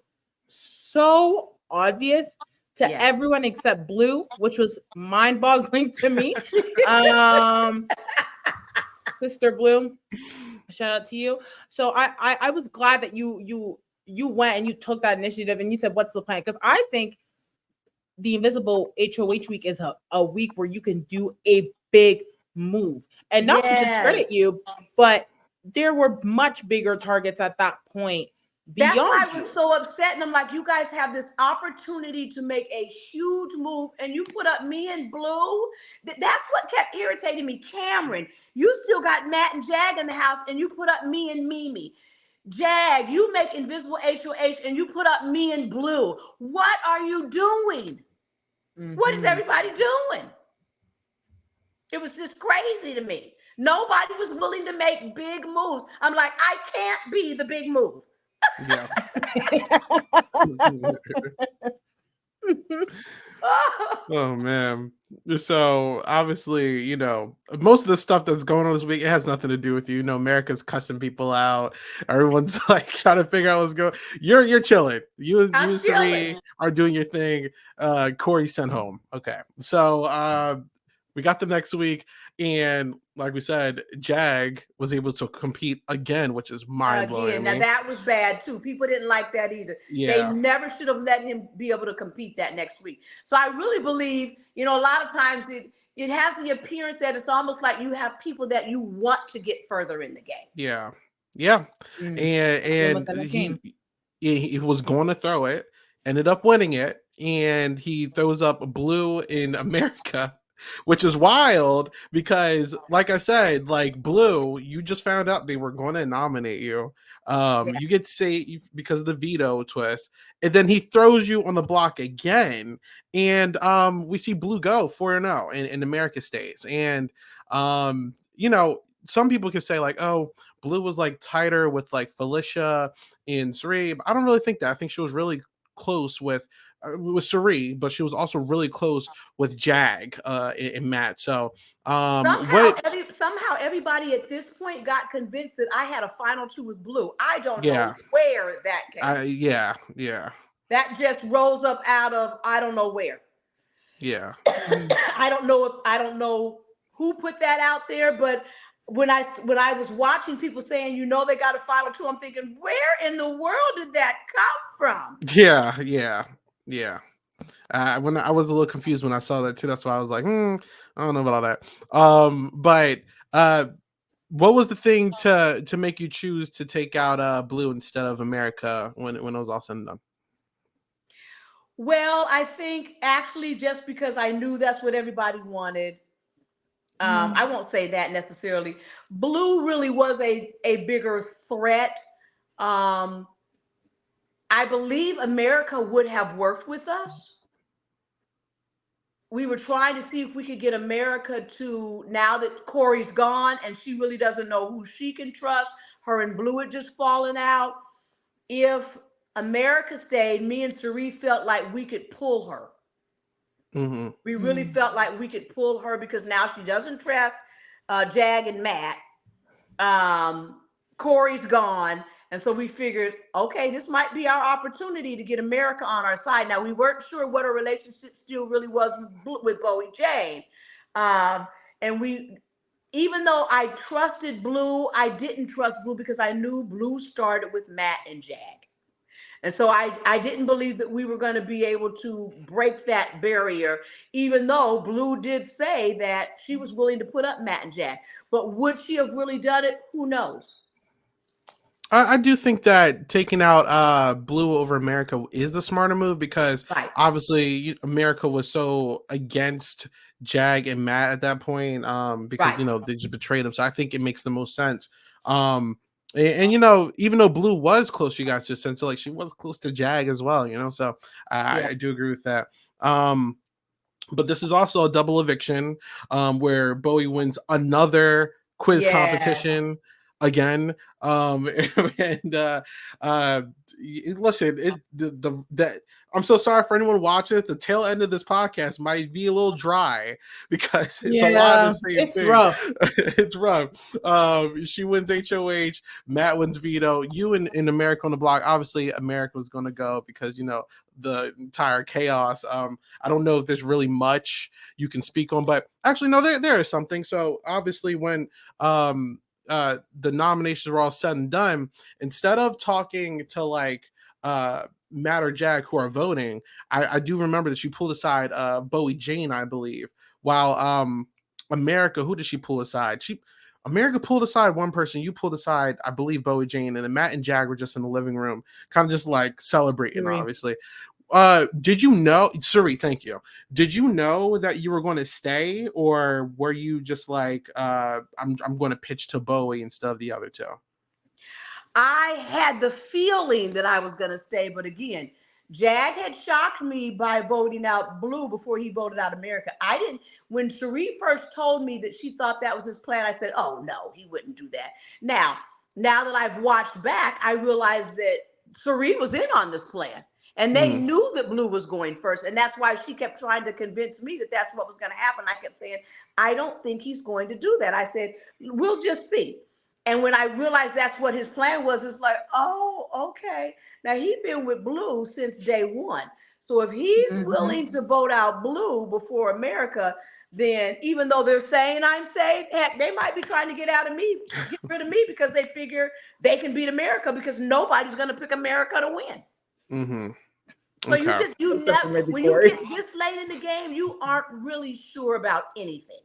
so obvious to everyone except Blue, which was mind-boggling to me. Sister Blue, shout out to you. So I was glad that you went and you took that initiative and you said, what's the plan? Because I think the invisible HOH week is a week where you can do a big move. And not to discredit you, but there were much bigger targets at that point. That's why I was so upset. And I'm like, you guys have this opportunity to make a huge move and you put up me and Blue. That's what kept irritating me. Cameron, you still got Matt and Jag in the house and you put up me and Mimi. Jag, you make invisible HOH and you put up me and Blue. What are you doing? What is everybody doing? It was just crazy to me. Nobody was willing to make big moves. I'm like, I can't be the big move. Yeah. Oh man. So obviously, most of the stuff that's going on this week, it has nothing to do with you. America's cussing people out. Everyone's like trying to figure out what's going. You're chilling. You and Sheree are doing your thing. Corey sent home. Okay. So we got the next week, and like we said, Jag was able to compete again, which is mind-blowing. Now that was bad too. People didn't like that either. Yeah. They never should have let him be able to compete that next week. So I really believe, a lot of times it has the appearance that it's almost like you have people that you want to get further in the game. Yeah. Yeah. And he was going to throw it, ended up winning it, and he throws up Blue in America, which is wild because, like I said, like Blue, you just found out they were going to nominate you. You get saved because of the veto twist, and then he throws you on the block again, and we see Blue go 4-0 and America stays. And some people can say like, oh, Blue was like tighter with like Felicia and Sheree, but I don't really think that. I think she was really close with Sheree, but she was also really close with Jag and Matt. So somehow everybody at this point got convinced that I had a final two with Blue. I don't know where that came. Yeah. That just rose up out of I don't know where. Yeah. I don't know who put that out there, but when I was watching people saying, they got a final two, I'm thinking, where in the world did that come from? Yeah. When I was a little confused when I saw that too. That's why I was like, I don't know about all that. But what was the thing to make you choose to take out Blue instead of America when it was all said and done? Well, I think actually just because I knew that's what everybody wanted. I won't say that necessarily. Blue really was a bigger threat. Um, I believe America would have worked with us. We were trying to see if we could get America to, now that Corey's gone and she really doesn't know who she can trust, her and Blue had just fallen out. If America stayed, me and Sheree felt like we could pull her. Mm-hmm. We really felt like we could pull her because now she doesn't trust Jag and Matt. Corey's gone. And so we figured, okay, this might be our opportunity to get America on our side. Now, we weren't sure what her relationship still really was with Bowie Jane. And we, even though I trusted Blue, I didn't trust Blue because I knew Blue started with Matt and Jag. And so I didn't believe that we were going to be able to break that barrier, even though Blue did say that she was willing to put up Matt and Jag. But would she have really done it? Who knows? I do think that taking out Blue over America is the smarter move because Right. obviously America was so against Jag and Matt at that point because Right. they just betrayed them. So I think it makes the most sense. And even though Blue was close, you guys just said, so like she was close to Jag as well, so Yeah. I do agree with that. But this is also a double eviction where Bowie wins another quiz Yes. competition again. And listen, that I'm so sorry for anyone watching it. The tail end of this podcast might be a little dry because it's a lot of the same it's thing. rough. It's rough. She wins HOH, Matt wins veto. You in America on the Block, obviously America was going to go because the entire chaos. I don't know if there's really much you can speak on, but actually no, there is something. So obviously when the nominations were all said and done, instead of talking to like Matt or Jag who are voting, I do remember that she pulled aside Bowie Jane, I believe, while America, who did she pull aside? America pulled aside one person, you pulled aside, I believe, Bowie Jane, and then Matt and Jag were just in the living room, kind of just like celebrating, Suri. obviously. Did you know, Suri, thank you. Did you know that you were going to stay, or were you just like, I'm going to pitch to Bowie instead of the other two? I had the feeling that I was going to stay, but again, Jag had shocked me by voting out Blue before he voted out America. I didn't, when Sheree first told me that she thought that was his plan, I said, oh no, he wouldn't do that. Now that I've watched back, I realized that Sheree was in on this plan. And they knew that Blue was going first. And that's why she kept trying to convince me that that's what was going to happen. I kept saying, I don't think he's going to do that. I said, we'll just see. And when I realized that's what his plan was, it's like, oh, okay. Now he's been with Blue since day one. So if he's willing to vote out Blue before America, then even though they're saying I'm safe, heck, they might be trying to get rid of me because they figure they can beat America because nobody's going to pick America to win. Mm-hmm. So Okay. you never, when you get this late in the game, you aren't really sure about anything.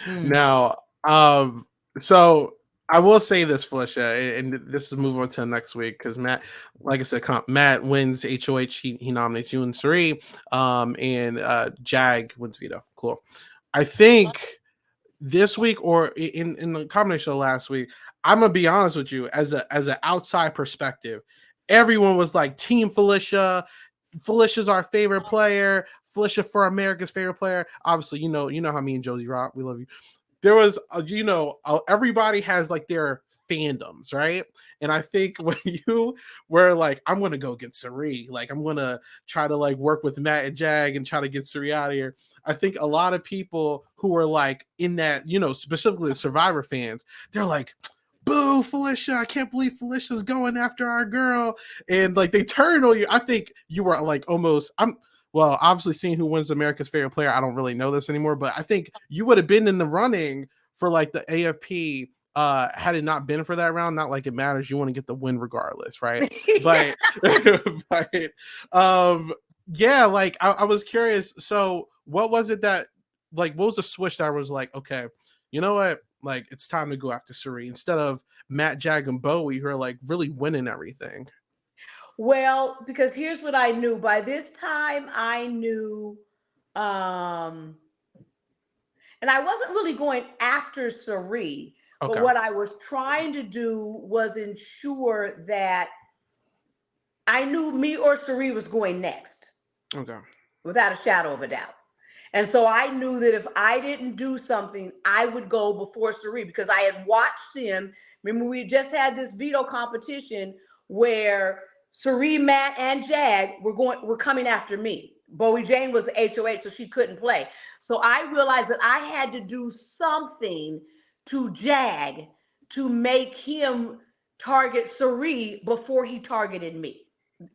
Now, so I will say this, Felicia, and this is moving on to next week because Matt, like I said, Matt wins HOH. He nominates you and Suri, and Jag wins veto. Cool. I think this week or in the combination of last week, I'm gonna be honest with you, as an outside perspective, everyone was like Team Felicia. Felicia's our favorite player. Felicia for America's favorite player. Obviously, you know how me and Josie rock. We love you. There was, everybody has like their fandoms, right? And I think when you were like, I'm gonna go get Suri, like I'm gonna try to like work with Matt and Jag and try to get Suri out of here. I think a lot of people who are like in that, specifically the Survivor fans, they're like, boo, Felicia, I can't believe Felicia's going after our girl. And like they turn on you. I think you were like obviously seeing who wins America's favorite player, I don't really know this anymore, but I think you would have been in the running for like the AFP had it not been for that round, not like it matters, you want to get the win regardless, right? But but yeah, like I was curious. So what was it that like what was the switch that was like, okay, you know what? Like it's time to go after Suri instead of Matt, Jag, and Bowie who are like really winning everything. Well, because here's what I knew. By this time, I knew, um, and I wasn't really going after Sari, but Okay. what I was trying to do was ensure that I knew me or Sari was going next, Okay. without a shadow of a doubt. And so I knew that if I didn't do something, I would go before Sari because I had watched them. Remember, we just had this veto competition where Sari, Matt, and Jag were coming after me. Bowie Jane was the HOH, so she couldn't play. So I realized that I had to do something to Jag to make him target Sari before he targeted me.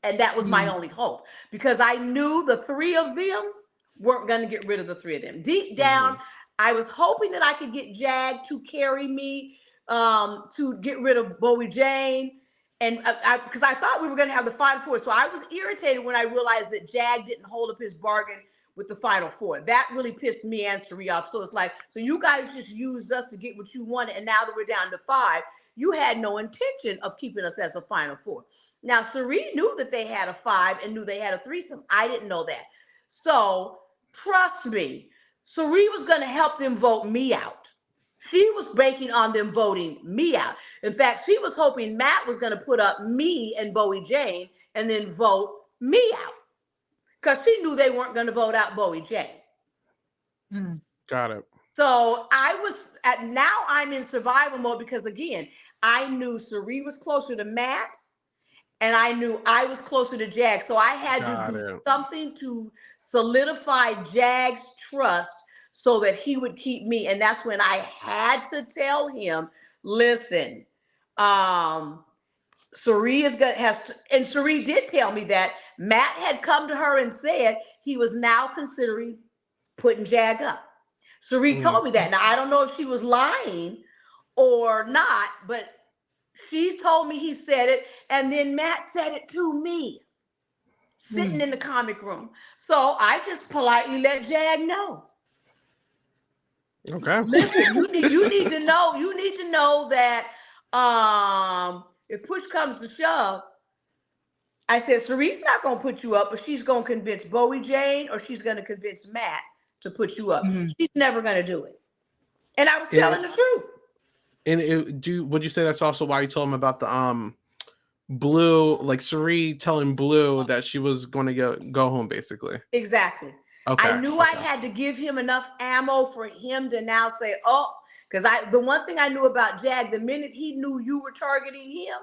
And that was my only hope because I knew the three of them weren't going to get rid of the three of them. Deep down, I was hoping that I could get Jag to carry me to get rid of Bowie Jane. And because I thought we were going to have the final four. So I was irritated when I realized that Jag didn't hold up his bargain with the final four. That really pissed me and Sari off. So it's like, so you guys just used us to get what you wanted. And now that we're down to 5, you had no intention of keeping us as a final four. Now, Sari knew that they had a 5 and knew they had a threesome. I didn't know that. So trust me, Sari was going to help them vote me out. She was banking on them voting me out. In fact, she was hoping Matt was going to put up me and Bowie Jane and then vote me out because she knew they weren't going to vote out Bowie Jane. Got it. So now I'm in survival mode because again, I knew Sari was closer to Matt and I knew I was closer to Jag. So I had to do something to solidify Jag's trust so that he would keep me. And that's when I had to tell him, listen, Sari and Sari did tell me that Matt had come to her and said he was now considering putting Jag up. Sari told me that. Now, I don't know if she was lying or not, but she told me he said it. And then Matt said it to me, sitting in the comic room. So I just politely let Jag know. Okay. Listen, you need to know that if push comes to shove, I said, Sari's not going to put you up, but she's going to convince Bowie Jane or she's going to convince Matt to put you up. She's never going to do it. And I was telling the truth. And would you say that's also why you told him about the Blue, like Sari telling Blue that she was going to go home, basically? Exactly. Okay. I knew I had to give him enough ammo for him to now say, oh, because the one thing I knew about Jag, the minute he knew you were targeting him,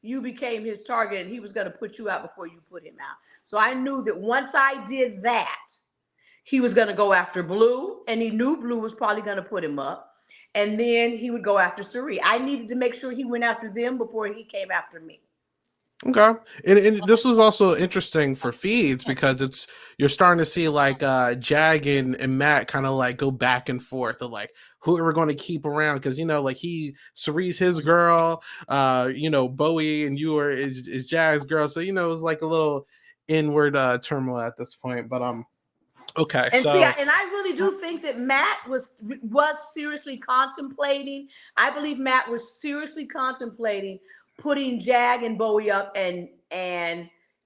you became his target and he was going to put you out before you put him out. So I knew that once I did that, he was going to go after Blue and he knew Blue was probably going to put him up. And then he would go after Sari. I needed to make sure he went after them before he came after me. Okay. And this was also interesting for feeds because you're starting to see like Jag and Matt kind of like go back and forth of like who are we going to keep around because like Sari's his girl, Bowie and you is Jag's girl, so it was like a little inward turmoil at this point, but okay. And and I really do think that Matt was seriously contemplating. I believe Matt was seriously contemplating putting Jag and Bowie up and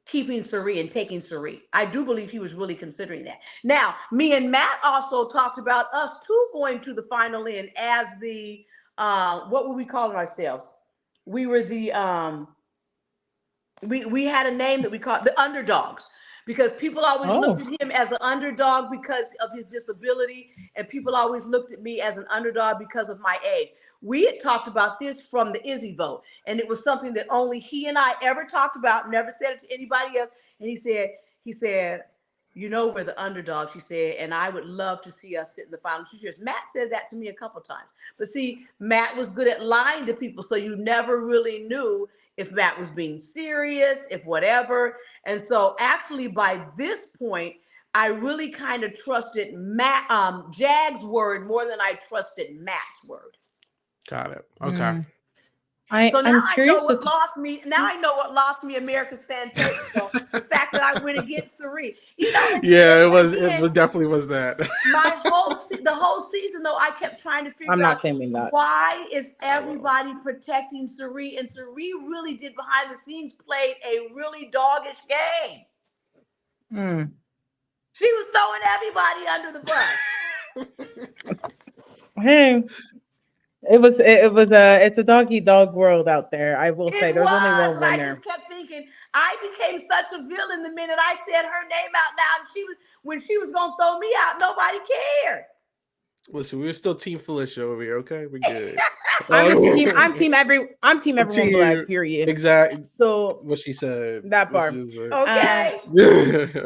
keeping Sari and taking Sari. I do believe he was really considering that. Now, me and Matt also talked about us too going to the final end as the what were we calling ourselves? We were the we had a name that we called the underdogs. Because people always looked at him as an underdog because of his disability, and people always looked at me as an underdog because of my age. We had talked about this from the Izzy vote, and it was something that only he and I ever talked about, never said it to anybody else. And he said, we're the underdogs, she said, and I would love to see us sit in the final 2 years. Matt said that to me a couple times. But see, Matt was good at lying to people, so you never really knew if Matt was being serious, if whatever. And so actually by this point, I really kind of trusted Jag's word more than I trusted Matt's word. Got it. Okay. Mm. So now I'm I know curious to what lost me. Now I know what lost me America's fan favorite. So the fact that I went against Sari, Yeah, it but was. It again, was definitely was that. the whole season though, I kept trying to I'm figure out not claiming that. why is Oh well. everybody protecting Sari, and Sari really did behind the scenes played a really doggish game. Mm. She was throwing everybody under the bus. Hey, it's a dog eat dog world out there. I will say It there's only was, one but I winner. just kept thinking I became such a villain the minute I said her name out loud. And when she was gonna throw me out, nobody cared. Listen, we're still Team Felicia over here. Okay, we're good. I'm team everyone Team black, period. exactly So what she said. that What part. she said. Um Okay.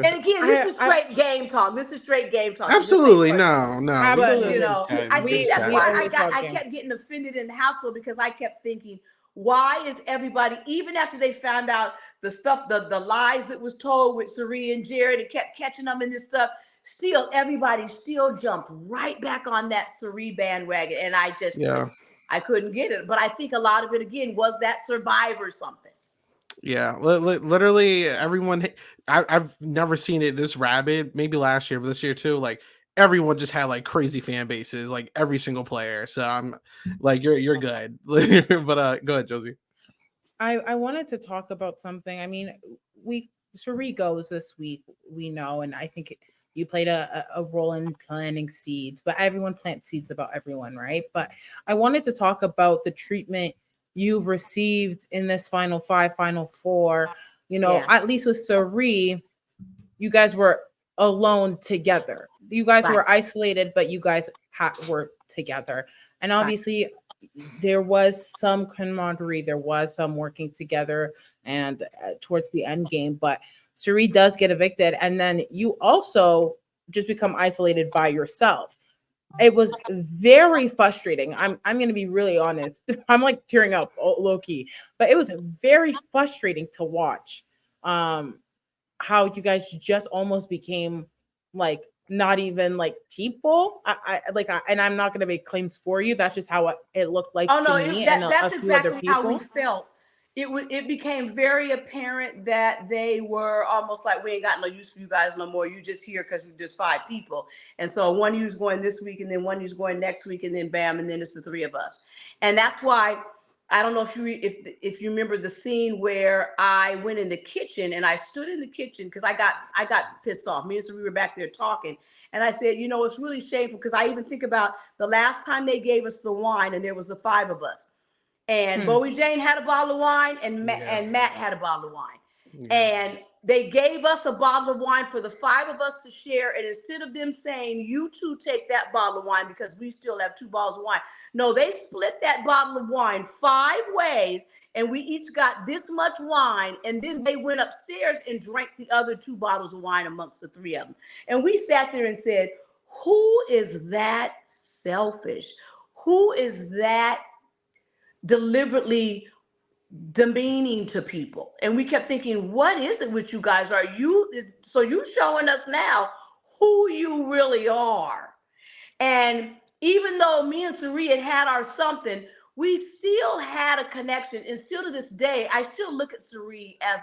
And again, this is I straight game talk. This is straight game talk. So this ain't Absolutely personal. no, no. But We absolutely. just chatting. I We think just that's We why chatting. always talk I game. kept getting offended in the household because I kept thinking, why is everybody, even after they found out the stuff, the lies that was told with Sari and Jared, and kept catching them in this stuff, still everybody still jumped right back on that Sari bandwagon. And Yeah. I couldn't get it. But I think a lot of it again was that Survivor something. Yeah, literally everyone. I've never seen it this rabid. Maybe last year, but this year too. Like everyone just had like crazy fan bases, like every single player. So I'm like, you're good. But go ahead, Josie. I wanted to talk about something. I mean, we Suri goes this week, we know, and I think you played a role in planting seeds, but everyone plants seeds about everyone, right? But I wanted to talk about the treatment you received in this final five, final four. Yeah. At least with Suri, you guys were alone together. You guys Right. were isolated, but you guys were together. And Right. obviously, there was some camaraderie, there was some working together, and towards the end game. But Suri does get evicted, and then you also just become isolated by yourself. It was very frustrating. I'm going to be really honest. I'm like tearing up low key, but it was very frustrating to watch. How you guys just almost became like not even like people. And I'm not going to make claims for you. That's just how it looked like Oh to no, me and a that's few other exactly how we people. felt. It became very apparent that they were almost like, we ain't got no use for you guys no more. You just here because you're just five people. And so one of you's going this week, and then one of you's going next week, and then bam, and then it's the three of us. And that's why I don't know if you remember the scene where I went in the kitchen and I stood in the kitchen because I got pissed off. Me and so we were back there talking, and I said, it's really shameful because I even think about the last time they gave us the wine, and there was the five of us. And Hmm. Bowie Jane had a bottle of wine, and Yeah. Matt had a bottle of wine. Yeah. And they gave us a bottle of wine for the five of us to share. And instead of them saying, you two take that bottle of wine because we still have two bottles of wine. No, they split that bottle of wine five ways, and we each got this much wine. And then they went upstairs and drank the other two bottles of wine amongst the three of them. And we sat there and said, who is that selfish? Who is that deliberately demeaning to people? And we kept thinking, what is it with you guys? So you showing us now who you really are? And even though me and Sari had our something, we still had a connection. And still to this day, I still look at Sari as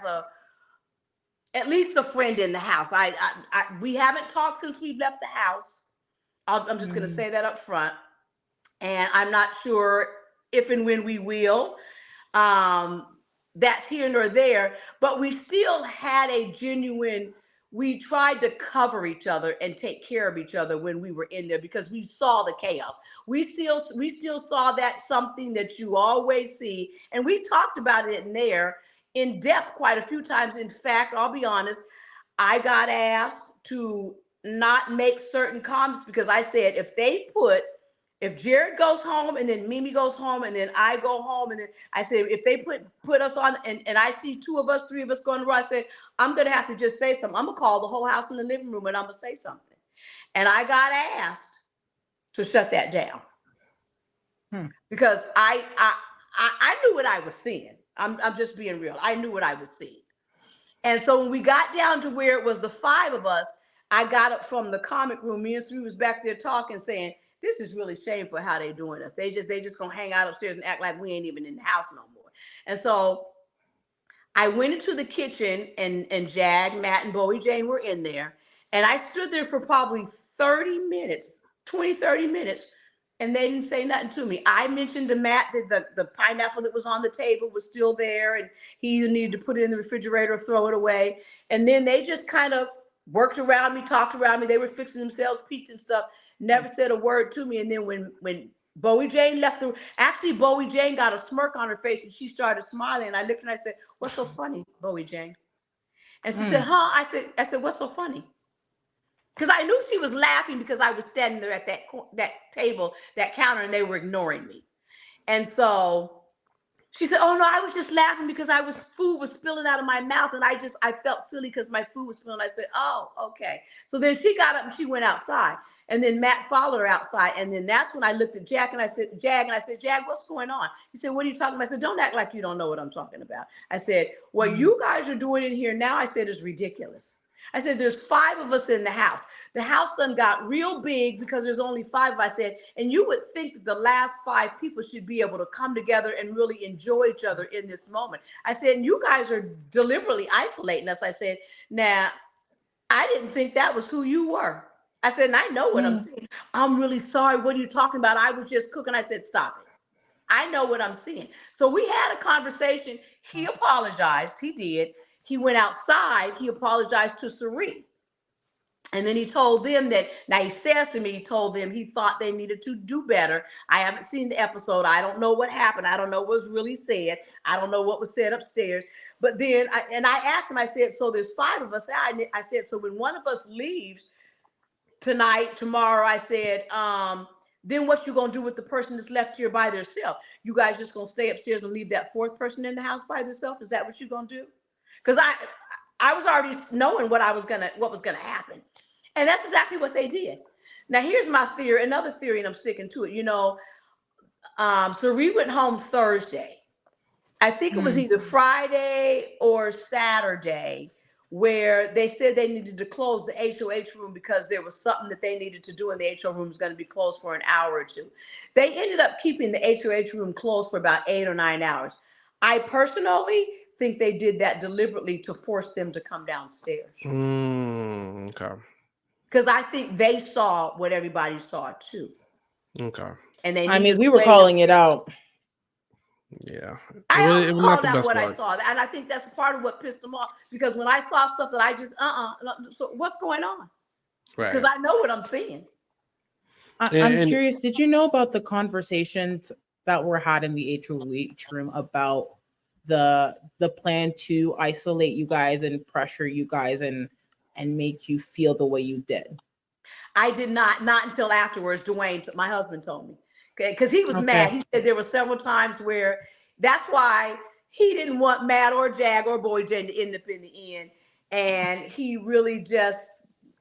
at least a friend in the house. We haven't talked since we've left the house. I'm just going to Mm. say that up front. And I'm not sure if and when we will. That's here nor there, but we still had a genuine, we tried to cover each other and take care of each other when we were in there because we saw the chaos. We still saw that something that you always see. And we talked about it in there in depth quite a few times. In fact, I'll be honest, I got asked to not make certain comments because I said if Jared goes home and then Mimi goes home and then I go home, and then I said, if they put us on and I see two of us, three of us going to run, I said, I'm going to have to just say something. I'm going to call the whole house in the living room and I'm going to say something. And I got asked to shut that down because I knew what I was seeing. I'm just being real. I knew what I was seeing. And so when we got down to where it was the five of us, I got up from the comic room. Me and Sue was back there talking, saying, this is really shameful how they doing us. They just gonna hang out upstairs and act like we ain't even in the house no more. And so I went into the kitchen and Jag, Matt, and Bowie Jane were in there. And I stood there for probably 30 minutes, 20, 30 minutes, and they didn't say nothing to me. I mentioned to Matt that the pineapple that was on the table was still there and he either needed to put it in the refrigerator or throw it away. And then they just kind of worked around me, talked around me. They were fixing themselves pizza and stuff, never said a word to me. And then when Bowie Jane left actually Bowie Jane got a smirk on her face and she started smiling. And I looked and I said, "What's so funny, Bowie Jane?" And she said, "Huh?" I said, "What's so funny?" Because I knew she was laughing because I was standing there at that table, that counter, and they were ignoring me. And so she said, "Oh no, I was just laughing because food was spilling out of my mouth, and I felt silly because my food was spilling." I said, "Oh, okay." So then she got up and she went outside, and then Matt followed her outside, and then that's when I looked at Jag and I said, "Jag," "What's going on?" He said, "What are you talking about?" I said, "Don't act like you don't know what I'm talking about." I said, "What you guys are doing in here now," I said, "is ridiculous." I said, "There's 5 of us in the house. The house done got real big because there's only 5 of us." I said, "And you would think that the last 5 people should be able to come together and really enjoy each other in this moment." I said, "And you guys are deliberately isolating us." I said, "Now, I didn't think that was who you were." I said, "And I know what I'm saying." "I'm really sorry. What are you talking about? I was just cooking." I said, "Stop it. I know what I'm seeing." So we had a conversation. He apologized. He did. He went outside. He apologized to Sari. And then he told them that, now he says to me, he told them he thought they needed to do better. I haven't seen the episode. I don't know what happened. I don't know what was really said. I don't know what was said upstairs. But then, I asked him, I said, "So there's 5 of us." I said, "So when one of us leaves tonight, tomorrow," I said, "then what you gonna do with the person that's left here by themselves? You guys just gonna stay upstairs and leave that 4th person in the house by themselves? Is that what you're gonna do?" Because I was already knowing what was gonna happen. And that's exactly what they did. Now here's my theory, another theory, and I'm sticking to it. So we went home Thursday. I think it was either Friday or Saturday where they said they needed to close the HOH room because there was something that they needed to do and the HO room was going to be closed for an hour or 2. They ended up keeping the HOH room closed for about 8 or 9 hours. I personally think they did that deliberately to force them to come downstairs. Okay. Because I think they saw what everybody saw too. Okay. And they I mean, we a were way calling it out. Yeah. I It also was not called the out best what I look. saw. And I think that's part of what pissed them off. Because when I saw stuff that I just, so what's going on? Because Right. I know what I'm seeing. I'm And curious, did you know about the conversations that were had in the HOH room about the plan to isolate you guys and pressure you guys and make you feel the way you did? I did not until afterwards. Dwayne, my husband, told me. Okay, because he was mad. He said there were several times where that's why he didn't want Matt or Jag or Boy Jane to end up in the end. And he really just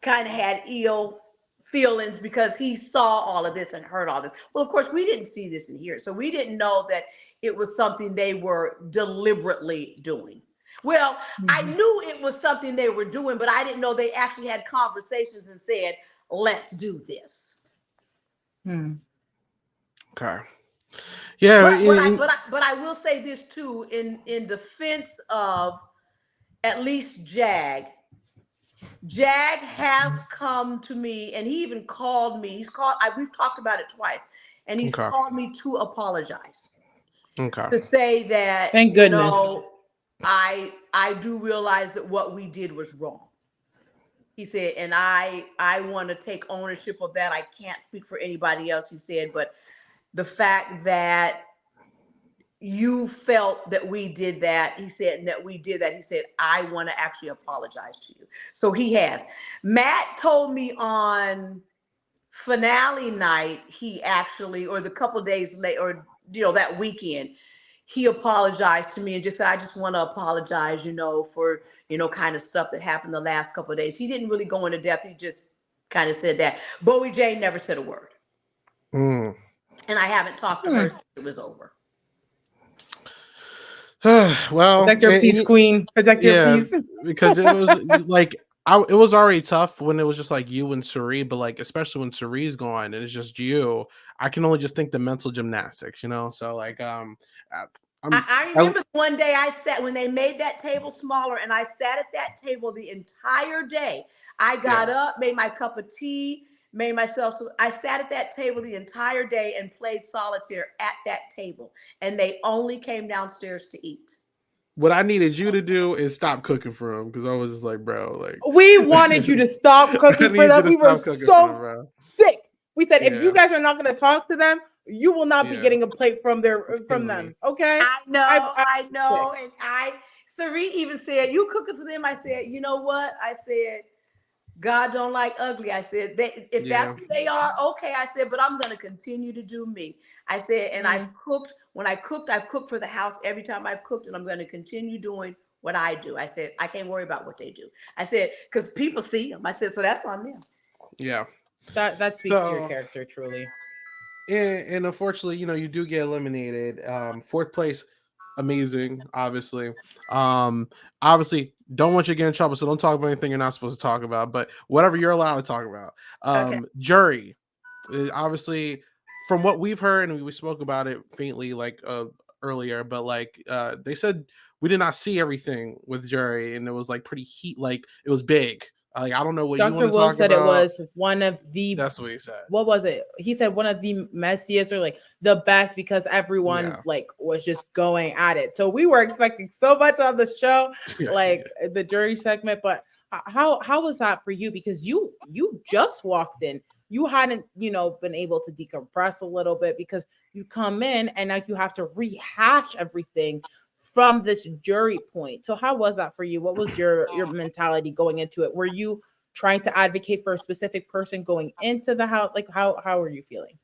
kind of had ill feelings because he saw all of this and heard all this. Well, of course, we didn't see this and hear it. So we didn't know that it was something they were deliberately doing. Well, I knew it was something they were doing, but I didn't know they actually had conversations and said, "Let's do this." okay. Yeah. But I will say this too, in defense of at least Jag. Jag has come to me, and he even called me. We've talked about it twice, and he's Okay. called me to apologize, Okay. to say that, Thank goodness. I do realize that what we did was wrong. He said, and I want to take ownership of that. I can't speak for anybody else, he said, but the fact that you felt that we did that, he said, and that we did that, he said, I want to actually apologize to you. So he has. Matt told me on finale night, he actually, or the couple days later, or that weekend, he apologized to me and just said, "I just want to apologize, for, kind of stuff that happened the last couple of days." He didn't really go into depth. He just kind of said that. Bowie Jane never said a word. And I haven't talked to her since it was over. Well, Protect your peace, queen. Protect your peace. Because it was like, it was already tough when it was just like you and Suri, but like especially when Suri's gone and it's just you, I can only just think the mental gymnastics, you know. So like I- I'm I I, remember one day I sat when they made that table smaller, and I sat at that table the entire day. I got yeah. up, made my cup of tea, made myself. I sat at that table the entire day and played solitaire at that table, and they only came downstairs to eat. What I needed you to do is stop cooking for him because I was just like, bro, We like wanted you to stop I cooking for need you them. to We were stop cooking for them, so bro. sick. We said, if you Yeah, guys are not going to talk to them, you will not be yeah, getting a plate it's from killing me. them. Okay? I know, I I sick. know, and Sari even said, "You cooking for them?" I said, "You know what?" I said, God don't like ugly. I said, if that's Yeah, who they are, okay. I said, but I'm going to continue to do me. I said, and I've Mm. cooked. When I cooked, I've cooked for the house every time I've cooked, and I'm going to continue doing what I do. I said, I can't worry about what they do. I said, because people see them. I said, so that's on them. yeah. That speaks to your So character, truly. and unfortunately, you know, you do get eliminated. Fourth place, amazing, obviously. Um, obviously, don't want you to get in trouble, so don't talk about anything you're not supposed to talk about. But whatever you're allowed to talk about. Okay. Jury, obviously, from what we've heard, and we spoke about it faintly, like earlier, but like they said we did not see everything with jury, and it was like pretty heat, like it was big. Like I don't know what you want Dr. to Will talk said it about. was one of the, That's what he said. what was it? He said one of the messiest or like the best because everyone Yeah, like was just going at it. So we were expecting so much on the show, yeah, yeah. like the jury segment. But how was that for you? Because you just walked in. You hadn't, been able to decompress a little bit because you come in and now you have to rehash everything from this jury point. So how was that for you? What was your mentality going into it? Were you trying to advocate for a specific person going into the house? Like how are you feeling?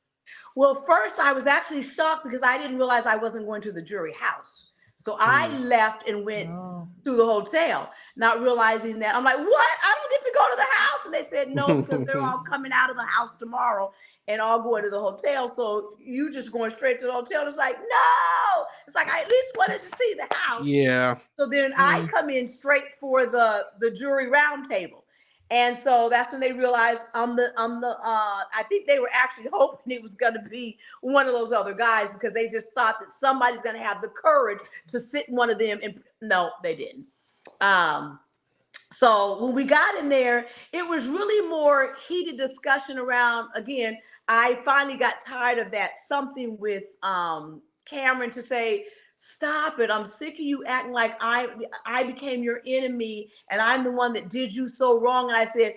Well, first, I was actually shocked because I didn't realize I wasn't going to the jury house. So I Mm. left and went Oh. to the hotel, not realizing that. I'm like, what? I don't get to go to the house. And they said, no, because they're all coming out of the house tomorrow and all going to the hotel. So you just going straight to the hotel. It's like, no. It's like, I at least wanted to see the house. Yeah. So then I Mm. come in straight for the jury roundtable. And so that's when they realized I think they were actually hoping it was gonna be one of those other guys because they just thought that somebody's gonna have the courage to sit one of them and no, they didn't. Um so when we got in there, it was really more heated discussion around again. I finally got tired of that something with Cameron to say, stop it. I'm sick of you acting like I became your enemy and I'm the one that did you so wrong. And I said,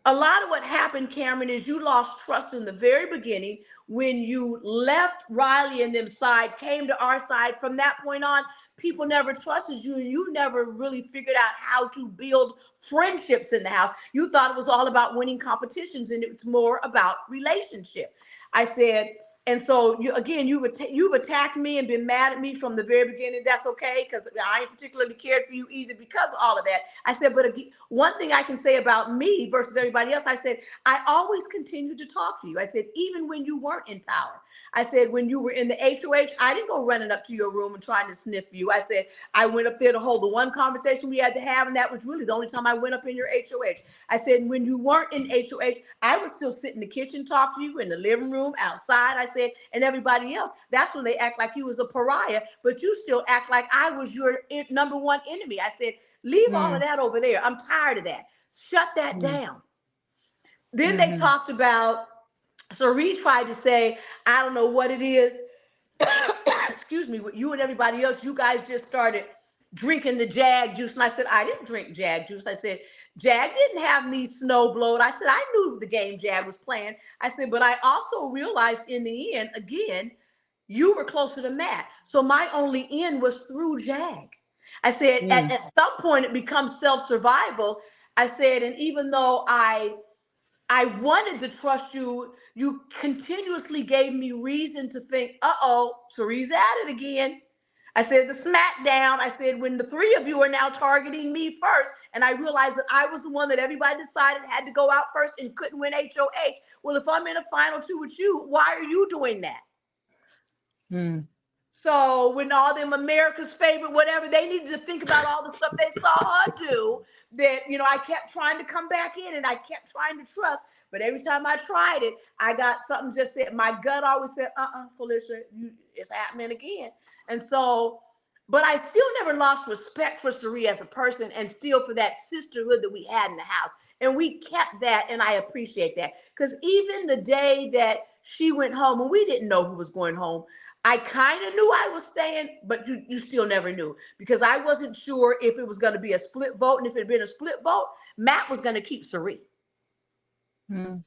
a lot of what happened, Cameron, is you lost trust in the very beginning when you left Riley and them side, came to our side. From that point on, people never trusted you, and you never really figured out how to build friendships in the house. You thought it was all about winning competitions, and it's more about relationship. I said, and so you again, you've attacked me and been mad at me from the very beginning. That's okay because I ain't particularly cared for you either because of all of that. I said, but again, one thing I can say about me versus everybody else, I said, I always continued to talk to you. I said, even when you weren't in power. I said, when you were in the HOH, I didn't go running up to your room and trying to sniff you. I said, I went up there to hold the one conversation we had to have, and that was really the only time I went up in your HOH. I said, when you weren't in HOH, I would still sit in the kitchen, talk to you in the living room, outside. I said, and everybody else. That's when they act like you was a pariah, but you still act like I was your number one enemy. I said, leave all of Mm. that over there. I'm tired of that. Shut that Mm. down. Then they Mhm. talked about, so Reed tried to say, I don't know what it is. Excuse me, with you and everybody else, you guys just started drinking the Jag juice. And I said, I didn't drink Jag juice. I said, Jag didn't have me snow blowed. I said, I knew the game Jag was playing. I said, but I also realized in the end, again, you were closer to Matt. So my only in was through Jag. I said, Mm. at some point, it becomes self survival. I said, and even though I wanted to trust you. You continuously gave me reason to think, Cerie's at it again. I said, the smackdown. I said, when the three of you are now targeting me first, and I realized that I was the one that everybody decided had to go out first and couldn't win HOH. Well, if I'm in a final two with you, why are you doing that? Mm. So when all them America's favorite, whatever, they needed to think about all the stuff they saw her do that, I kept trying to come back in and I kept trying to trust. But every time I tried it, I got something just said, my gut always said, Felicia, it's happening again. And so, but I still never lost respect for Sari as a person and still for that sisterhood that we had in the house. And we kept that, and I appreciate that. Because even the day that she went home, and we didn't know who was going home, I kind of knew I was staying, but you still never knew. Because I wasn't sure if it was going to be a split vote. And if it had been a split vote, Matt was going to keep Sari. Mm.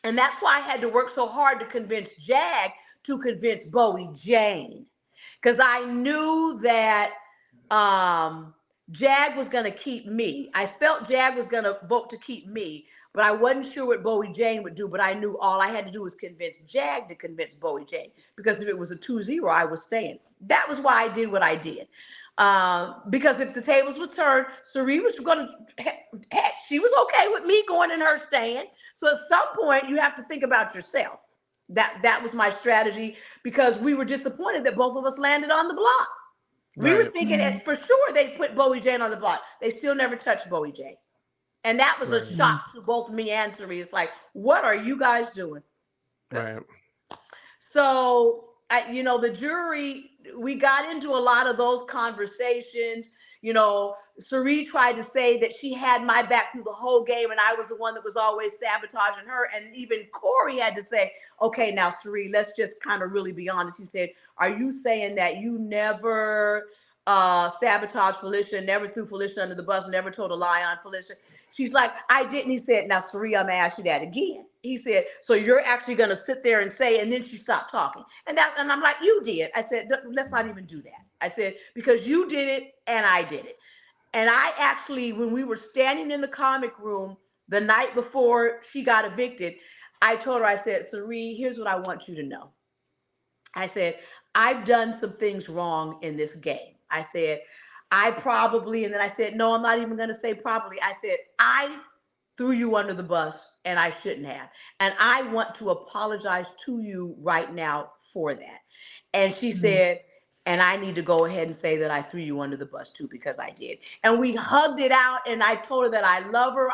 And that's why I had to work so hard to convince Jag to convince Bowie Jane. Because I knew that Jag was going to keep me. I felt Jag was going to vote to keep me, but I wasn't sure what Bowie Jane would do. But I knew all I had to do was convince Jag to convince Bowie Jane. Because if it was a 2-0, I was staying. That was why I did what I did. Because if the tables was turned, Sari was going to, heck, she was okay with me going and her staying. So at some point, you have to think about yourself. That was my strategy, because we were disappointed that both of us landed on the block. We were thinking that for sure they'd put Bowie Jane on the block. They still never touched Bowie Jane. And that was a shock to both me and Sari. It's like, what are you guys doing? Right. So, the jury, we got into a lot of those conversations. Sari tried to say that she had my back through the whole game, and I was the one that was always sabotaging her. And even Corey had to say, okay, now, Sari, let's just kind of really be honest. He said, are you saying that you never sabotaged Felicia, never threw Felicia under the bus, never told a lie on Felicia? She's like, I didn't. He said, now, Sari, I'm going to ask you that again. He said, so you're actually going to sit there and say, and then she stopped talking. And I'm like, you did. I said, let's not even do that. I said, because you did it and I did it. And I actually, when we were standing in the comic room the night before she got evicted, I told her, I said, Sari, here's what I want you to know. I said, I've done some things wrong in this game. I said, and then I said, no, I'm not even going to say probably. I said, I threw you under the bus and I shouldn't have. And I want to apologize to you right now for that. And she said, and I need to go ahead and say that I threw you under the bus too, because I did. And we hugged it out, and I told her that I love her.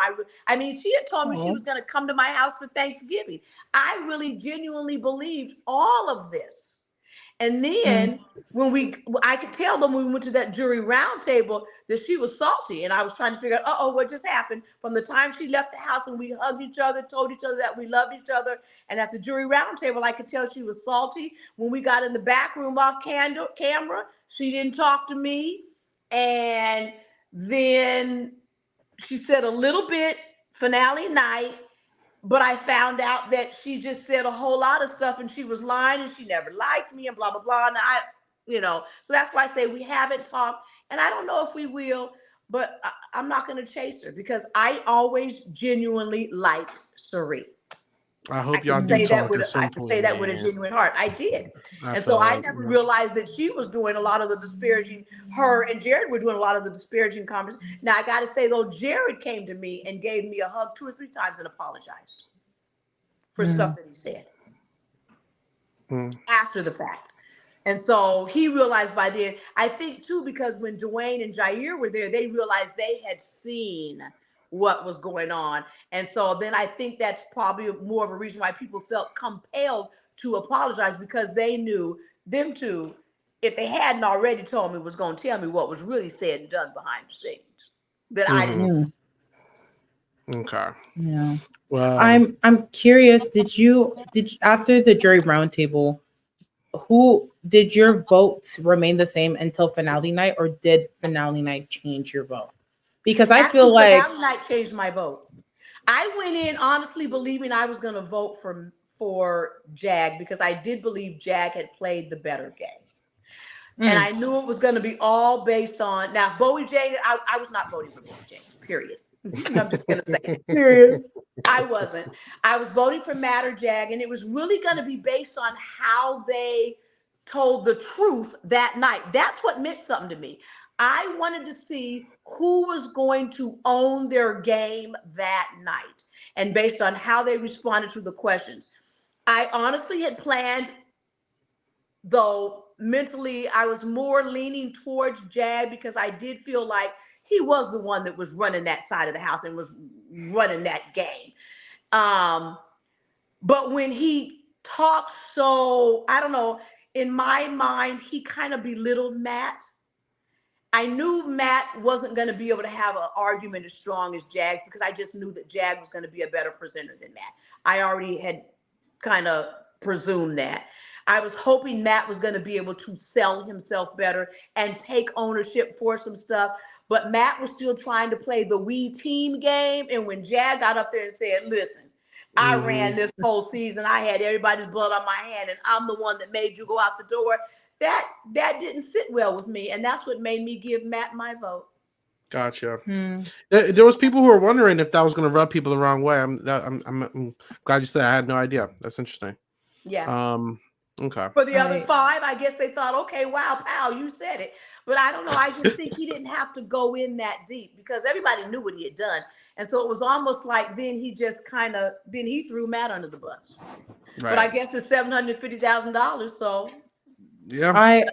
I mean, she had told me she was going to come to my house for Thanksgiving. I really genuinely believed all of this. And then I could tell them when we went to that jury roundtable that she was salty. And I was trying to figure out, what just happened? From the time she left the house and we hugged each other, told each other that we loved each other. And at the jury roundtable, I could tell she was salty. When we got in the back room off camera, she didn't talk to me. And then she said a little bit finale night. But I found out that she just said a whole lot of stuff and she was lying and she never liked me and blah, blah, blah. And so that's why I say we haven't talked, and I don't know if we will, but I'm not going to chase her because I always genuinely liked Sari. I hope y'all do talk at some point. I can say that with a genuine heart. I did. And so I never realized that she was doing a lot of the disparaging. Her and Jared were doing a lot of the disparaging conversations. Now, I got to say, though, Jared came to me and gave me a hug 2 or 3 times and apologized for stuff that he said after the fact. And so he realized by then, I think, too, because when Dwayne and Jair were there, they realized they had seen what was going on. And so then I think that's probably more of a reason why people felt compelled to apologize, because they knew, them too, if they hadn't already told me, was going to tell me what was really said and done behind the scenes that I didn't. Okay. Yeah. Well, I'm curious, did you after the jury roundtable, who did your votes remain the same until finale night, or did finale night change your vote? Because I feel like finale night changed my vote. I went in honestly believing I was going to vote for Jag, because I did believe Jag had played the better game. And I knew it was going to be all based on, now Bowie Jane, I was not voting for Bowie Jane, period. I'm just going to say it, period. I wasn't. I was voting for Matt or Jag, and it was really going to be based on how they told the truth that night. That's what meant something to me. I wanted to see who was going to own their game that night, and based on how they responded to the questions. I honestly had planned, though, mentally, I was more leaning towards Jag because I did feel like he was the one that was running that side of the house and was running that game. Um, but when he talked, so I don't know, in my mind, he kind of belittled Matt. I knew Matt wasn't going to be able to have an argument as strong as Jags because I just knew that Jag was going to be a better presenter than Matt. I already had kind of presumed that. I was hoping Matt was going to be able to sell himself better and take ownership for some stuff. But Matt was still trying to play the we team game. And when Jag got up there and said, listen, I ran this whole season. I had everybody's blood on my hand, and I'm the one that made you go out the door. That didn't sit well with me, and that's what made me give Matt my vote. Gotcha. There was people who were wondering if that was going to rub people the wrong way. I'm glad you said. I had no idea. That's interesting. Yeah. Okay. For the other five, I guess they thought, okay, wow, pal, you said it. But I don't know. I just think he didn't have to go in that deep because everybody knew what he had done. And so it was almost like then he just then he threw Matt under the bus. Right. But I guess it's $750,000. So yeah.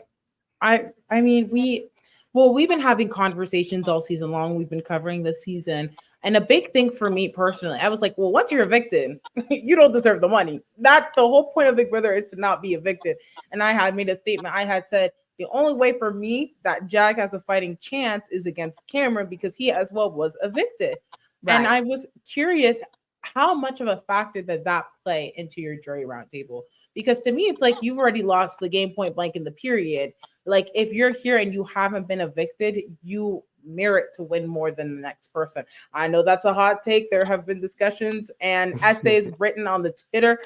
I mean, we've been having conversations all season long. We've been covering this season. And a big thing for me personally, I was like, well, once you're evicted, you don't deserve the money. That the whole point of Big Brother is to not be evicted. And I had made a statement. I had said the only way for me that Jag has a fighting chance is against Cameron because he as well was evicted. Right. And I was curious how much of a factor did that play into your jury roundtable? Because to me, it's like you've already lost the game point blank in the period. Like if you're here and you haven't been evicted, you merit to win more than the next person. I know that's a hot take. There have been discussions and essays written on the Twitter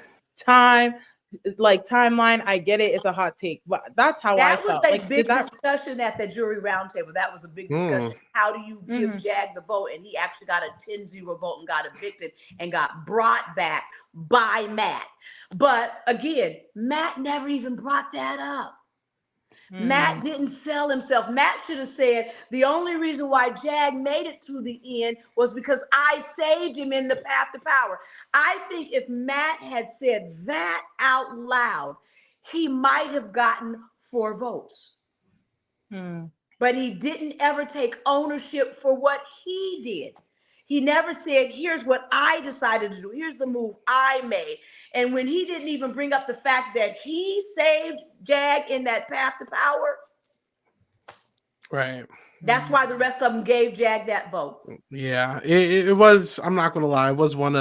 timeline. I get it. It's a hot take, but that's how I felt. That was a big discussion at the jury roundtable. That was a big discussion. How do you give Jag the vote? And he actually got a 10-0 vote and got evicted and got brought back by Matt. But again, Matt never even brought that up. Matt didn't sell himself. Matt should have said the only reason why Jag made it to the end was because I saved him in the path to power. I think if Matt had said that out loud, he might have gotten 4 votes. But he didn't ever take ownership for what he did. He never said, here's what I decided to do. Here's the move I made. And when he didn't even bring up the fact that he saved Jag in that path to power. Right. That's why the rest of them gave Jag that vote. Yeah, it was, I'm not going to lie, it was on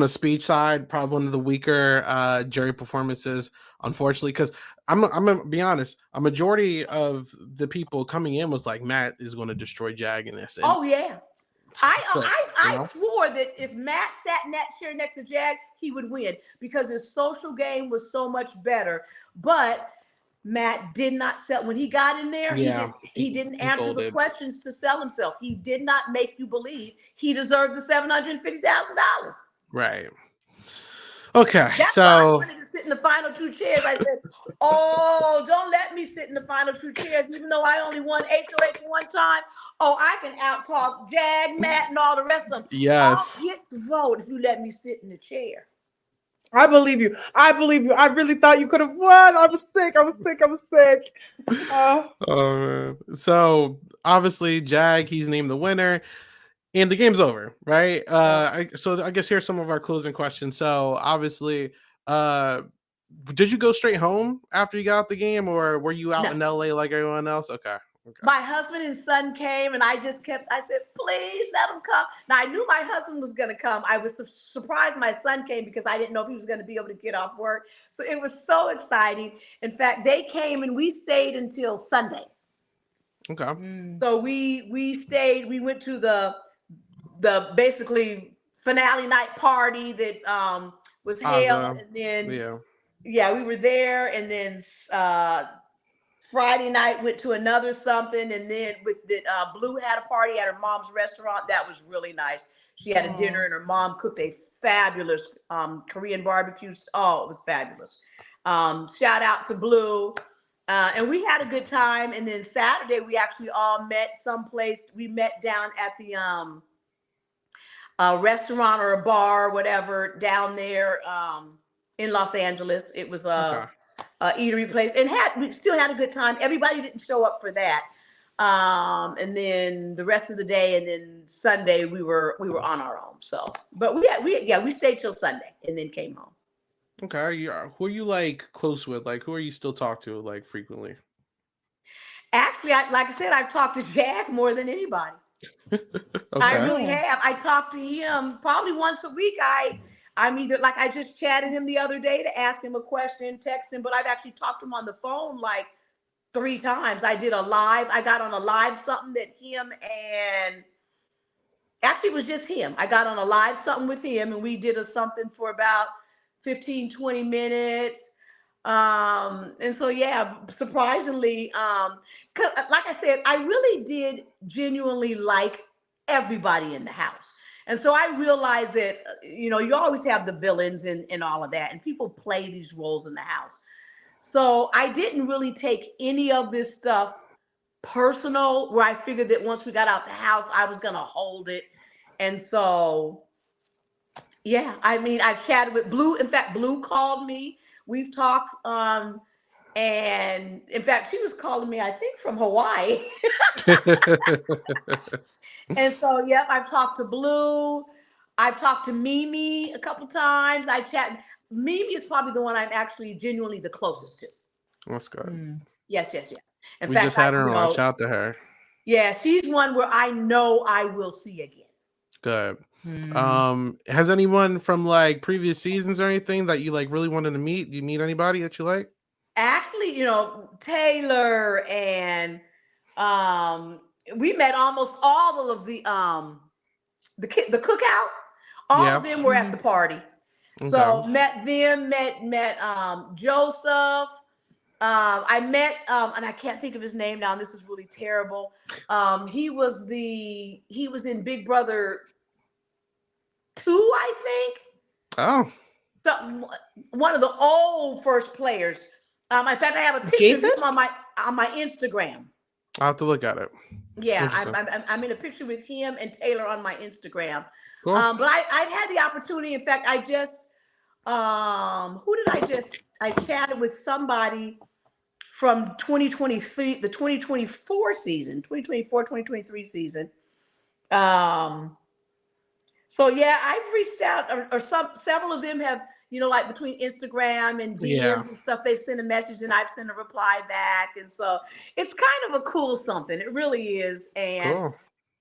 the speech side, probably one of the weaker jury performances, unfortunately, because I'm going to be honest, a majority of the people coming in was like, Matt is going to destroy Jag in this. Oh, yeah. I swore that if Matt sat in that chair next to Jag, he would win because his social game was so much better. But Matt did not sell. When he got in there, he didn't answer the questions to sell himself. He did not make you believe he deserved the $750,000. Right. Okay. That's why I wanted to sit in the final 2 chairs. I said, oh, don't let me sit in the final 2 chairs, even though I only won HOH one time. Oh, I can out-talk Jag, Matt, and all the rest of them. Yes. I'll get the vote if you let me sit in the chair. I believe you. I really thought you could have won. I was sick. Oh, man. So, obviously, Jag, he's named the winner. And the game's over, right? So I guess here's some of our closing questions. So obviously, did you go straight home after you got out the game, or were you out in LA like everyone else? Okay. My husband and son came, and I said, please let them come. Now, I knew my husband was going to come. I was surprised my son came because I didn't know if he was going to be able to get off work. So it was so exciting. In fact, they came, and we stayed until Sunday. Okay. So we stayed. We went to the basically finale night party that was held, and then we were there, and then Friday night went to another something, and then Blue had a party at her mom's restaurant. That was really nice. She had a dinner, and her mom cooked a fabulous Korean barbecue. Oh, it was fabulous. Shout out to Blue. And we had a good time. And then Saturday we actually all met someplace. We met down at the restaurant or a bar or whatever down there in Los Angeles. It was eatery place, and we still had a good time. Everybody didn't show up for that. And then the rest of the day, and then Sunday we were on our own. So, but we stayed till Sunday and then came home. Okay, who are you like close with? Like, who are you still talk to like frequently? Actually, like I said, I've talked to Jack more than anybody. I Okay. really Oh. have. I talk to him probably once a week. I'm either like I just chatted him the other day to ask him a question, text him, but I've actually talked to him on the phone like 3 times. I did a live. I got on a live something that him and actually it was just him. I got on a live something with him and we did a something for about 15, 20 minutes. And so yeah, surprisingly, like I said, I really did genuinely like everybody in the house. And so I realized that, you always have the villains and all of that, and people play these roles in the house. So I didn't really take any of this stuff personal, where I figured that once we got out the house, I was going to hold it. And so, yeah, I mean, I've chatted with Blue. In fact, Blue called me. We've talked. And in fact, she was calling me, I think, from Hawaii. And so, yep, I've talked to Blue. I've talked to Mimi a couple times. Mimi is probably the one I'm actually genuinely the closest to. That's good. Mm. Yes. In We fact, just had her on. Shout out to her. yeah, she's one where I know I will see again. Good. Mm. Has anyone from like previous seasons or anything that you like really wanted to meet? You meet anybody that you like? Actually, Taylor and we met almost all of the cookout. All Yeah. of them were at the party. So Okay. met them, met Joseph. I met and I can't think of his name now, and this is really terrible. He was in Big Brother 2, I think. Oh, So one of the old first players. In fact, I have a picture Jason? of him on my Instagram. I'll have to look at it. Yeah, Interesting. I'm in a picture with him and Taylor on my Instagram. Cool. But I've had the opportunity. In fact, I just I chatted with somebody from 2023, the 2024 season, 2023 season. So yeah, I've reached out, or several of them have, like between Instagram and DMs Yeah. and stuff, they've sent a message and I've sent a reply back, and so it's kind of a cool something. It really is, and Cool.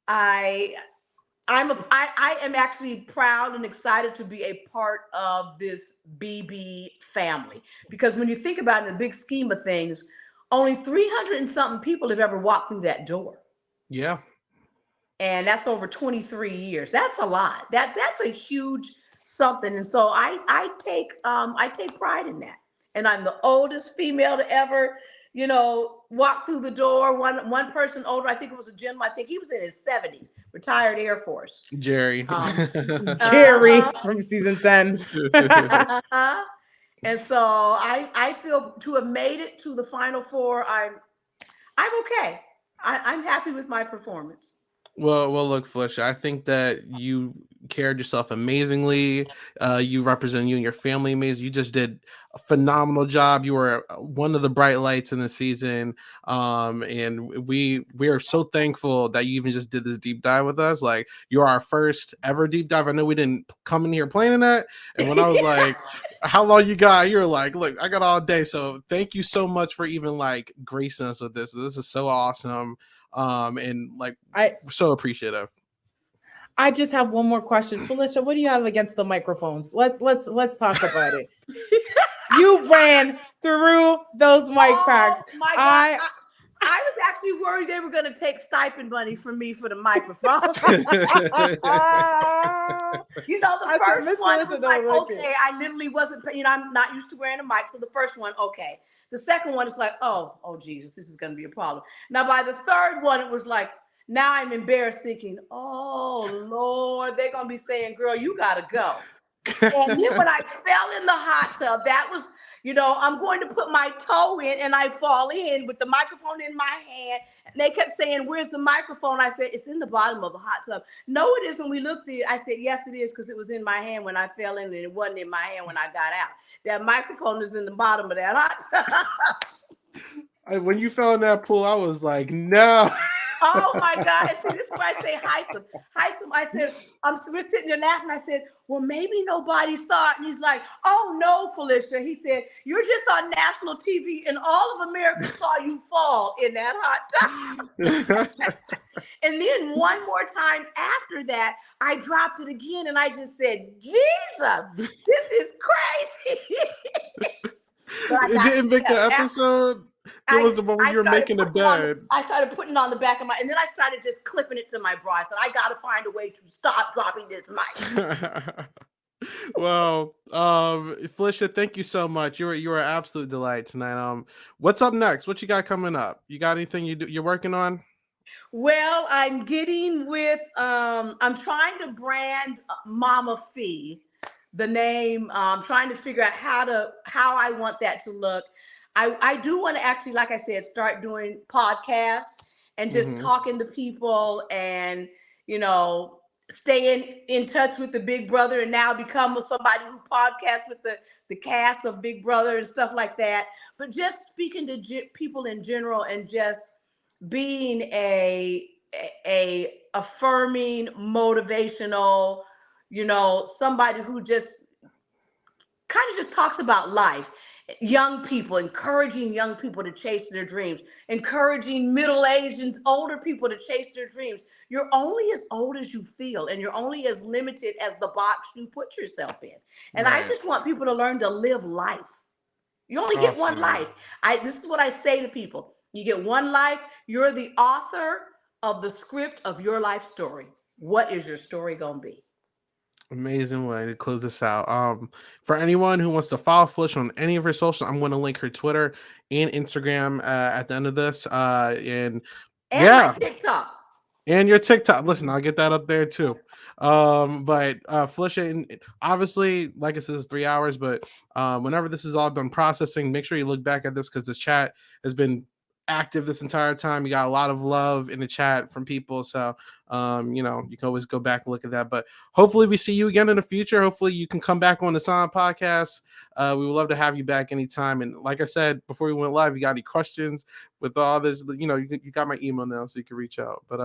I am actually proud and excited to be a part of this BB family, because when you think about it in the big scheme of things, only 300 and something people have ever walked through that door. Yeah. And that's over 23 years. That's a lot. That's a huge something. And so I take pride in that. And I'm the oldest female to ever, walk through the door. One person older, I think it was a gentleman. I think he was in his 70s, retired Air Force. Jerry. Jerry from season 10. And so I feel to have made it to the final four, I'm okay. I'm happy with my performance. Well, look, Felicia, I think that you carried yourself amazingly. You represent you and your family amazing. You just did a phenomenal job. You were one of the bright lights in the season. And we are so thankful that you even just did this deep dive with us. Like, you're our first ever deep dive. I know we didn't come in here planning that. And when I was like, how long you got? You're like, look, I got all day. So thank you so much for even like gracing us with this. This is so awesome. And like, we're so appreciative. I just have one more question. Felicia, what do you have against the microphones? Let's talk about it. You ran through those mic packs. My God. I was actually worried they were going to take stipend money from me for the microphone. The first one was like, okay, I literally wasn't, I'm not used to wearing a mic. So the first one, okay. The second one is like, oh, Jesus, this is going to be a problem. Now, by the third one, it was like, now I'm embarrassed thinking, oh, Lord, they're going to be saying, girl, you got to go. And then when I fell in the hot tub, that was, I'm going to put my toe in and I fall in with the microphone in my hand. And they kept saying, "Where's the microphone?" I said, "It's in the bottom of the hot tub." "No, it isn't." We looked at it. I said, "Yes, it is," because it was in my hand when I fell in and it wasn't in my hand when I got out. That microphone is in the bottom of that hot tub. When you fell in that pool, I was like, no. Oh my God. And see, this is where I say Heisem. Heisem, I said, we're sitting there laughing. I said, "Well, maybe nobody saw it." And he's like, "Oh no, Felicia." He said, "You're just on national TV and all of America saw you fall in that hot tub." And then one more time after that, I dropped it again and I just said, "Jesus, this is crazy." But I It got didn't make the yeah, episode. It was the one where I you were started making the putting on bed. I started putting on the back of my, and then I started just clipping it to my bra. I said, "I got to find a way to stop dropping this mic." Well, Felicia, thank you so much. You were an absolute delight tonight. What's up next? What you got coming up? You got anything you're working on? Well, I'm getting with I'm trying to brand MamaFe, the name. Trying to figure out how I want that to look. I do want to actually, like I said, start doing podcasts and just Hmm. talking to people and you know staying in touch with the Big Brother and now become somebody who podcasts with the cast of Big Brother and stuff like that. But just speaking to people in general and just being a affirming, motivational, somebody who just kind of just talks about life. Young people, encouraging young people to chase their dreams, encouraging middle-aged and older people to chase their dreams. You're only as old as you feel, and you're only as limited as the box you put yourself in. And I Right. just want people to learn to live life. You only get one Awesome. life. This is what I say to people. You get one life. You're the author of the script of your life story. What is your story going to be? Amazing way to close this out. For anyone who wants to follow Felicia on any of her socials, I'm going to link her Twitter and Instagram at the end of this. And And my yeah, TikTok. and your TikTok. Listen, I'll get that up there too. But Felicia, and obviously, like I said, it's 3 hours. But whenever this is all done processing, make sure you look back at this because this chat has been active this entire time. You got a lot of love in the chat from people. So you can always go back and look at that. But hopefully we see you again in the future. Hopefully you can come back on the Silent Podcast. We would love to have you back anytime. And like I said before we went live, you got any questions with all this, you got my email now so you can reach out. But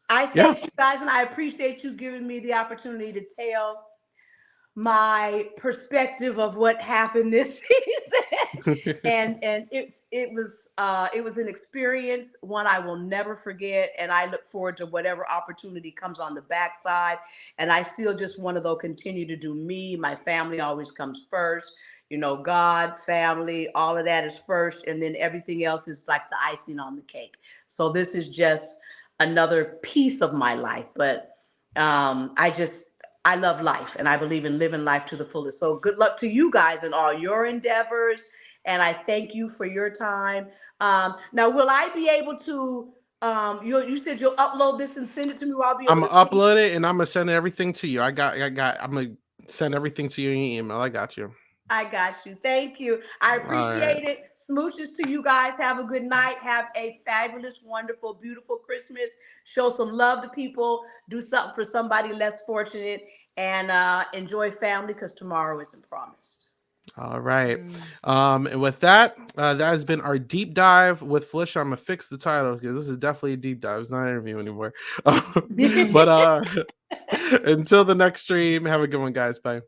I yeah. thank you guys, and I appreciate you giving me the opportunity to tell my perspective of what happened this season. And it was an experience, one I will never forget, and I look forward to whatever opportunity comes on the backside. And I still just want to though continue to do me. My family always comes first. God, family, all of that is first, and then everything else is like the icing on the cake. So this is just another piece of my life, but I love life and I believe in living life to the fullest. So good luck to you guys in all your endeavors. And I thank you for your time. Now, will I be able to, you said you'll upload this and send it to me where I'll be able I'm to gonna see? upload it and I'm gonna send everything to you. I'm gonna send everything to you in your email. I got you. I got you. Thank you. I All right. appreciate it. Smooches to you guys. Have a good night. Have a fabulous, wonderful, beautiful Christmas. Show some love to people. Do something for somebody less fortunate and enjoy family because tomorrow isn't promised. All right. And with that, that has been our deep dive with Felicia. I'm gonna fix the title because this is definitely a deep dive. It's not an interview anymore. But until the next stream, have a good one, guys. Bye.